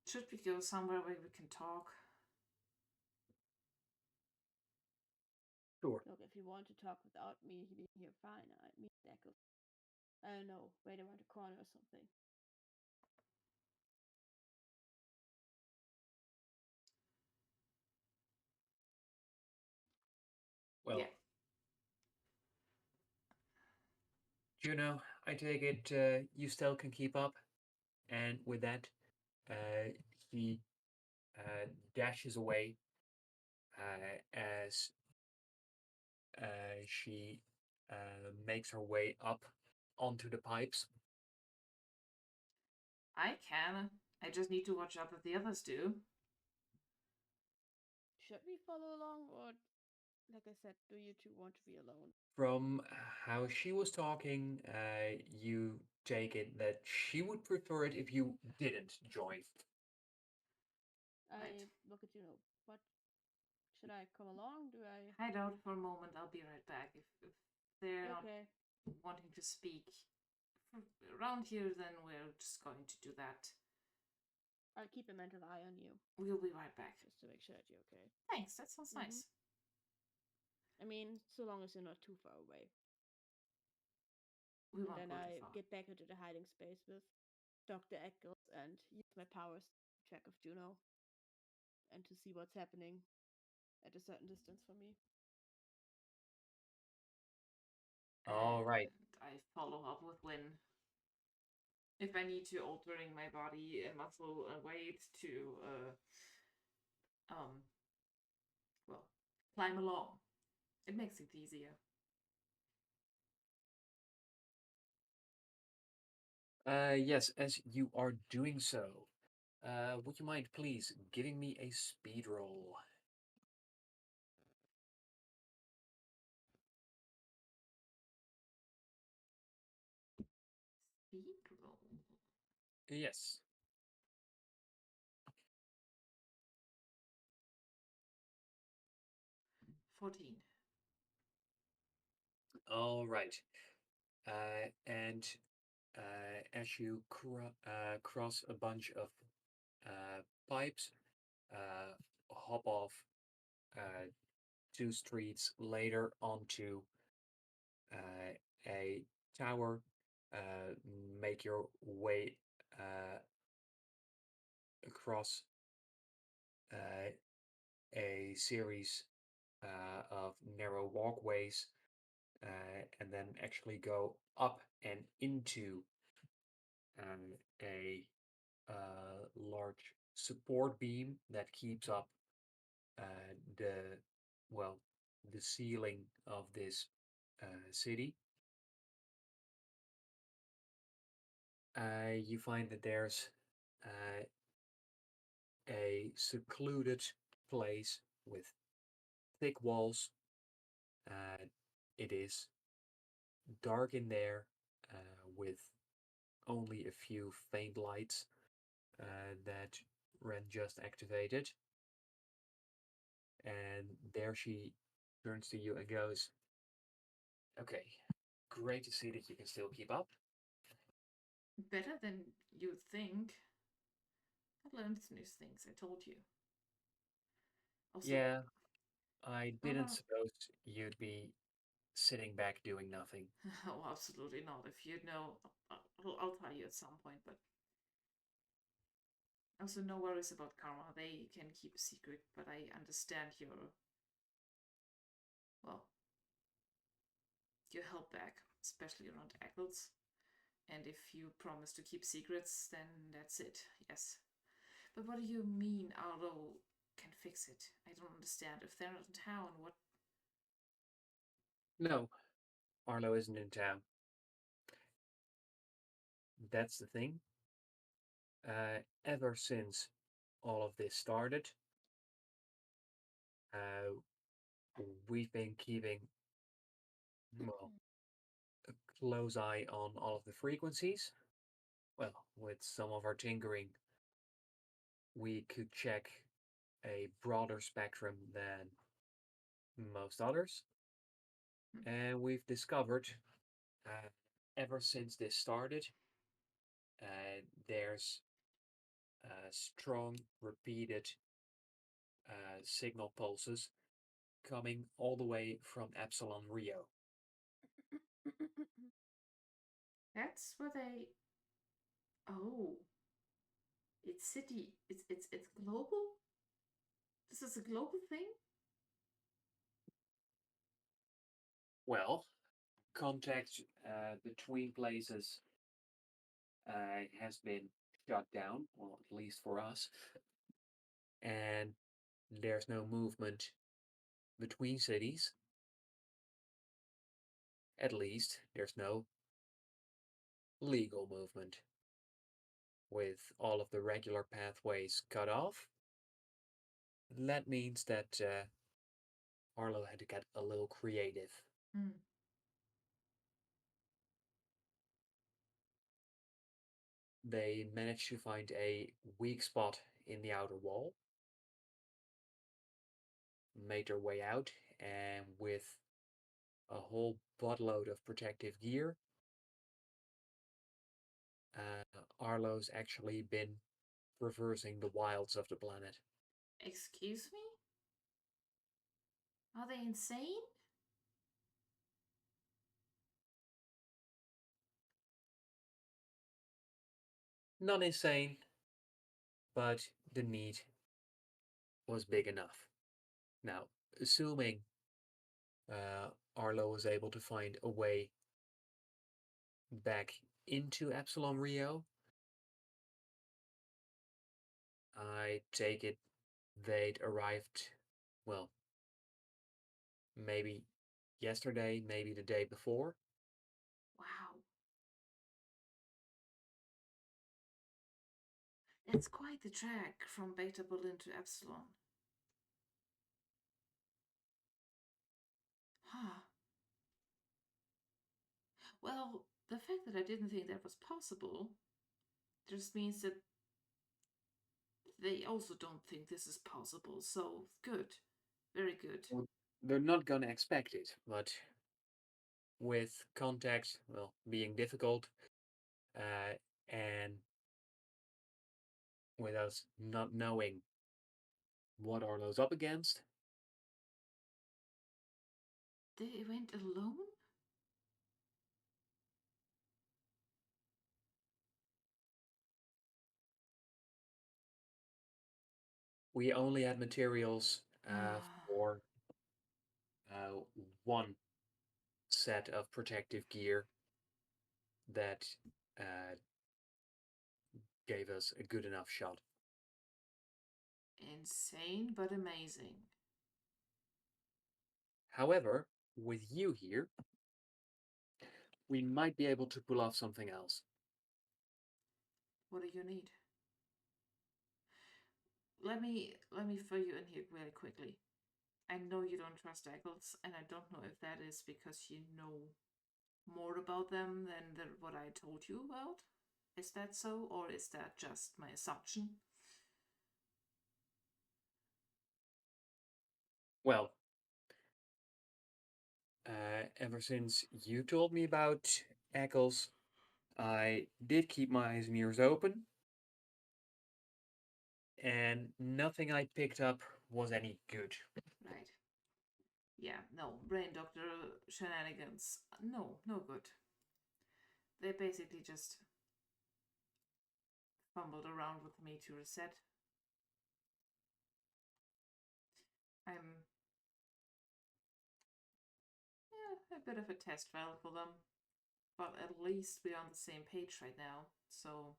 Speaker 2: Should we go somewhere where we can talk?
Speaker 1: sure.
Speaker 3: Look, if you want to talk without me being here, fine. I meet Echo. I don't know, wait around the corner or something.
Speaker 2: Yeah.
Speaker 1: Well, Juno, I take it you still can keep up. And with that, uh, he dashes away as she makes her way up onto the pipes.
Speaker 2: I can. I just need to watch out that the others do.
Speaker 3: Should we follow along, or, like I said, do you two want to be alone?
Speaker 1: From how she was talking, you take it that she would prefer it if you didn't join.
Speaker 2: Right.
Speaker 3: I look at Juno. What? Should I come along? Do I?
Speaker 2: Hide out for a moment. I'll be right back. If they're not
Speaker 3: Okay.
Speaker 2: wanting to speak around here, then we're just going to do that.
Speaker 3: I'll keep a mental eye on you,
Speaker 2: We'll be right back.
Speaker 3: just to make sure that you're okay.
Speaker 2: Thanks, that sounds nice.
Speaker 3: I mean, so long as you're not too far away.
Speaker 2: We
Speaker 3: And
Speaker 2: won't
Speaker 3: then
Speaker 2: go too
Speaker 3: I
Speaker 2: far.
Speaker 3: get back into the hiding space with Dr. Eccles and use my powers to keep track of Juno and to see what's happening at a certain distance from me.
Speaker 1: All right.
Speaker 2: And I follow up with Lynn. If I need to altering my body and muscle weight to um well, climb along. It makes it easier.
Speaker 1: Yes, as you are doing so, would you mind please giving me a speed roll?
Speaker 2: Speed roll.
Speaker 1: Yes.
Speaker 2: 14.
Speaker 1: All right. And as you cross a bunch of pipes, uh, hop off uh, two streets later onto uh, a tower, uh, make your way across uh, a series of narrow walkways, and then actually go up and into a large support beam that keeps up the well the ceiling of this city. You find that there's uh, a secluded place with thick walls. Uh, it is dark in there with only a few faint lights that Ren just activated. And there she turns to you and goes, "Okay, great to see that you can still keep up."
Speaker 2: Better than you think. I learned new things, I told you. Also,
Speaker 1: Yeah, I
Speaker 2: a
Speaker 1: didn't
Speaker 2: lot of...
Speaker 1: suppose you'd be sitting back doing nothing.
Speaker 2: Oh, absolutely not. If you know, I'll tell you at some point, but also no worries about karma. They can keep a secret, but I understand your, well, your held back, especially around Eccles. And if you promise to keep secrets, then that's it, yes. But what do you mean Arlo can fix it? I don't understand. If they're not in town, what?
Speaker 1: No, Arlo isn't in town. That's the thing. Ever since all of this started, uh, we've been keeping, well, a close eye on all of the frequencies. Well, with some of our tinkering, we could check a broader spectrum than most others. And we've discovered, uh, ever since this started, there's strong, repeated signal pulses coming all the way from Epsilon Rio.
Speaker 2: That's where they. Oh, it's city. It's global. This is a global thing.
Speaker 1: Well, contact between places has been shut down, well, at least for us, and there's no movement between cities. At least there's no legal movement. With all of the regular pathways cut off, that means that Arlo had to get a little creative.
Speaker 2: Hmm.
Speaker 1: They managed to find a weak spot in the outer wall, made their way out, and with a whole buttload of protective gear, Arlo's actually been traversing the wilds of the planet.
Speaker 2: Excuse me? Are they insane?
Speaker 1: Not insane, but the need was big enough. Now, assuming Arlo was able to find a way back into Epsilon Rio, I take it they'd arrived, well, maybe yesterday, maybe the day before.
Speaker 2: Wow. It's quite the trek from Beta Berlin to Epsilon. Huh. Well, the fact that I didn't think that was possible just means that they also don't think this is possible. So good. Very good.
Speaker 1: Well, they're not gonna expect it, but with contact, well, being difficult, uh, and with us not knowing what Arlo's up against,
Speaker 2: They went alone?
Speaker 1: we only had materials
Speaker 2: Ah,
Speaker 1: for uh, one set of protective gear that uh, gave us a good enough shot.
Speaker 2: insane but amazing.
Speaker 1: However, with you here, we might be able to pull off something else.
Speaker 2: What do you need? Let me fill you in here very quickly. I know you don't trust Eccles, and I don't know if that is because you know more about them than what I told you about. Is that so, or is that just my assumption?
Speaker 1: Well, ever since you told me about Eccles, I did keep my eyes and ears open, and nothing I picked up was any good.
Speaker 2: Right. Yeah, no, brain doctor shenanigans. No, no good. They basically just fumbled around with me to reset. I'm, yeah, a bit of a test file for them, but at least we're on the same page right now. So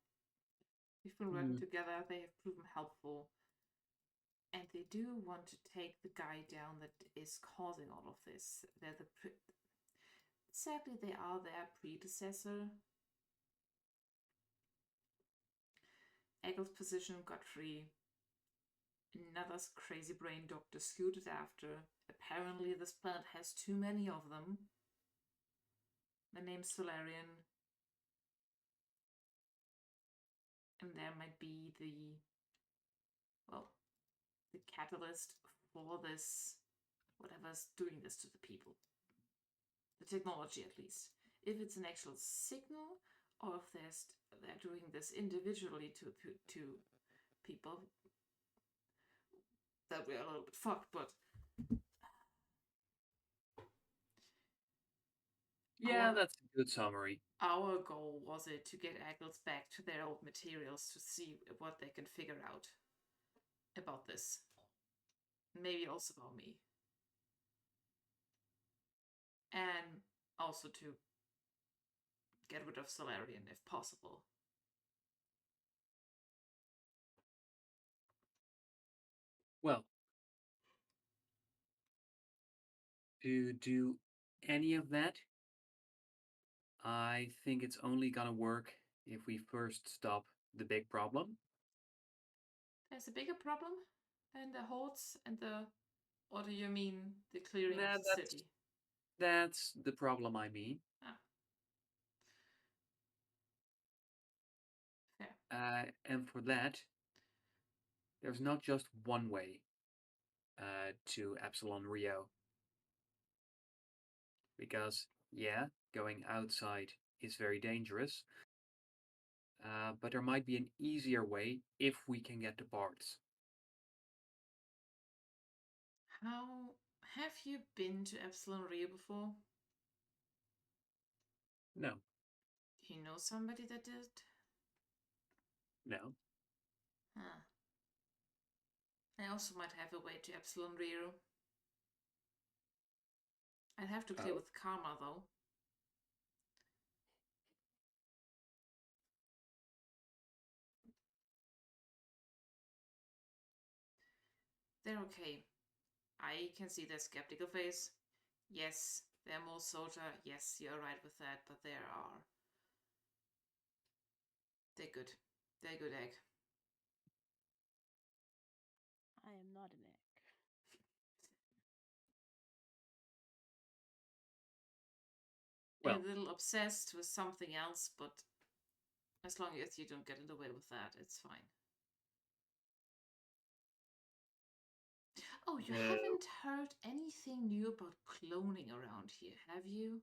Speaker 2: we've been working
Speaker 1: Hmm.
Speaker 2: together. They have proven helpful, and they do want to take the guy down that is causing all of this. Sadly, they are their predecessor. Eggle's position got free. Another crazy brain doctor scooted after. Apparently, this planet has too many of them. The name's Solarian, and there might be well, the catalyst for this, whatever's doing this to the people. The technology, at least. If it's an actual signal, or if they're doing this individually to people, that we're a little bit fucked. But
Speaker 1: Yeah,
Speaker 2: our
Speaker 1: that's a good summary.
Speaker 2: our goal was it to get Eggles back to their old materials to see what they can figure out about this. Maybe also about me. And also to get rid of Solarian if possible.
Speaker 1: Well, to do any of that, I think it's only gonna work if we first stop the big problem.
Speaker 2: There's a bigger problem than the hordes and the. Or do you mean the clearing of
Speaker 1: Nah,
Speaker 2: the city?
Speaker 1: that's the problem I mean.
Speaker 2: Ah, fair.
Speaker 1: And for that, there's not just one way to Epsilon Rio. Because, yeah, going outside is very dangerous, but there might be an easier way if we can get the parts.
Speaker 2: How have you been to Epsilon Rio before?
Speaker 1: No,
Speaker 2: Do you know somebody that did?
Speaker 1: no.
Speaker 2: Huh. I also might have a way to Epsilon Rio. I'd have to clear
Speaker 1: Oh,
Speaker 2: with Karma though. They're okay. I can see their skeptical face. Yes, they're more soldier. Yes, you're right with that, but there are. They're good. They're good egg.
Speaker 3: I am not an egg.
Speaker 2: A
Speaker 1: well,
Speaker 2: little obsessed with something else, but as long as you don't get in the way with that, it's fine. Oh, you
Speaker 1: no.
Speaker 2: haven't heard anything new about cloning around here, have you?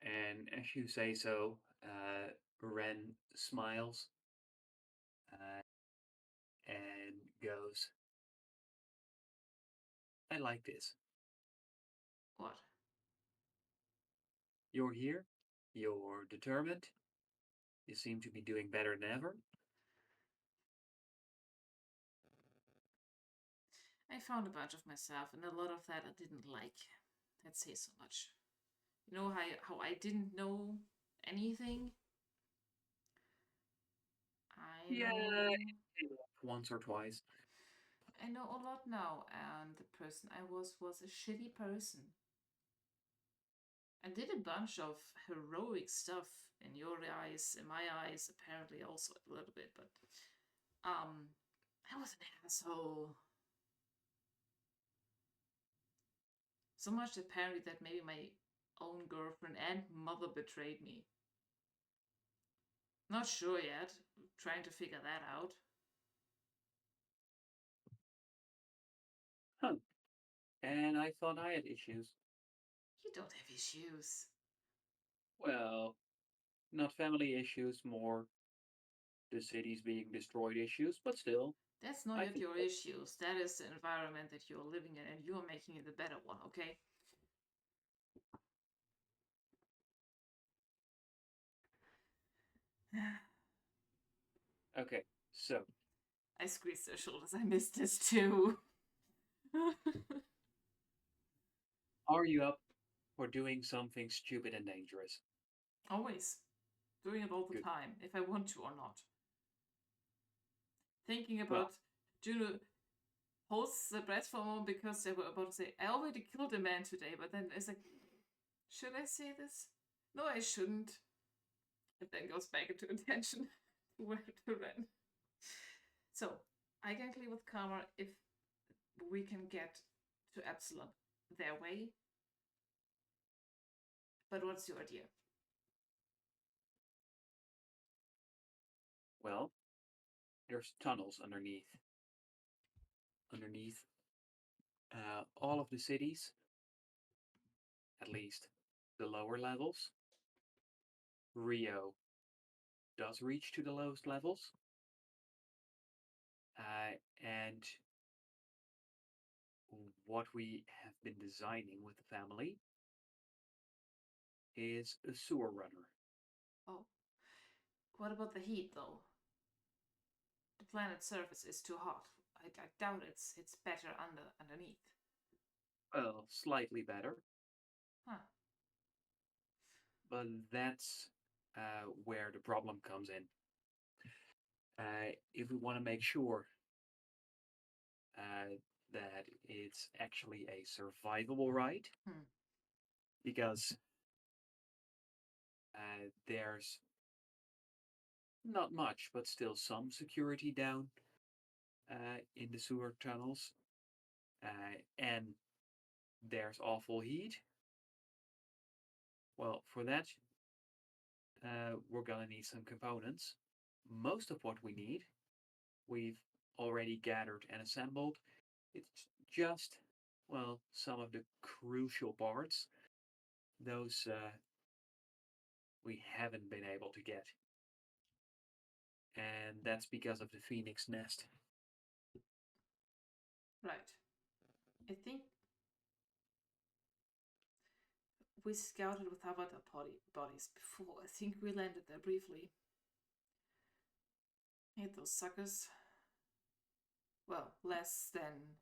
Speaker 1: And as you say so, Ren smiles and goes, I like this.
Speaker 2: What?
Speaker 1: You're here, you're determined, you seem to be doing better than ever.
Speaker 2: I found a bunch of myself, and a lot of that I didn't like. That says so much. You know how I didn't know anything? I
Speaker 1: Yeah,
Speaker 2: know
Speaker 1: it came up once or twice.
Speaker 2: I know a lot now, and the person I was a shitty person. I did a bunch of heroic stuff in your eyes, in my eyes, apparently also a little bit, but I was an asshole. So much apparently that maybe my own girlfriend and mother betrayed me. Not sure yet. Trying to figure that out.
Speaker 1: Huh. And I thought I had issues.
Speaker 2: You don't have issues.
Speaker 1: Well, not family issues, more the cities being destroyed issues, but still,
Speaker 2: That's not
Speaker 1: I think
Speaker 2: your
Speaker 1: that,
Speaker 2: issues. That is the environment that you're living in, and you're making it a better one, okay?
Speaker 1: okay, so
Speaker 2: I squeezed their shoulders. I missed this too.
Speaker 1: are you up for doing something stupid and dangerous?
Speaker 2: Always. Doing it all the
Speaker 1: Good.
Speaker 2: time, if I want to or not. Thinking
Speaker 1: Well,
Speaker 2: about Juno holds the breath for a moment because they were about to say, I already killed a man today, but then it's like, should I say this? No, I shouldn't. It then goes back into attention where to run. So, I can agree with Karma if we can get to Epsilon their way. But what's your idea?
Speaker 1: well, there's tunnels underneath all of the cities, at least the lower levels. Rio does reach to the lowest levels, and what we have been designing with the family is a sewer runner.
Speaker 2: Oh, what about the heat though? The planet's surface is too hot. I doubt it's better underneath.
Speaker 1: Well, slightly better,
Speaker 2: Huh.
Speaker 1: but that's where the problem comes in. If we want to make sure uh, that it's actually a survivable ride,
Speaker 2: Hmm.
Speaker 1: because there's not much, but still some security down in the sewer tunnels, and there's awful heat. Well, for that, we're gonna need some components. Most of what we need, we've already gathered and assembled. It's just, well, some of the crucial parts. Those we haven't been able to get. And that's because of the phoenix nest.
Speaker 2: Right. I think we scouted with avatar bodies before. I think we landed there briefly. Hate those suckers. Well, less than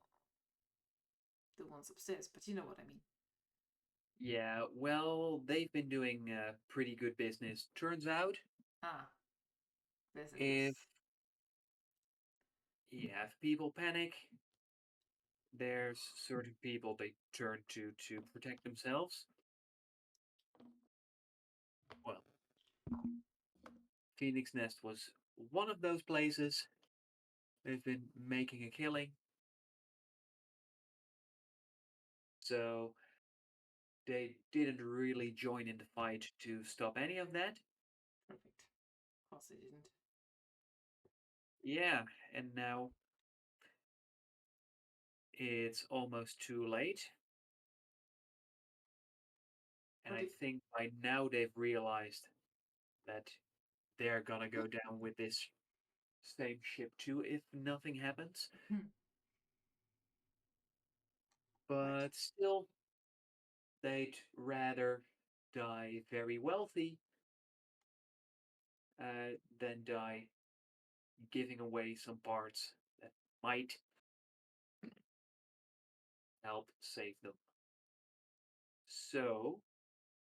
Speaker 2: the ones upstairs, but you know what I mean.
Speaker 1: Yeah, well, they've been doing pretty good business. Turns out,
Speaker 2: Ah, business.
Speaker 1: if yeah, if people panic, there's certain people they turn to protect themselves. Well, Phoenix Nest was one of those places. They've been making a killing, so they didn't really join in the fight to stop any of that.
Speaker 2: Perfect. Of course they didn't.
Speaker 1: Yeah, and now it's almost too late. And
Speaker 2: What
Speaker 1: I
Speaker 2: do
Speaker 1: think by now they've realized that they're gonna go down with this same ship too if nothing happens.
Speaker 2: hmm. Right.
Speaker 1: But still, they'd rather die very wealthy than die giving away some parts that might help save them. So,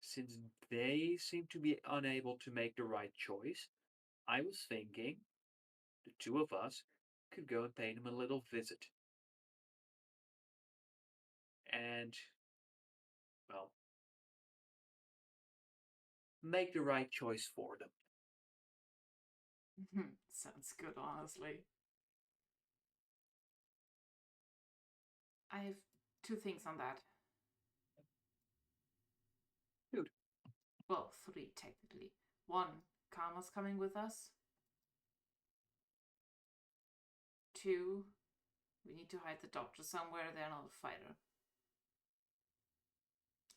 Speaker 1: since they seem to be unable to make the right choice, I was thinking the two of us could go and pay them a little visit. And, well, make the right choice for them.
Speaker 2: Sounds good, honestly. I have two things on that.
Speaker 1: Dude,
Speaker 2: Well, three technically. One, Karma's coming with us. Two, we need to hide the doctor somewhere. They're not a fighter.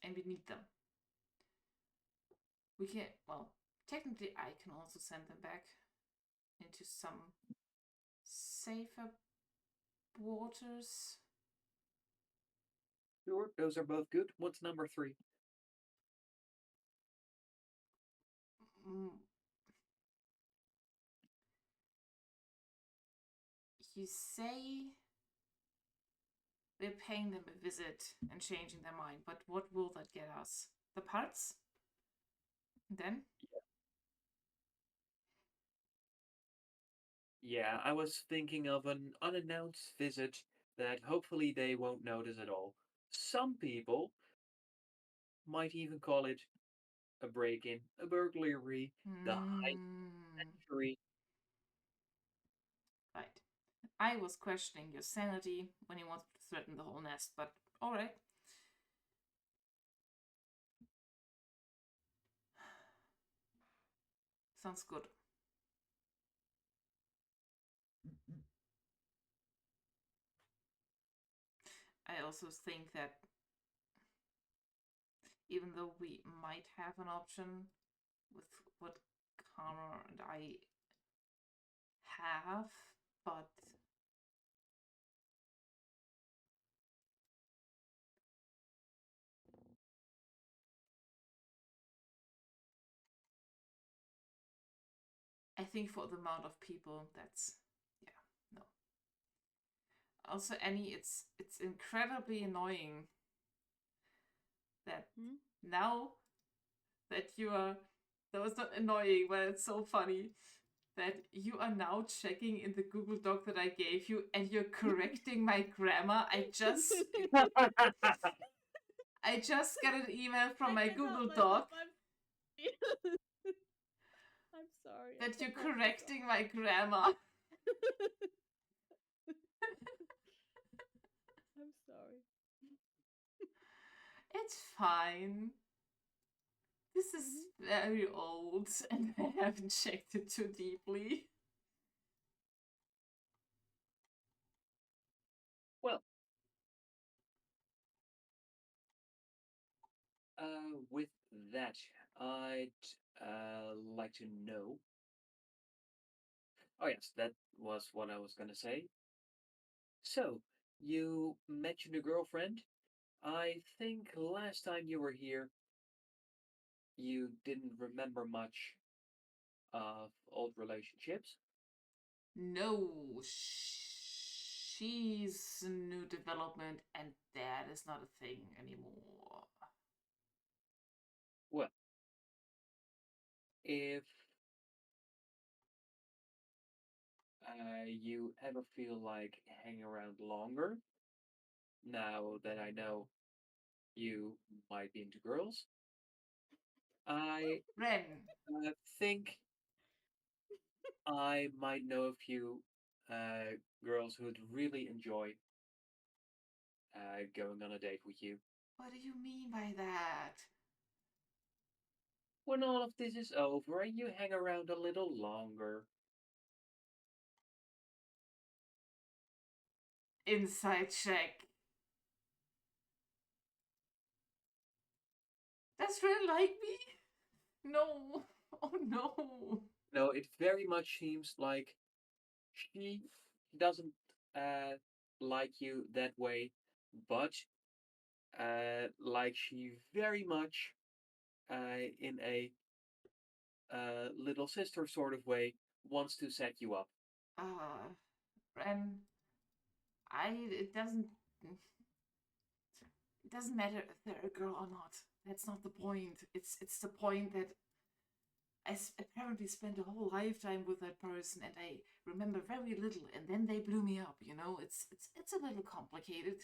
Speaker 2: And we need them. We can, well, technically I can also send them back. into some safer waters.
Speaker 1: Sure, those are both good. What's number 3?
Speaker 2: Mm, you say we're paying them a visit and changing their mind, but what will that get us? The parts? Then?
Speaker 1: Yeah, I was thinking of an unannounced visit that hopefully they won't notice at all. Some people might even call it a break-in, a burglary, the high
Speaker 2: Hmm.
Speaker 1: century.
Speaker 2: Right. I was questioning your sanity when you wanted to threaten the whole nest, but alright. Sounds good. I also think that even though we might have an option with what Connor and I have, but I think for the amount of people, that's yeah, no. Also, Annie, it's incredibly annoying that now that you are that was not annoying, but it's so funny that you are now checking in the Google Doc that I gave you and you're correcting my grammar. I just got an email from my Google Doc
Speaker 3: I'm sorry.
Speaker 2: that you're correcting my grammar.
Speaker 3: I'm sorry.
Speaker 2: It's fine. This is very old and I haven't checked it too deeply.
Speaker 1: Well, with that, I'd like to know. Oh yes, that was what I was gonna say. So, you mentioned a girlfriend. I think last time you were here, you didn't remember much of old relationships.
Speaker 2: No, she's a new development and that is not a thing anymore.
Speaker 1: Well, if you ever feel like hanging around longer, now that I know you might be into girls, I
Speaker 2: Ren,
Speaker 1: think I might know a few girls who'd really enjoy going on a date with you.
Speaker 2: what do you mean by that?
Speaker 1: When all of this is over and you hang around a little longer.
Speaker 2: Inside check. Does Ren like me? No. Oh no.
Speaker 1: No, it very much seems like she doesn't uh, like you that way, but like she very much in a little sister sort of way wants to set you up.
Speaker 2: Ren, it doesn't matter if they're a girl or not. That's not the point. It's the point that apparently spent a whole lifetime with that person and I remember very little and then they blew me up, you know? It's a little complicated.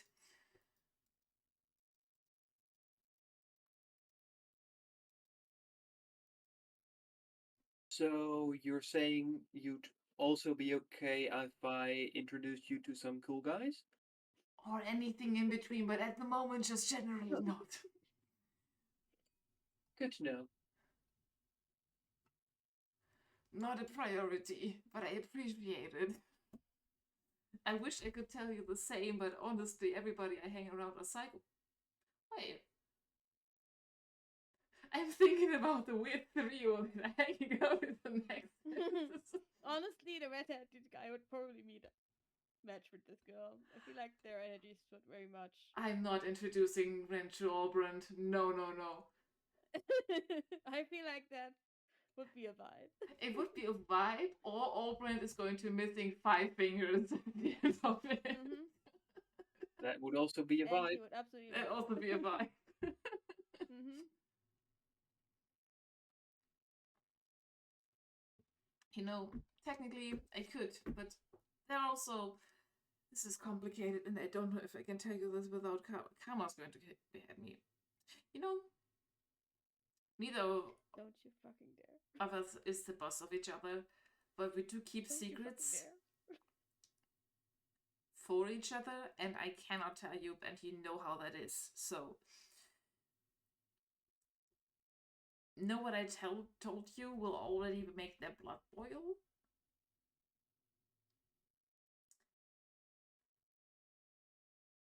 Speaker 1: So you're saying you'd also be okay if I introduced you to some cool guys?
Speaker 2: Or anything in between, but at the moment just generally not.
Speaker 1: Good to know.
Speaker 2: Not a priority, but I appreciate it. I wish I could tell you the same, but honestly, everybody I hang around are psycho. Wait. I'm thinking about the weird trio that hanging out with the next.
Speaker 3: Honestly, meet a red-headed guy, I would probably match with this girl. I feel like their energies would very much.
Speaker 2: I'm not introducing Ren to Albrand. No, no, no.
Speaker 3: I feel like that would be a vibe.
Speaker 2: It would be a vibe, or Albrand is going to missing 5 fingers at the end of it.
Speaker 3: Mm-hmm.
Speaker 1: That would also be a
Speaker 3: And he
Speaker 1: vibe.
Speaker 3: would absolutely
Speaker 2: That'd
Speaker 3: love
Speaker 2: also
Speaker 3: it.
Speaker 2: be a vibe.
Speaker 3: Mm-hmm.
Speaker 2: You know, technically I could, but there are also. This is complicated, and I don't know if I can tell you this without Karma's going to behead me. You know, neither
Speaker 3: Don't you fucking dare.
Speaker 2: of us is the boss of each other, but we do keep
Speaker 3: Don't you fucking
Speaker 2: secrets
Speaker 3: dare.
Speaker 2: for each other, and I cannot tell you, and you know how that is. So, know what I told you will already make their blood boil?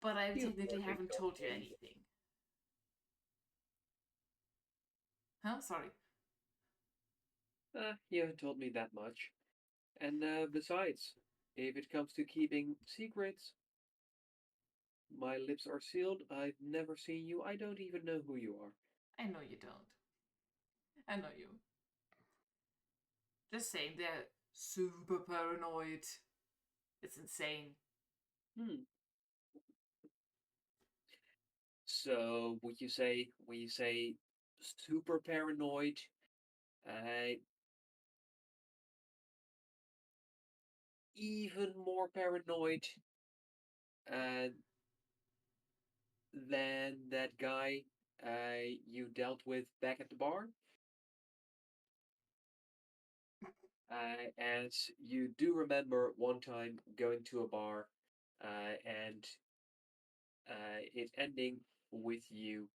Speaker 2: But I
Speaker 1: You
Speaker 2: technically
Speaker 1: hardly
Speaker 2: haven't
Speaker 1: told
Speaker 2: told you
Speaker 1: me anything.
Speaker 2: anything. Huh? Sorry.
Speaker 1: You haven't told me that much. And besides, if it comes to keeping secrets, my lips are sealed. I've never seen you. I don't even know who you are.
Speaker 2: I know you don't. I know you. Just saying, they're super paranoid. It's insane.
Speaker 1: Hmm. So would you say when you say super paranoid, uh, even more paranoid uh, than that guy you dealt with back at the bar? As you do remember one time going to a bar and it ending with you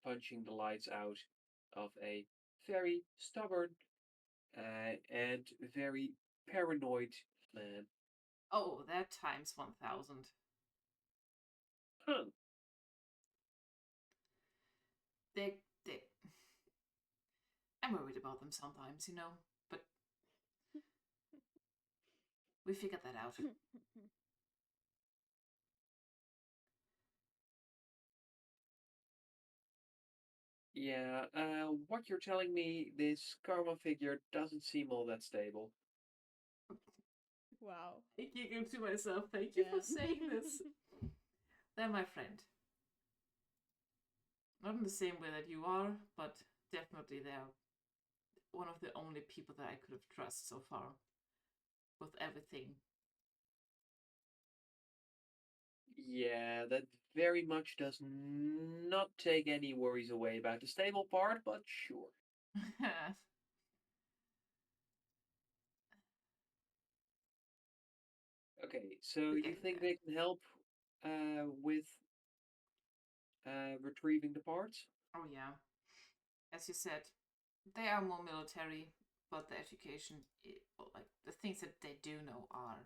Speaker 1: punching the lights out of a very stubborn and very paranoid man.
Speaker 2: Oh, that times 1000.
Speaker 1: Huh.
Speaker 2: They I'm worried about them sometimes, but we figured that out.
Speaker 1: Yeah, what you're telling me, this karma figure doesn't seem all that stable.
Speaker 3: Wow.
Speaker 2: I giggled to myself. Thank you for
Speaker 3: Damn.
Speaker 2: saying this. They're my friend. Not in the same way that you are, but definitely they're one of the only people that I could have trusted so far with everything.
Speaker 1: Yeah, that very much does not take any worries away about the stable part, but sure. Okay, so
Speaker 2: We're
Speaker 1: you
Speaker 2: getting
Speaker 1: think
Speaker 2: there.
Speaker 1: they can help with retrieving the parts?
Speaker 2: Oh, yeah. As you said, they are more military, but the education, like the things that they do know, are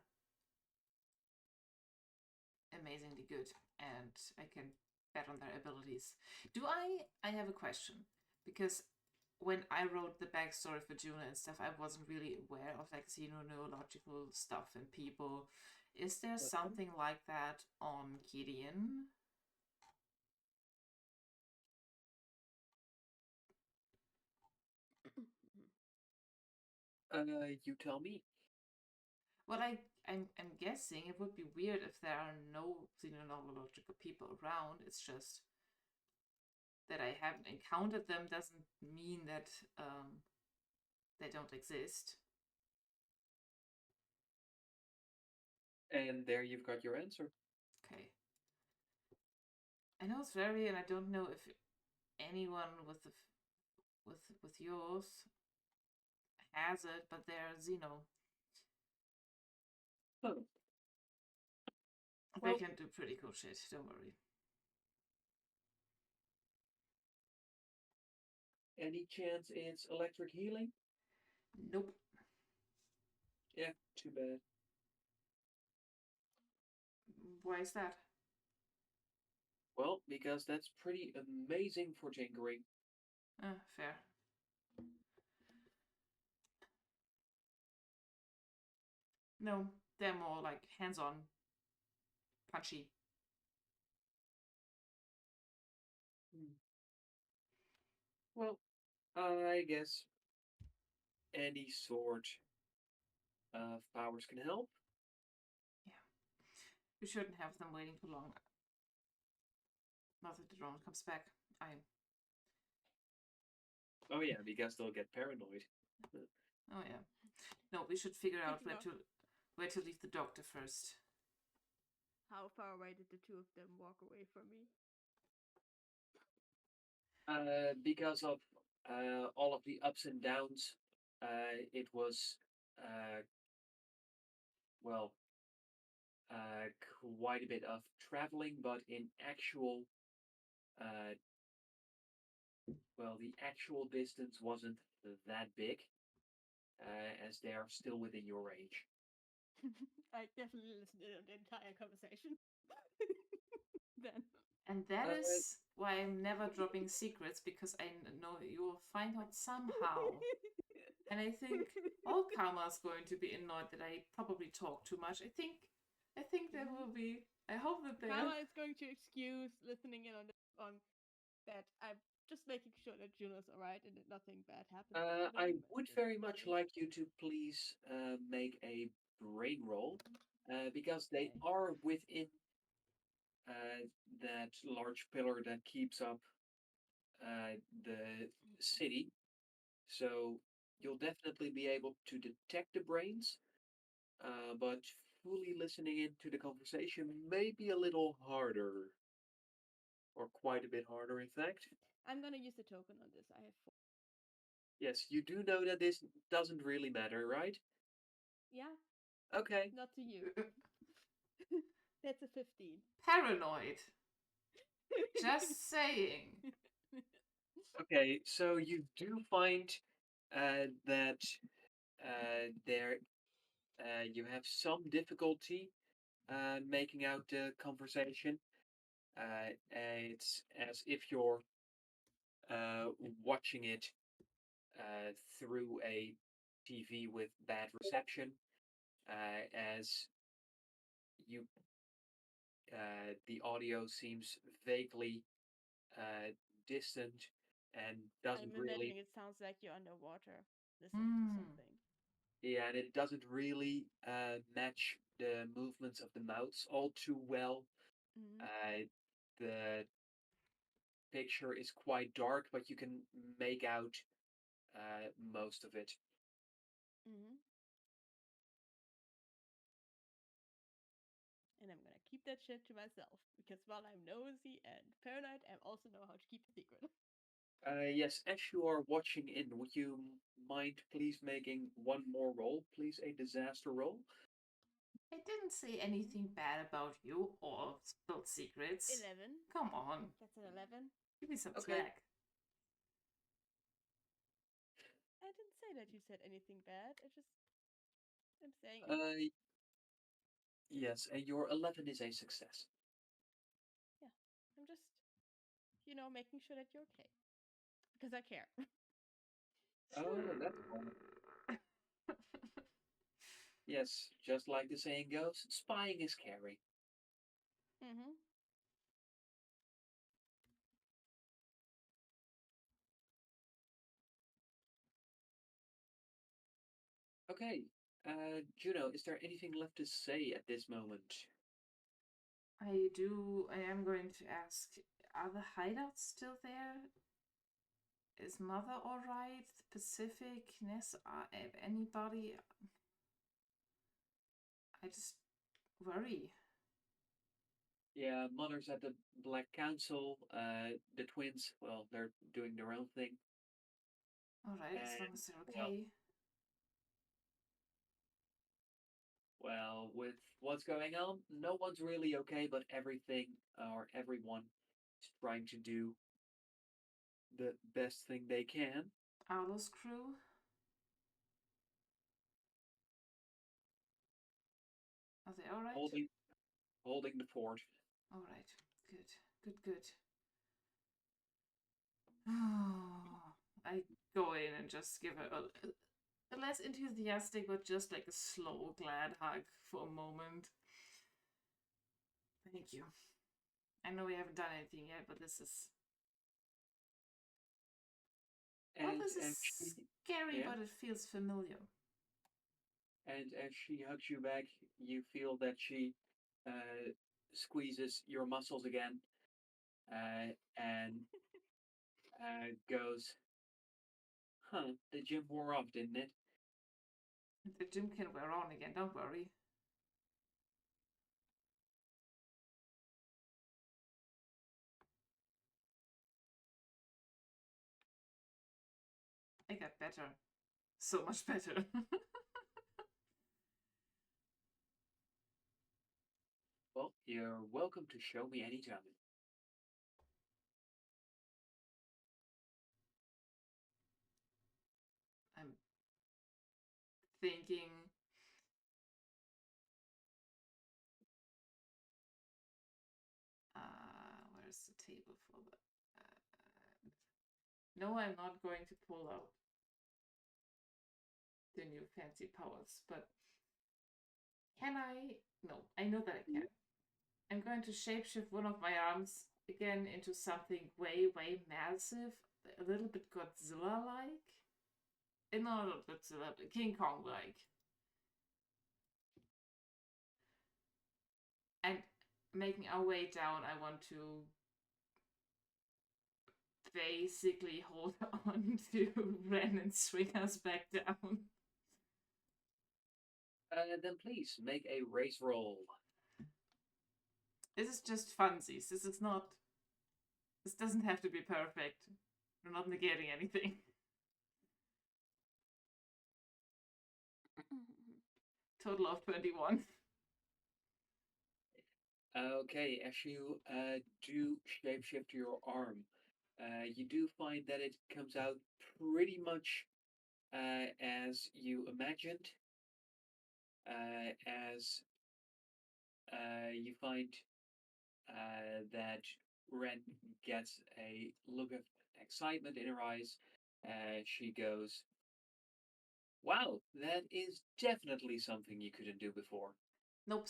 Speaker 2: amazingly good, and I can bet on their abilities. I have a question, because when I wrote the backstory for Juno and stuff, I wasn't really aware of like xenoneurological stuff and people. Is there
Speaker 1: Uh-huh.
Speaker 2: something like that on Gideon?
Speaker 1: You tell me.
Speaker 2: Well, I'm guessing it would be weird if there are no xenoneurological people around. It's just that I haven't encountered them doesn't mean that they don't exist.
Speaker 1: And there you've got your answer.
Speaker 2: Okay. I know it's very, and I don't know if anyone with yours has it, but they're Xeno.
Speaker 1: Oh,
Speaker 2: They
Speaker 1: well,
Speaker 2: can do pretty cool shit. Don't worry.
Speaker 1: any chance it's electric healing?
Speaker 2: Nope.
Speaker 1: Yeah, too bad.
Speaker 2: Why is that?
Speaker 1: Well, because that's pretty amazing for tinkering.
Speaker 2: Fair. No, they're more like hands-on, punchy.
Speaker 1: Hmm. Well, I guess any sort of powers can help.
Speaker 2: Yeah, we shouldn't have them waiting too long. Not that the drone comes back. I'm.
Speaker 1: Oh yeah, because they'll get paranoid.
Speaker 2: Oh yeah. No, we should figure out
Speaker 3: Speaking of,
Speaker 2: where to leave the doctor first.
Speaker 3: how far away did the two of them walk away from me?
Speaker 1: Because of all of the ups and downs, it was uh, well uh, quite a bit of traveling, but in actual uh, well, the actual distance wasn't that big, as they are still within your range.
Speaker 3: I definitely listened to the entire conversation. Then.
Speaker 2: And that
Speaker 1: Uh,
Speaker 2: is why I'm never dropping secrets because I know you will find out somehow. And I think all karma is going to be annoyed that I probably talk too much. I think there will be. I hope that there.
Speaker 3: Karma is going to excuse listening in on that. I'm just making sure that Juno's alright and that nothing bad happens to them.
Speaker 1: I
Speaker 3: But
Speaker 1: would
Speaker 3: it's
Speaker 1: very much
Speaker 3: funny.
Speaker 1: like you to please make a brain roll, because they
Speaker 2: Okay.
Speaker 1: are within that large pillar that keeps up the city. So you'll definitely be able to detect the brains, but fully listening into the conversation may be a little harder, or quite a bit harder, in fact.
Speaker 3: I'm gonna use the token on this. I have 4.
Speaker 1: Yes, you do know that this doesn't really matter, right?
Speaker 3: Yeah,
Speaker 1: Okay.
Speaker 3: not to you. That's a 15.
Speaker 2: Paranoid. Just saying.
Speaker 1: Okay, so you do find that there you have some difficulty making out the conversation. It's as if you're uh, watching it through a TV with bad reception, as you the audio seems vaguely uh, distant and doesn't
Speaker 3: I'm
Speaker 1: really
Speaker 3: imagining it sounds like you're underwater listening to
Speaker 2: Hmm.
Speaker 3: something.
Speaker 1: yeah, and it doesn't really match the movements of the mouths all too well.
Speaker 3: Mm-hmm.
Speaker 1: The picture is quite dark, but you can make out most of it.
Speaker 3: Mm-hmm. And I'm gonna keep that shit to myself because while I'm nosy and paranoid, I also know how to keep a secret.
Speaker 1: Yes, as you are watching in, would you mind please making one more roll, please? A disaster roll.
Speaker 2: I didn't say anything bad about you or spilled secrets.
Speaker 3: 11.
Speaker 2: Come on.
Speaker 3: That's an 11.
Speaker 2: Give me some
Speaker 1: Okay.
Speaker 2: slack.
Speaker 3: I didn't say that you said anything bad. I'm saying it.
Speaker 1: Uh, yes, and your 11 is a success.
Speaker 3: Yeah. I'm just, making sure that you're okay because I care.
Speaker 1: Oh, that's fine. Yes, just like the saying goes, spying is caring.
Speaker 3: Mm-hmm.
Speaker 1: Okay, Juno, is there anything left to say at this moment?
Speaker 2: I am going to ask, are the hideouts still there? Is Mother alright? Pacific, Ness, anybody? I just worry.
Speaker 1: Yeah, Mother's at the Black Council. The twins, well, they're doing their own thing.
Speaker 2: Alright, as long
Speaker 1: And,
Speaker 2: as they're
Speaker 1: well,
Speaker 2: okay.
Speaker 1: well, with what's going on, no one's really okay, but everything or everyone is trying to do the best thing they can,
Speaker 2: Arlo's crew? Are they alright?
Speaker 1: holding holding the fort.
Speaker 2: Alright, good, good, good. Oh, I go in and just give her a less enthusiastic, but just like a slow, glad hug for a moment. Thank you. I know we haven't done anything yet, but this is. Well,
Speaker 1: And
Speaker 2: this
Speaker 1: as
Speaker 2: is
Speaker 1: she,
Speaker 2: scary,
Speaker 1: yeah,
Speaker 2: but it feels familiar.
Speaker 1: and as she hugs you back, you feel that she uh, squeezes your muscles again, and goes, "Huh, the gym wore off, didn't it?"
Speaker 2: The gym can wear on again, don't worry. I got better. So much better.
Speaker 1: Well, you're welcome to show me anytime.
Speaker 2: I'm thinking. Where's the table for the. No, I'm not going to pull out the new fancy powers, but can I? No, I know that I can. I'm going to shapeshift one of my arms again into something way, way massive, a little bit Godzilla like. No, not Godzilla, but King Kong like. And making our way down, I want to basically hold on to Ren and swing us back down.
Speaker 1: Then please make a race roll.
Speaker 2: This is just funsies. This is not. This doesn't have to be perfect. We're not negating anything. Total of 21.
Speaker 1: Okay, as you do shapeshift your arm, you do find that it comes out pretty much as you imagined, as you find that Ren gets a look of excitement in her eyes. She goes, "Wow, that is definitely something you couldn't do before."
Speaker 2: Nope.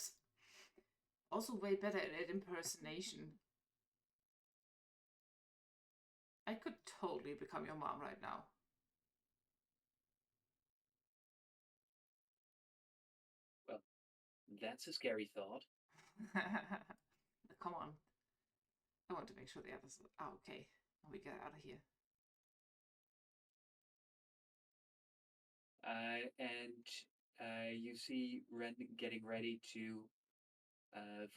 Speaker 2: Also, way better at impersonation. I could totally become your mom right now.
Speaker 1: Well, that's a scary thought.
Speaker 2: Come on. I want to make sure the others are okay. And we get out of here.
Speaker 1: And you see Ren getting ready to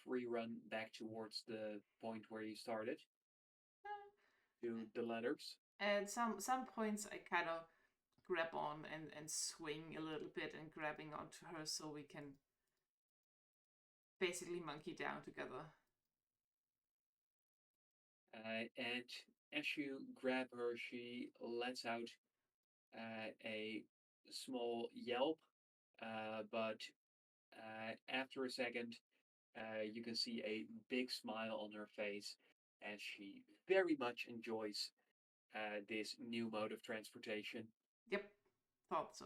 Speaker 1: free run back towards the point where you started to the letters.
Speaker 2: At some points, I kind of grab on and swing a little bit and grabbing onto her so we can basically monkey down together.
Speaker 1: And as you grab her, she lets out a small yelp, but after a second, you can see a big smile on her face as she very much enjoys this new mode of transportation.
Speaker 2: Yep, thought so.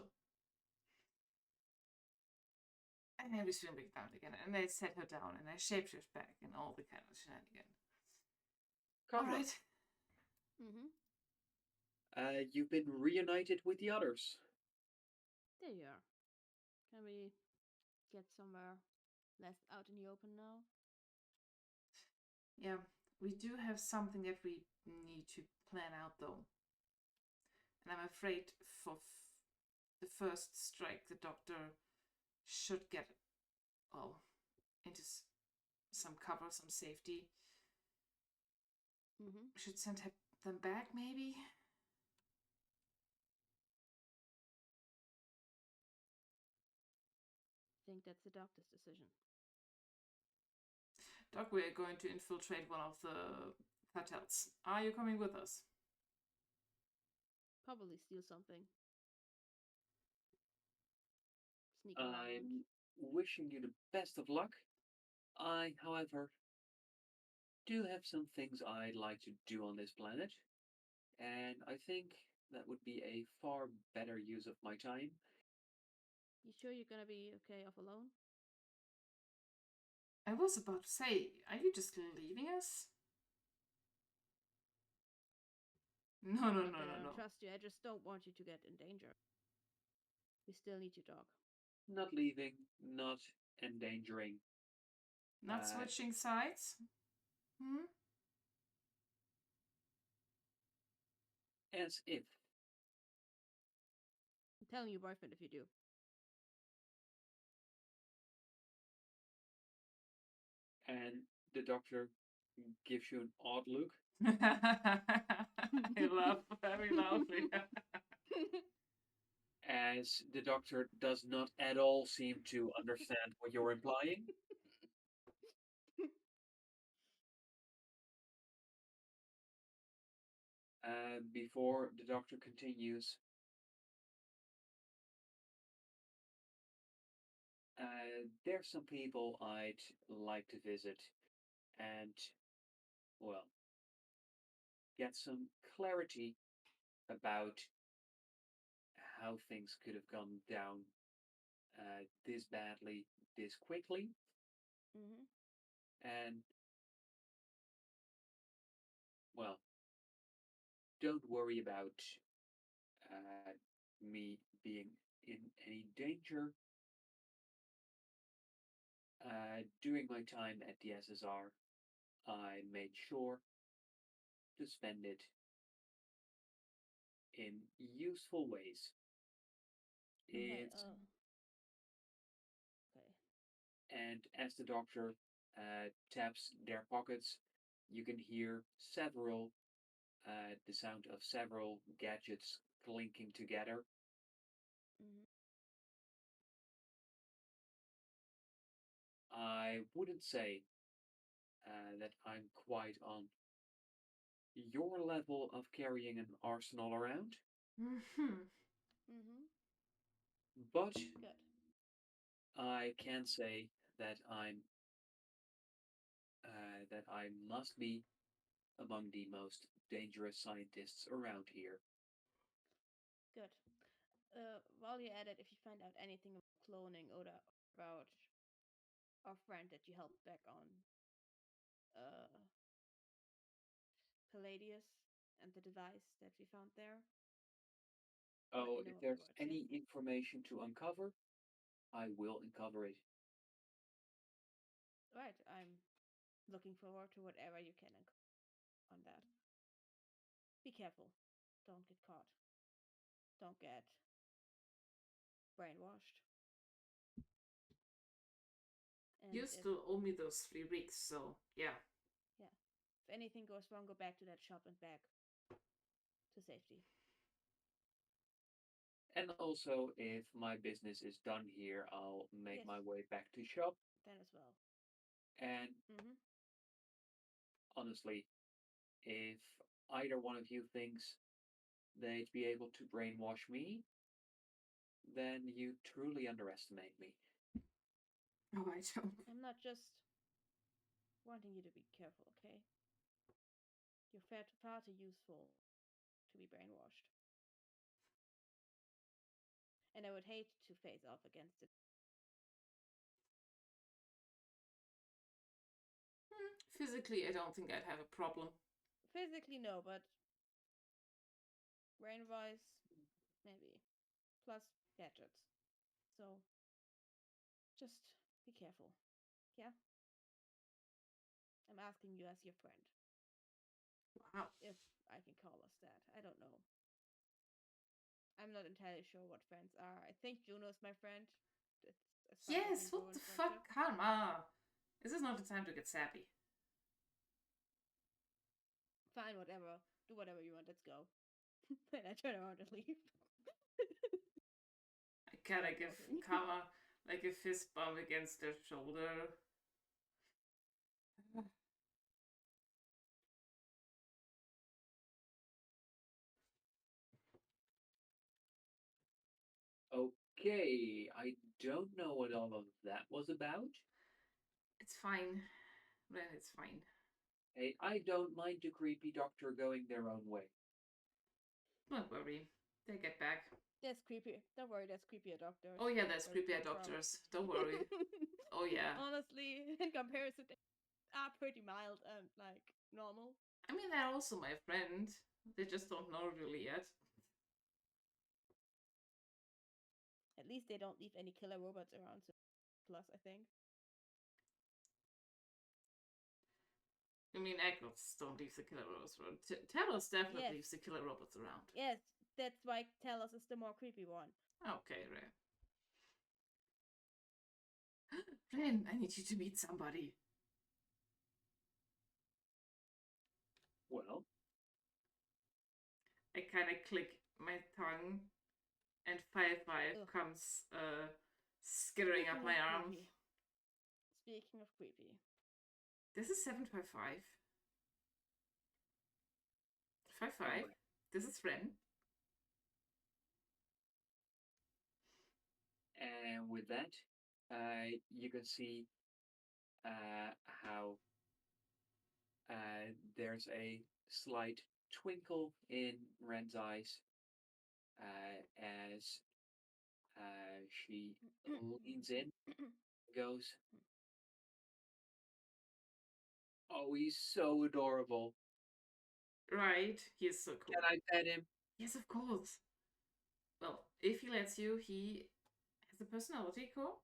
Speaker 2: And then we swim back down again, and I set her down, and I shapeshift back, and all the kind of shenanigans. All
Speaker 1: Carla,
Speaker 2: right.
Speaker 3: Mm-hmm.
Speaker 1: you've been reunited with the others.
Speaker 3: There you are. Can we get somewhere less out in the open now?
Speaker 2: Yeah, we do have something that we need to plan out, though. And I'm afraid for the first strike, the doctor should get, well, into some cover, some safety.
Speaker 3: Mm-hmm.
Speaker 2: We should send them back, maybe?
Speaker 3: Think that's the doctor's decision.
Speaker 2: Doc, we are going to infiltrate one of the cartels. Are you coming with us?
Speaker 3: Probably steal something. Sneak around.
Speaker 1: I'm wishing you the best of luck. I, however, do have some things I'd like to do on this planet, and I think that would be a far better use of my time.
Speaker 3: You sure you're gonna be okay off alone?
Speaker 2: I was about to say, are you just leaving us? No, no,
Speaker 3: Not
Speaker 2: no,
Speaker 3: that I
Speaker 2: no,
Speaker 3: don't
Speaker 2: no.
Speaker 3: trust you, I just don't want you to get in danger. We still need your dog.
Speaker 1: Not leaving, not endangering.
Speaker 2: Not
Speaker 1: Uh,
Speaker 2: switching sides? Hmm?
Speaker 1: as if.
Speaker 3: I'm telling your boyfriend if you do.
Speaker 1: And the doctor gives you an odd look
Speaker 2: I laugh very loudly.
Speaker 1: as the doctor does not at all seem to understand what you're implying. Before the doctor continues, there's some people I'd like to visit and, well, get some clarity about how things could have gone down this badly, this quickly.
Speaker 3: Mm-hmm.
Speaker 1: And, well, don't worry about uh, me being in any danger. During my time at the SSR, I made sure to spend it in useful ways.
Speaker 3: Okay,
Speaker 1: It's
Speaker 3: okay.
Speaker 1: and as the doctor taps their pockets, you can hear the sound of several gadgets clinking together.
Speaker 3: Mm-hmm.
Speaker 1: I wouldn't say that I'm quite on your level of carrying an arsenal around,
Speaker 2: Mhm.
Speaker 3: Mm-hmm.
Speaker 1: but
Speaker 3: Good.
Speaker 1: I can say that that I must be among the most dangerous scientists around here.
Speaker 3: Good. While you're at it, if you find out anything about cloning or about our friend that you helped back on uh Palladius and the device that we found there, let
Speaker 1: Oh,
Speaker 3: me
Speaker 1: if
Speaker 3: know
Speaker 1: there's
Speaker 3: afterwards, yeah?
Speaker 1: any information to uncover, I will uncover it.
Speaker 3: Right, I'm looking forward to whatever you can on that. Be careful. Don't get caught. Don't get brainwashed. And
Speaker 2: You
Speaker 3: if,
Speaker 2: still owe me those 3 weeks, so yeah.
Speaker 3: yeah, if anything goes wrong, go back to that shop and back to safety.
Speaker 1: And also, if my business is done here, I'll make
Speaker 3: Yes,
Speaker 1: my way back to shop.
Speaker 3: then as well.
Speaker 1: And
Speaker 3: Mm-hmm.
Speaker 1: honestly, if either one of you thinks they'd be able to brainwash me, then you truly underestimate me.
Speaker 2: Oh, I don't.
Speaker 3: I'm not just wanting you to be careful, okay? You're far too useful to be brainwashed. And I would hate to face off against it.
Speaker 2: Physically, I don't think I'd have a problem.
Speaker 3: Physically, no, but brain wise, maybe. Plus gadgets. So just be careful. Yeah? I'm asking you as your friend.
Speaker 2: Wow.
Speaker 3: If I can call us that. I don't know. I'm not entirely sure what friends are. I think Juno is my friend. It's as far as I
Speaker 2: Yes,
Speaker 3: can go
Speaker 2: what
Speaker 3: in
Speaker 2: the
Speaker 3: friendship.
Speaker 2: fuck? Karma! This is not the time to get sappy.
Speaker 3: Fine, whatever. Do whatever you want. Let's go. And I turn around and leave.
Speaker 2: I kinda
Speaker 3: Start
Speaker 2: give
Speaker 3: walking.
Speaker 2: Karma like a fist bump against their shoulder.
Speaker 1: Okay, I don't know what all of that was about.
Speaker 2: It's fine. Ren, it's fine.
Speaker 1: Hey, I don't mind the creepy doctor going their own way.
Speaker 2: Don't worry. They get back.
Speaker 3: There's creepy. Don't worry, there's creepier doctors.
Speaker 2: Oh yeah, there's
Speaker 3: where we
Speaker 2: creepier
Speaker 3: come from.
Speaker 2: doctors. Don't worry. Oh yeah.
Speaker 3: Honestly, in comparison, they are pretty mild and like normal.
Speaker 2: I mean, they're also my friend. They just don't know really yet.
Speaker 3: At least they don't leave any killer robots around. So plus, I think.
Speaker 2: I mean, Egglots don't leave the killer robots around. Talos definitely
Speaker 3: Yes.
Speaker 2: leaves the killer robots around.
Speaker 3: Yes, that's why Talos is the more creepy one.
Speaker 2: Okay, Ren. Ren, I need you to meet somebody.
Speaker 1: Well,
Speaker 2: I kind of click my tongue, and 5-5
Speaker 3: Ugh.
Speaker 2: comes skittering up
Speaker 3: Speaking
Speaker 2: my
Speaker 3: of
Speaker 2: arm.
Speaker 3: creepy. Speaking of creepy.
Speaker 2: This is 755. 5-5.
Speaker 1: alright.
Speaker 2: This is Ren.
Speaker 1: And with that, you can see how there's a slight twinkle in Ren's eyes as she leans in, goes, "Oh, he's so adorable.
Speaker 2: Right, he is so cool.
Speaker 1: Can I pet him?"
Speaker 2: Yes, of course. Well, if he lets you, he has a personality core.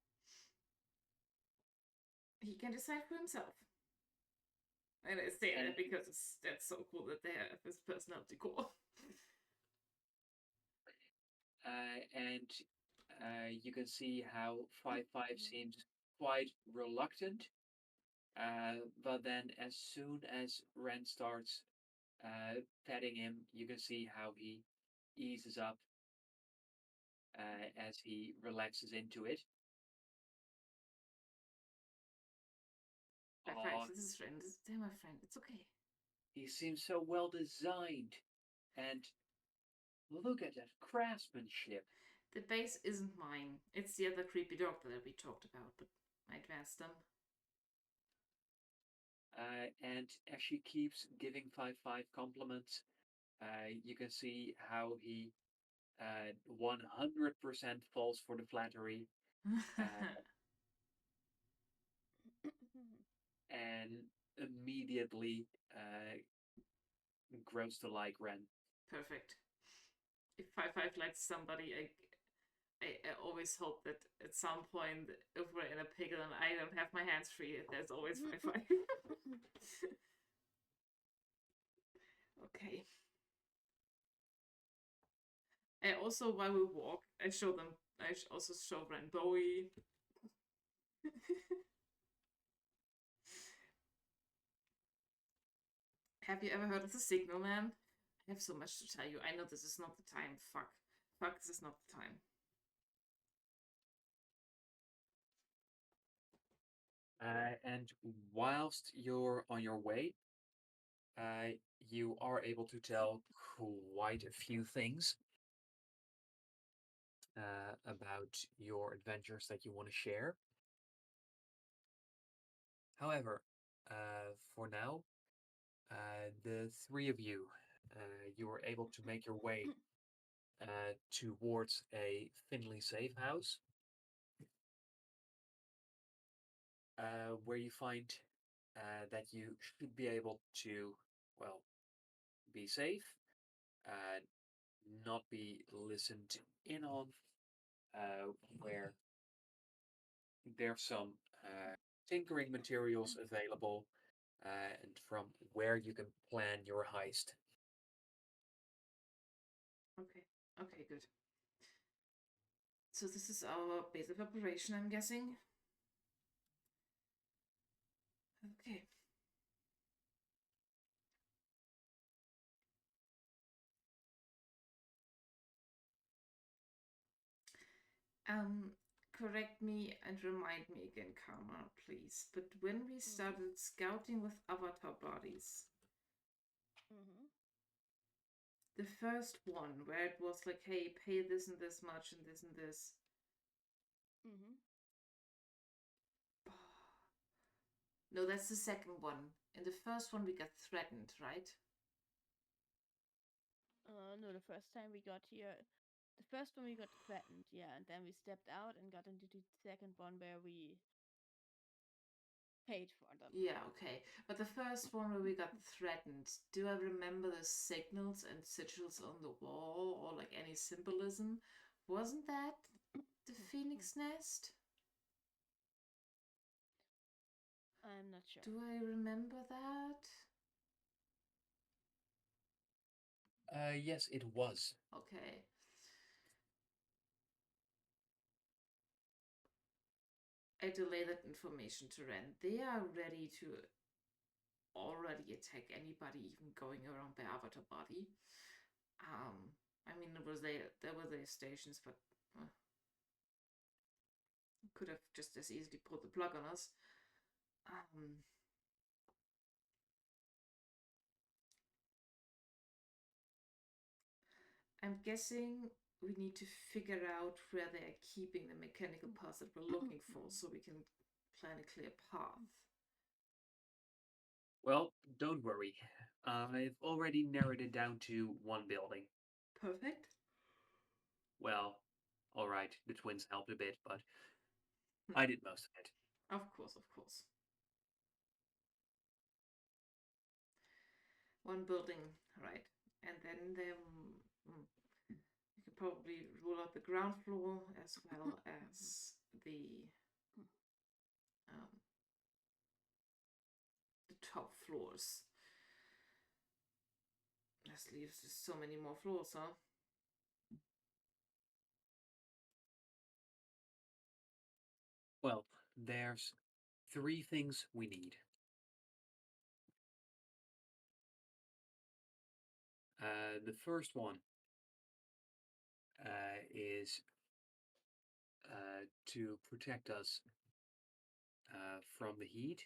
Speaker 2: He can decide for himself. And I say that because that's so cool that they have his personality core.
Speaker 1: And you can see how 5-5 seems quite reluctant. But then, as soon as Ren starts petting him, you can see how he eases up as he relaxes into it.
Speaker 2: 5-5, this is friend. They're my friend. It's okay.
Speaker 1: He seems so well designed. And look at that craftsmanship.
Speaker 2: The base isn't mine. It's the other creepy doctor that we talked about, but I advanced them.
Speaker 1: And as she keeps giving 5-5 compliments, you can see how he 100% falls for the flattery and immediately grows to like Ren.
Speaker 2: Perfect. If 5-5 likes somebody, I always hope that at some point, if we're in a pickle and I don't have my hands free, there's always 5-5. Okay. I also, while we walk, I also show Ren Bowie. Have you ever heard of the Signal Man? I have so much to tell you. I know this is not the time. Fuck. Fuck, this is not the time.
Speaker 1: And whilst you're on your way, you are able to tell quite a few things about your adventures that you want to share. However, for now, the three of you, you were able to make your way towards a Finley safe house, where you find that you should be able to, well, be safe, not be listened in on, where there's some tinkering materials available, and from where you can plan your heist.
Speaker 2: Okay. Okay, good. So this is our base of operation, I'm guessing. Okay. Correct me and remind me again, Karma, please. But when we started scouting with avatar bodies, the first one where it was like, hey, pay this and this much and this and this. No, that's the second one. In the first one, we got threatened, right?
Speaker 3: No, the first time we got here, the first one we got threatened, yeah, and then we stepped out and got into the second one where we paid for them.
Speaker 2: Yeah, okay. But the first one where we got threatened, do I remember the signals and sigils on the wall or like any symbolism? Wasn't that the phoenix nest?
Speaker 3: I'm not sure.
Speaker 2: Do I remember that?
Speaker 1: Yes, it was.
Speaker 2: Okay. I delay that information to Ren. They are ready to already attack anybody even going around their avatar body. I mean, there were their stations, but could have just as easily pulled the plug on us. I'm guessing we need to figure out where they're keeping the mechanical parts that we're looking for, so we can plan a clear path.
Speaker 1: Well, don't worry. I've already narrowed it down to one building.
Speaker 2: Perfect.
Speaker 1: Well, alright, the twins helped a bit, but I did most of it.
Speaker 2: Of course, of course. One building, right? And then you could probably rule out the ground floor as well as um, the top floors. This leaves just so many more floors, huh?
Speaker 1: Well, there's three things we need. The first one is to protect us from the heat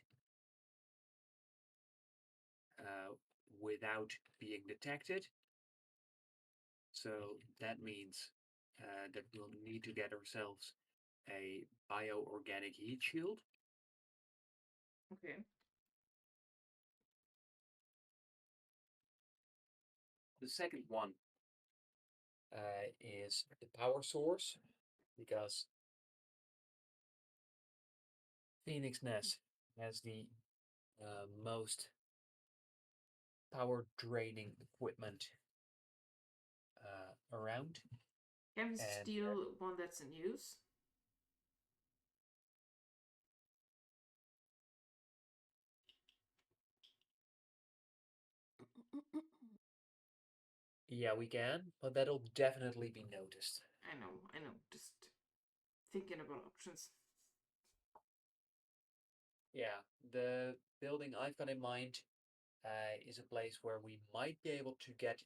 Speaker 1: uh, without being detected. So that means that we'll need to get ourselves a bioorganic heat shield.
Speaker 2: Okay.
Speaker 1: The second one is the power source, because Phoenix Nest has the most power draining equipment around.
Speaker 2: Can we
Speaker 1: And
Speaker 2: steal one that's in use?
Speaker 1: yeah, we can, but that'll definitely be noticed.
Speaker 2: I know. Just thinking about options.
Speaker 1: Yeah, the building I've got in mind is a place where we might be able to get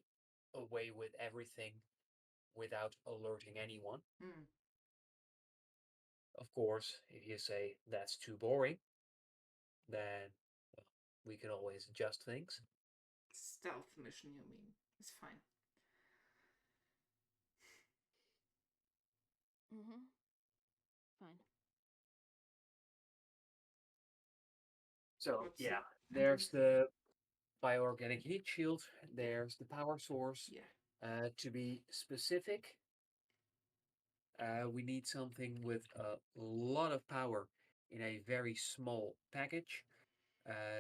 Speaker 1: away with everything without alerting anyone. Of course, if you say that's too boring, then well, we can always adjust things.
Speaker 2: Stealth mission, you mean? It's fine.
Speaker 3: Fine.
Speaker 1: So
Speaker 2: What's
Speaker 1: yeah,
Speaker 2: and
Speaker 1: there's the bioorganic heat shield, there's the power source.
Speaker 2: yeah.
Speaker 1: To be specific, we need something with a lot of power in a very small package.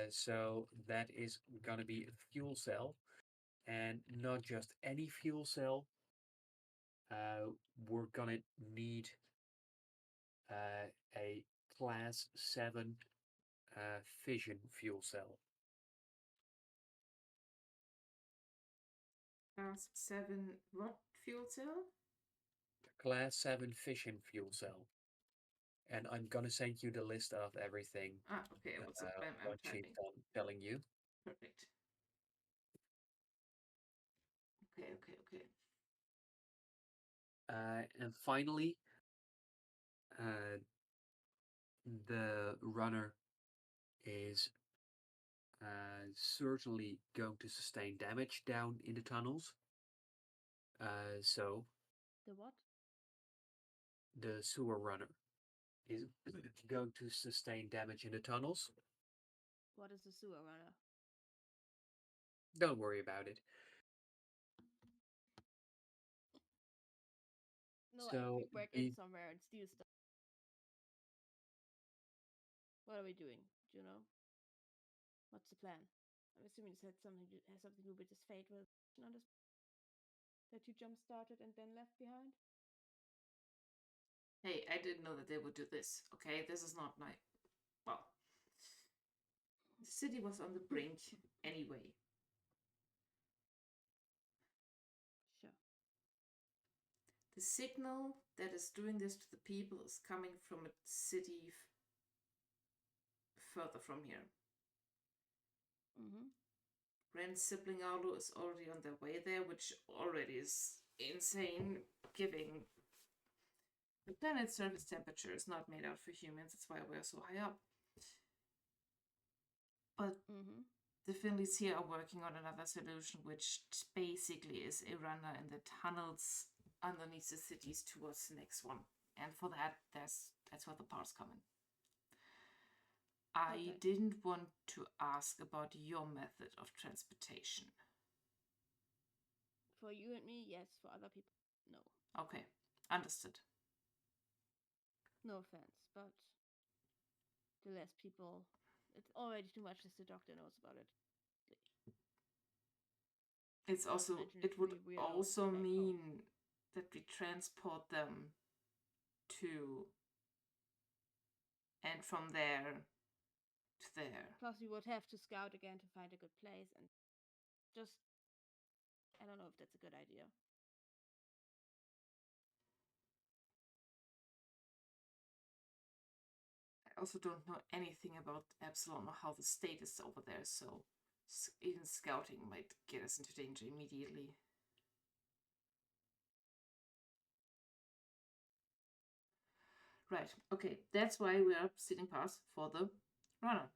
Speaker 1: So that is going to be a fuel cell, and not just any fuel cell. We're going to need a class 7 fission fuel cell.
Speaker 2: Class 7 what fuel cell?
Speaker 1: Class 7 fission fuel cell. And I'm going to send you the list of everything
Speaker 2: Ah, okay. What's up? I'm
Speaker 1: once she's
Speaker 2: typing.
Speaker 1: done telling you.
Speaker 2: Perfect. Okay, okay, okay.
Speaker 1: And finally, uh, the runner is certainly going to sustain damage down in the tunnels. So
Speaker 3: The what?
Speaker 1: the sewer runner is going to sustain damage in the tunnels.
Speaker 3: What is the sewer runner?
Speaker 1: Don't worry about it.
Speaker 3: No, like if we
Speaker 1: So
Speaker 3: break in
Speaker 1: the
Speaker 3: somewhere and steal stuff, what are we doing? Do you know? What's the plan? I'm assuming it has something to do with this fate resolution on this that you jump started and then left behind.
Speaker 2: Hey, I didn't know that they would do this. Okay, this is not my. Well, the city was on the brink anyway.
Speaker 3: Sure.
Speaker 2: The signal that is doing this to the people is coming from a city further from here.
Speaker 3: Mm-hmm.
Speaker 2: Ren's sibling Arlo is already on their way there, which already is insane, given the planet's surface temperature is not made out for humans. That's why we're so high up. But
Speaker 3: Mm-hmm.
Speaker 2: the Finleys here are working on another solution, which basically is a runner in the tunnels underneath the cities towards the next one. And for that, that's where the parts come in. I
Speaker 3: Okay.
Speaker 2: didn't want to ask about your method of transportation.
Speaker 3: For you and me, yes. For other people, no.
Speaker 2: Okay, understood.
Speaker 3: No offense, but the less people, it's already too much as the doctor knows about it.
Speaker 2: It's
Speaker 3: Not to
Speaker 2: also
Speaker 3: mention the
Speaker 2: it would
Speaker 3: three weirdos
Speaker 2: also
Speaker 3: back home.
Speaker 2: mean that we transport them to and from there to there.
Speaker 3: Plus, we would have to scout again to find a good place, and just I don't know if that's a good idea.
Speaker 2: I also don't know anything about Epsilon or how the state is over there, so even scouting might get us into danger immediately. Right, okay, that's why we are sitting pass for the runner.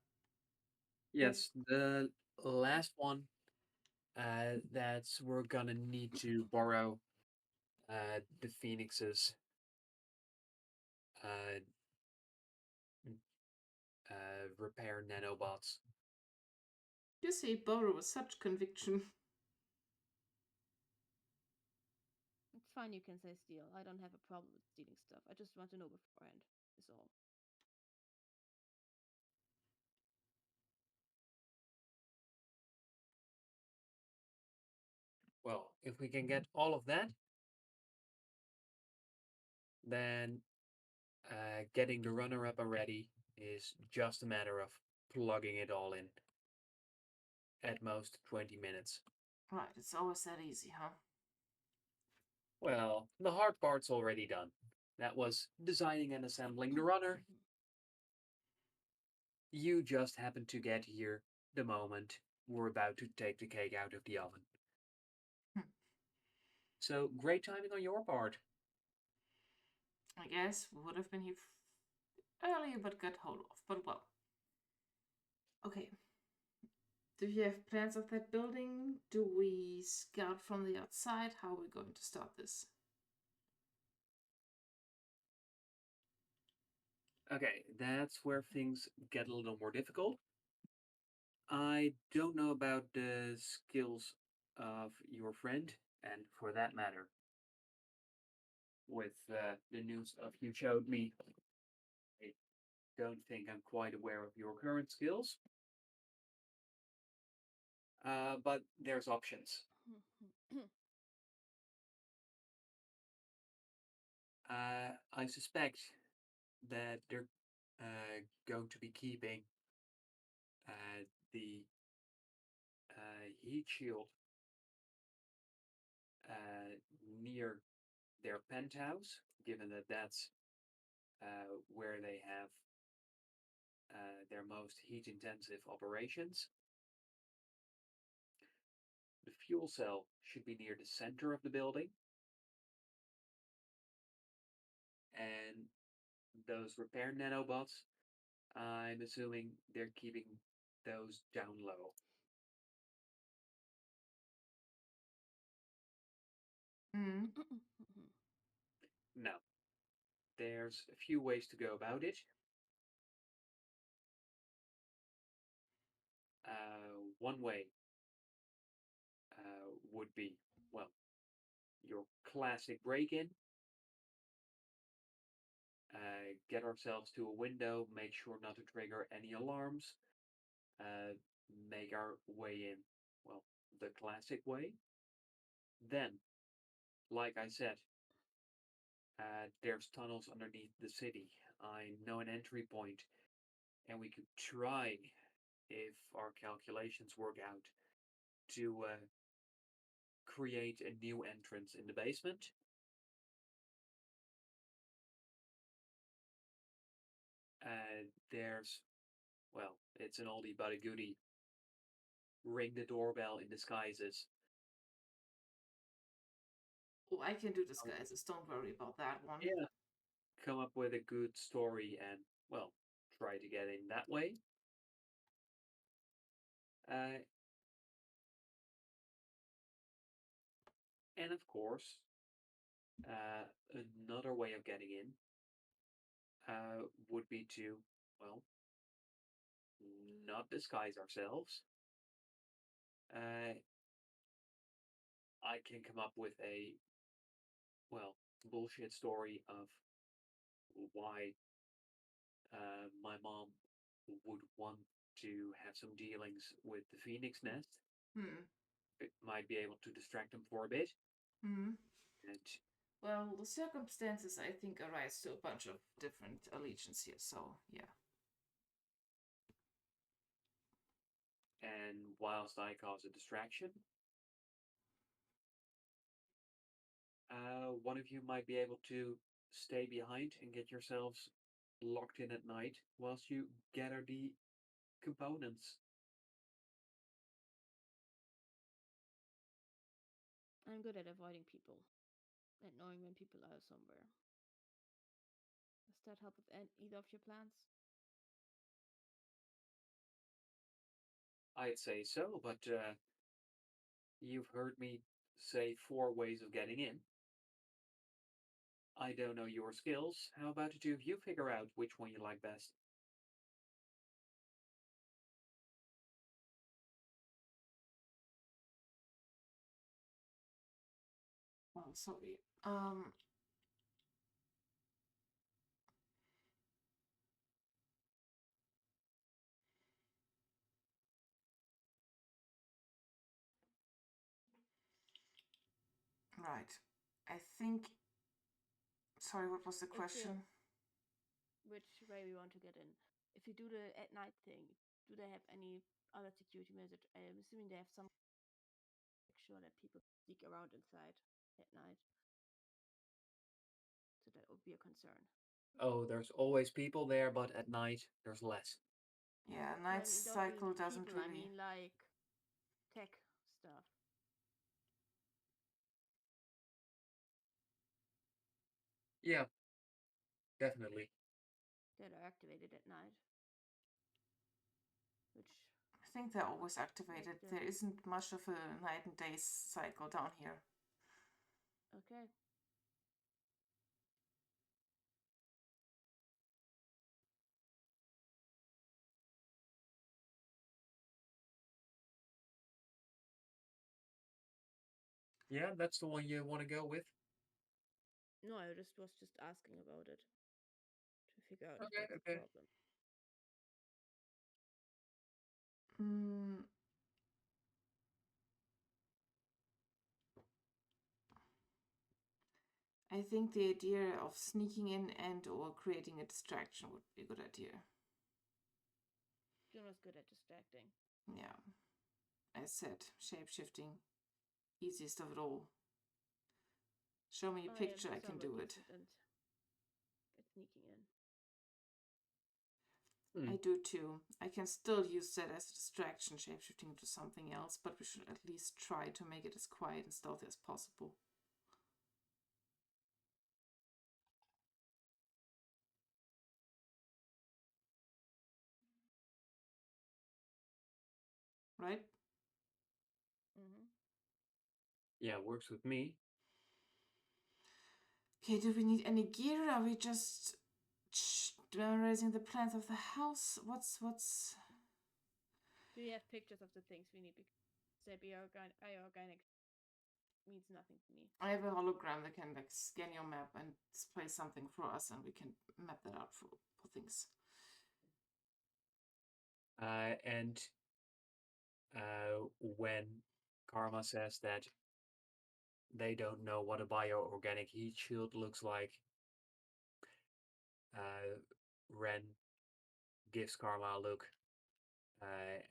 Speaker 1: yes, the last one that's we're gonna need to borrow the Phoenix's uh, repair nanobots.
Speaker 2: You say borrow with such conviction.
Speaker 3: It's fine, you can say steal. I don't have a problem with stealing stuff. I just want to know beforehand, is all.
Speaker 1: Well, if we can get all of that, then getting the runner-up already is just a matter of plugging it all in. At most 20 minutes.
Speaker 2: Right, it's always that easy, huh?
Speaker 1: Well, the hard part's already done. That was designing and assembling the runner. You just happened to get here the moment we're about to take the cake out of the oven.
Speaker 2: Hmm.
Speaker 1: So, great timing on your part.
Speaker 2: I guess we would have been here earlier but got hold of. But well. Okay. Do you have plans of that building? Do we scout from the outside? How are we going to start this?
Speaker 1: Okay, that's where things get a little more difficult. I don't know about the skills of your friend, and for that matter, with the news of you showed me, I don't think I'm quite aware of your current skills. But there's options. I suspect that they're going to be keeping the heat shield near their penthouse, given that that's where they have their most heat intensive operations. The fuel cell should be near the center of the building, and those repair nanobots, I'm assuming they're keeping those down low.
Speaker 2: Mm.
Speaker 1: No, there's a few ways to go about it. One way would be, well, your classic break in. get ourselves to a window, make sure not to trigger any alarms, uh, make our way in, well, the classic way. Then, like I said, there's tunnels underneath the city. I know an entry point, and we could try, if our calculations work out, to create a new entrance in the basement. There's, well, it's an oldie but a goodie. Ring the doorbell in disguises.
Speaker 2: Oh, I can do disguises. Don't worry about that one.
Speaker 1: Yeah, come up with a good story and, well, try to get in that way. Uh, and of course, another way of getting in would be to, well, not disguise ourselves. Uh, I can come up with a, well, bullshit story of why my mom would want to have some dealings with the Phoenix Nest.
Speaker 2: Hmm.
Speaker 1: It might be able to distract them for a bit.
Speaker 2: Hmm.
Speaker 1: And
Speaker 2: Well, the circumstances, I think, arise to a bunch of different allegiance here, so yeah.
Speaker 1: whilst I cause a distraction, one of you might be able to stay behind and get yourselves locked in at night whilst you gather the components.
Speaker 3: I'm good at avoiding people and knowing when people are somewhere. Does that help with either of your plans?
Speaker 1: I'd say so, but you've heard me say 4 ways of getting in. I don't know your skills. How about the two of you figure out which one you like best?
Speaker 2: Oh, sorry. Right. I think. Sorry, what was the
Speaker 3: If the
Speaker 2: question?
Speaker 3: which way we want to get in. If you do the at night thing, do they have any other security measures? I'm assuming they have some make sure that people sneak around inside at night. So that would be a concern.
Speaker 1: Oh, there's always people there, but at night there's less.
Speaker 2: Yeah,
Speaker 3: No,
Speaker 2: night
Speaker 3: I mean don't mean
Speaker 2: cycle doesn't
Speaker 3: people. I
Speaker 2: really.
Speaker 3: mean like tech stuff
Speaker 1: Yeah, definitely.
Speaker 3: that are activated at night, which
Speaker 2: I think they're always
Speaker 3: makes
Speaker 2: activated.
Speaker 3: the
Speaker 2: There isn't much of a night and day cycle down here.
Speaker 3: okay.
Speaker 1: Yeah, that's the one you want to go with.
Speaker 3: No, I just was just asking about it to figure out if
Speaker 1: Okay,
Speaker 3: that's a
Speaker 1: okay.
Speaker 3: problem.
Speaker 2: Mm, I think the idea of sneaking in and or creating a distraction would be a good idea.
Speaker 3: Juno's good at distracting.
Speaker 2: Yeah, as said, shapeshifting, easiest of it all. Show me a
Speaker 3: I am
Speaker 2: picture, I can
Speaker 3: somewhat
Speaker 2: do it.
Speaker 3: decent and at sneaking in.
Speaker 1: Hmm.
Speaker 2: I do too. I can still use that as a distraction, shapeshifting to something else, but we should at least try to make it as quiet and stealthy as possible. Right?
Speaker 3: Mm-hmm.
Speaker 1: Yeah, works with me.
Speaker 2: Okay, do we need any gear? Are we just raising the plans of the house? What's
Speaker 3: Do you have pictures of the things we need? Because they be organic. means nothing to me.
Speaker 2: I have a hologram that can like scan your map and display something for us, and we can map that out for things.
Speaker 1: And when Karma says that they don't know what a bioorganic heat shield looks like, Ren gives Karma a look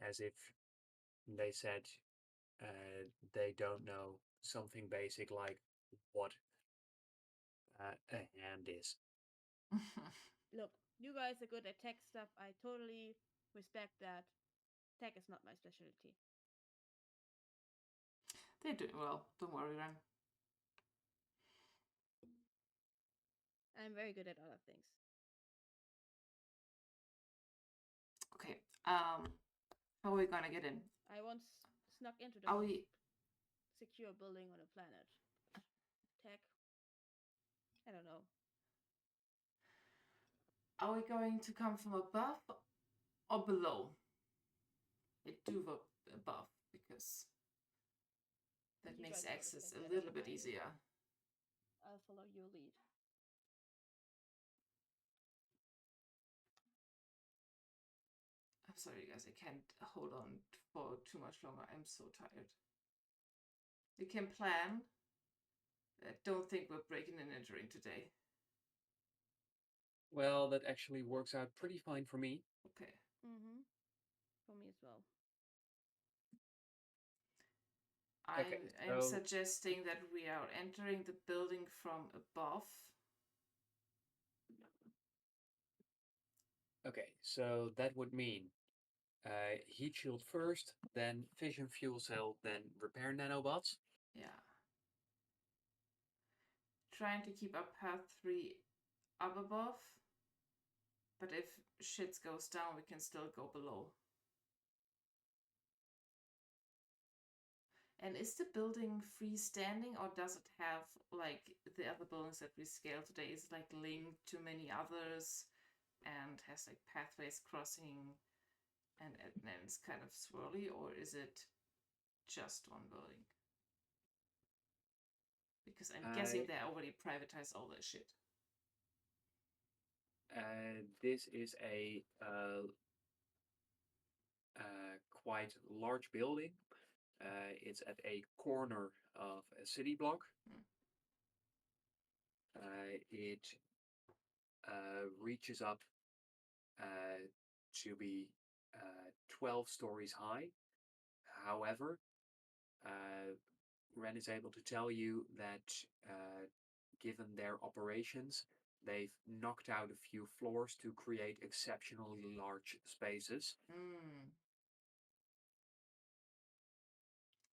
Speaker 1: as if they said they don't know something basic like what a hand is.
Speaker 3: Look, you guys are good at tech stuff. I totally respect that. Tech is not my specialty.
Speaker 2: They're doing well. Don't worry, Ren.
Speaker 3: I'm very good at other things.
Speaker 2: Okay. How are we gonna get in?
Speaker 3: I once snuck into the
Speaker 2: Are
Speaker 3: most
Speaker 2: we
Speaker 3: secure building on the planet. Tech. I don't know.
Speaker 2: are we going to come from above or below? I do vote above because that
Speaker 3: You
Speaker 2: makes
Speaker 3: guys know this
Speaker 2: access
Speaker 3: thing
Speaker 2: a
Speaker 3: better
Speaker 2: little
Speaker 3: than
Speaker 2: bit
Speaker 3: I do.
Speaker 2: easier.
Speaker 3: I'll follow your lead.
Speaker 2: I'm sorry, guys. I can't hold on for too much longer. I'm so tired. We can plan. I don't think we're breaking and entering today.
Speaker 1: Well, that actually works out pretty fine for me.
Speaker 2: Okay.
Speaker 3: Mm-hmm. For me as well.
Speaker 1: Okay,
Speaker 2: I'm
Speaker 1: so
Speaker 2: suggesting that we are entering the building from above.
Speaker 1: okay, so that would mean heat shield first, then fission fuel cell, then repair nanobots.
Speaker 2: Yeah. Trying to keep our path 3 up above. But if shit goes down, we can still go below. And is the building freestanding, or does it have, like, the other buildings that we scaled today, is it, like, linked to many others and has, like, pathways crossing and it's kind of swirly, or is it just one building? Because I'm guessing they already privatized all their shit.
Speaker 1: This is a quite large building. It's at a corner of a city block.
Speaker 2: Hmm.
Speaker 1: It reaches up to be 12 stories high. However, Ren is able to tell you that given their operations, they've knocked out a few floors to create exceptionally large spaces.
Speaker 2: Hmm.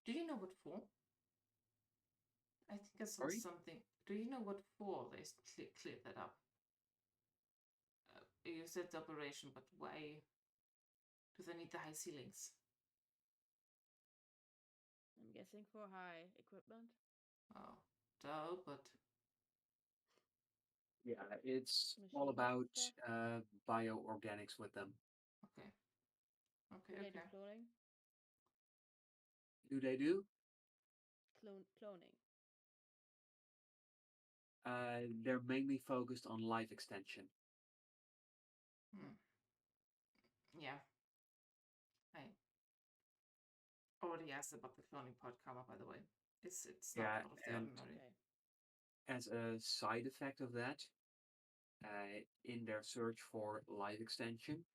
Speaker 2: Do you know what for? I think I saw
Speaker 1: Sorry?
Speaker 2: something. Do you know what for they cleared that up? You said the operation, but why do they need the high ceilings?
Speaker 3: I'm guessing for high equipment.
Speaker 2: Oh, duh, but
Speaker 1: Yeah, it's all
Speaker 3: Machines and
Speaker 1: about
Speaker 3: stuff.
Speaker 1: bioorganics with them.
Speaker 2: okay.
Speaker 3: Do
Speaker 2: Okay,
Speaker 3: they do
Speaker 2: okay.
Speaker 3: cloning?
Speaker 1: Do they do?
Speaker 3: Cloning.
Speaker 1: They're mainly focused on life extension.
Speaker 2: Hmm. Yeah. I already asked about the cloning part, Karma, by the way. It's not
Speaker 1: Yeah,
Speaker 2: out of the
Speaker 1: and
Speaker 2: ordinary.
Speaker 3: Okay.
Speaker 1: as a side effect of that, in their search for life extension,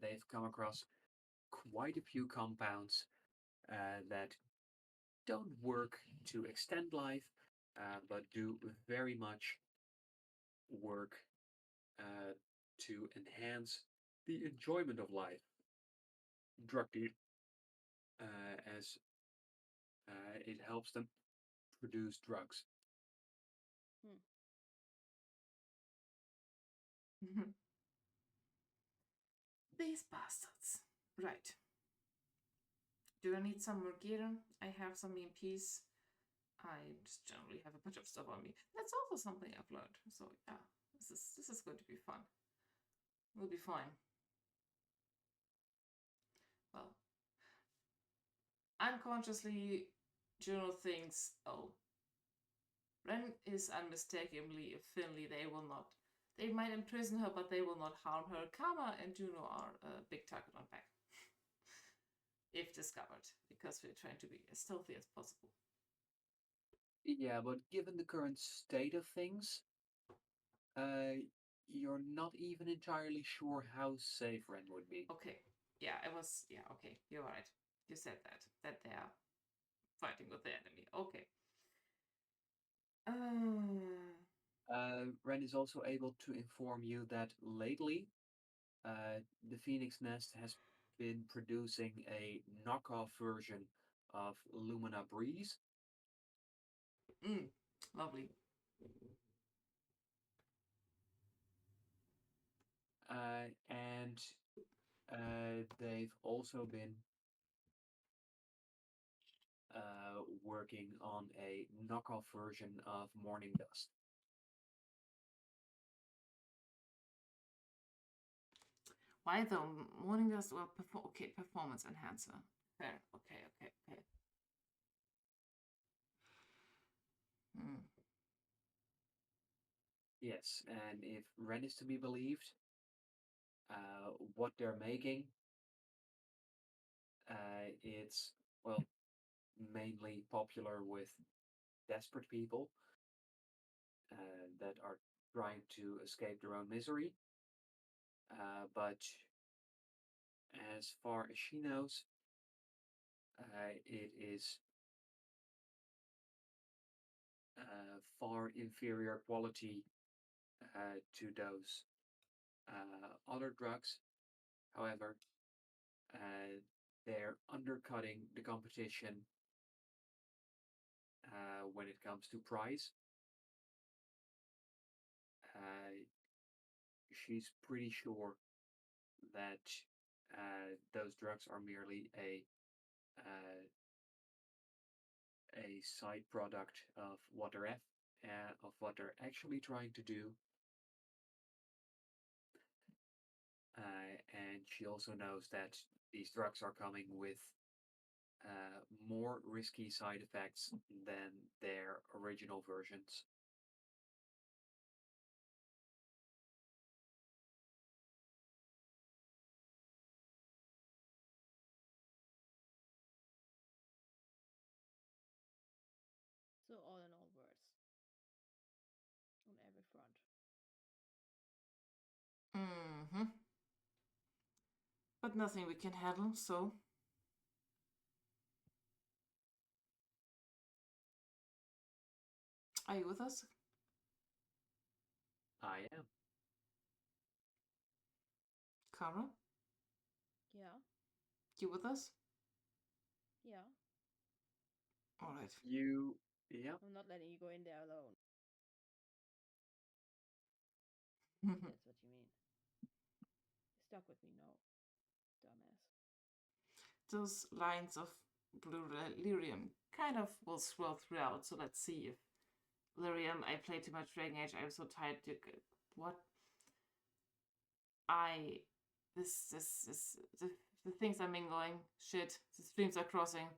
Speaker 1: they've come across quite a few compounds that don't work to extend life, but do very much work to enhance the enjoyment of life. Drug deal, as it helps them produce drugs.
Speaker 3: Hmm.
Speaker 2: These bastards. Right. Do I need some more gear? I have some EMPs. I just generally have a bunch of stuff on me. That's also something I've learned. So yeah, this is going to be fun. We'll be fine. Well, Unconsciously, Juno thinks, oh, Ren is unmistakably a Finley. They might imprison her, but they will not harm her. Karma and Juno are a big target on back. If discovered, because we're trying to be as stealthy as possible.
Speaker 1: Yeah, but given the current state of things, uh, you're not even entirely sure how safe Ren would be.
Speaker 2: Okay. Yeah, okay, you're right. You said that they are fighting with the enemy. Okay.
Speaker 1: Ren is also able to inform you that lately, the Phoenix Nest has been producing a knockoff version of Lumina Breeze,
Speaker 2: Lovely.
Speaker 1: and they've also been working on a knockoff version of Morning Dust.
Speaker 2: Why though? Morning dust or okay, performance enhancer. Fair. Okay. Hmm.
Speaker 1: Yes, and if Ren is to be believed, what they're making, it's, well, mainly popular with desperate people that are trying to escape their own misery. But as far as she knows, it is far inferior quality to those other drugs. However, they're undercutting the competition when it comes to price. She's pretty sure that those drugs are merely a side product of of what they're actually trying to do. And she also knows that these drugs are coming with more risky side effects than their original versions.
Speaker 3: So all in all, worse on every front.
Speaker 2: Mm-hmm. But nothing we can handle, so. Are you with us?
Speaker 1: I am.
Speaker 2: Kara?
Speaker 3: Yeah,
Speaker 2: You with us?
Speaker 3: yeah.
Speaker 2: Alright.
Speaker 1: Yeah.
Speaker 3: I'm not letting you go in there alone. That's what you mean. You're stuck with me now, dumbass.
Speaker 2: Those lines of blue lyrium kind of will swirl throughout, so let's see if lyrium, I played too much Dragon Age, I'm so tired to what I the things are mingling. Shit. The streams are crossing.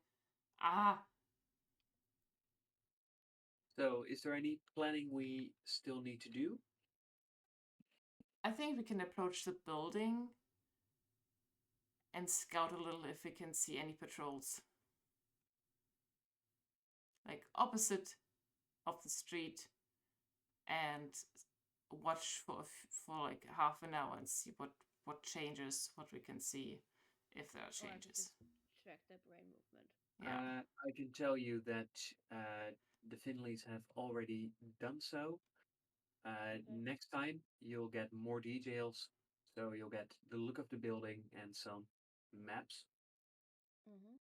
Speaker 2: Ah.
Speaker 1: So, is there any planning we still need to do?
Speaker 2: I think we can approach the building and scout a little if we can see any patrols. Like opposite of the street, and watch for like half an hour and see what changes, what we can see, if there are
Speaker 3: Or I could
Speaker 2: changes.
Speaker 3: just track their brain movement.
Speaker 2: Yeah.
Speaker 1: I can tell you that the Finleys have already done so.
Speaker 3: Okay.
Speaker 1: Next time, you'll get more details. So you'll get the look of the building and some maps.
Speaker 3: Mm-hmm.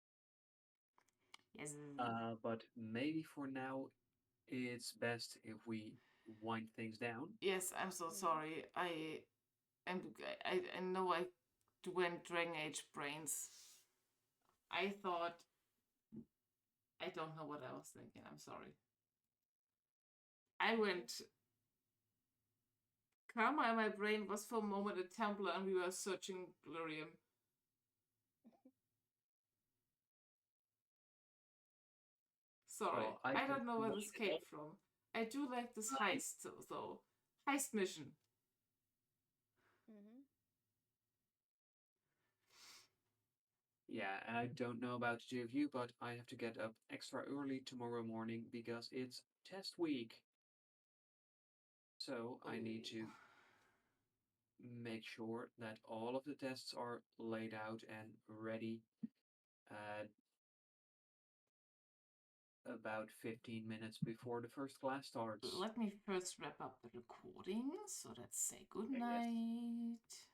Speaker 2: Yes.
Speaker 1: But maybe for now, it's best if we wind things down.
Speaker 2: Yes, I'm so
Speaker 3: Mm-hmm.
Speaker 2: sorry. am I know I went Dragon Age brains. I thought I don't know what I was thinking. I'm sorry. I went Karma in my brain was for a moment a Templar and we were searching Glorium. Sorry,
Speaker 1: Well, I
Speaker 2: I
Speaker 1: can
Speaker 2: don't know where this
Speaker 1: imagine
Speaker 2: came from. I do like this heist, though. Heist mission.
Speaker 3: Mm-hmm.
Speaker 1: Yeah, and I don't know about the two of you, but I have to get up extra early tomorrow morning because it's test week. So I need to
Speaker 2: Oh.
Speaker 1: make sure that all of the tests are laid out and ready about 15 minutes before the first class starts.
Speaker 2: Let me first wrap up the recording. So let's say good
Speaker 1: I guess.
Speaker 2: night.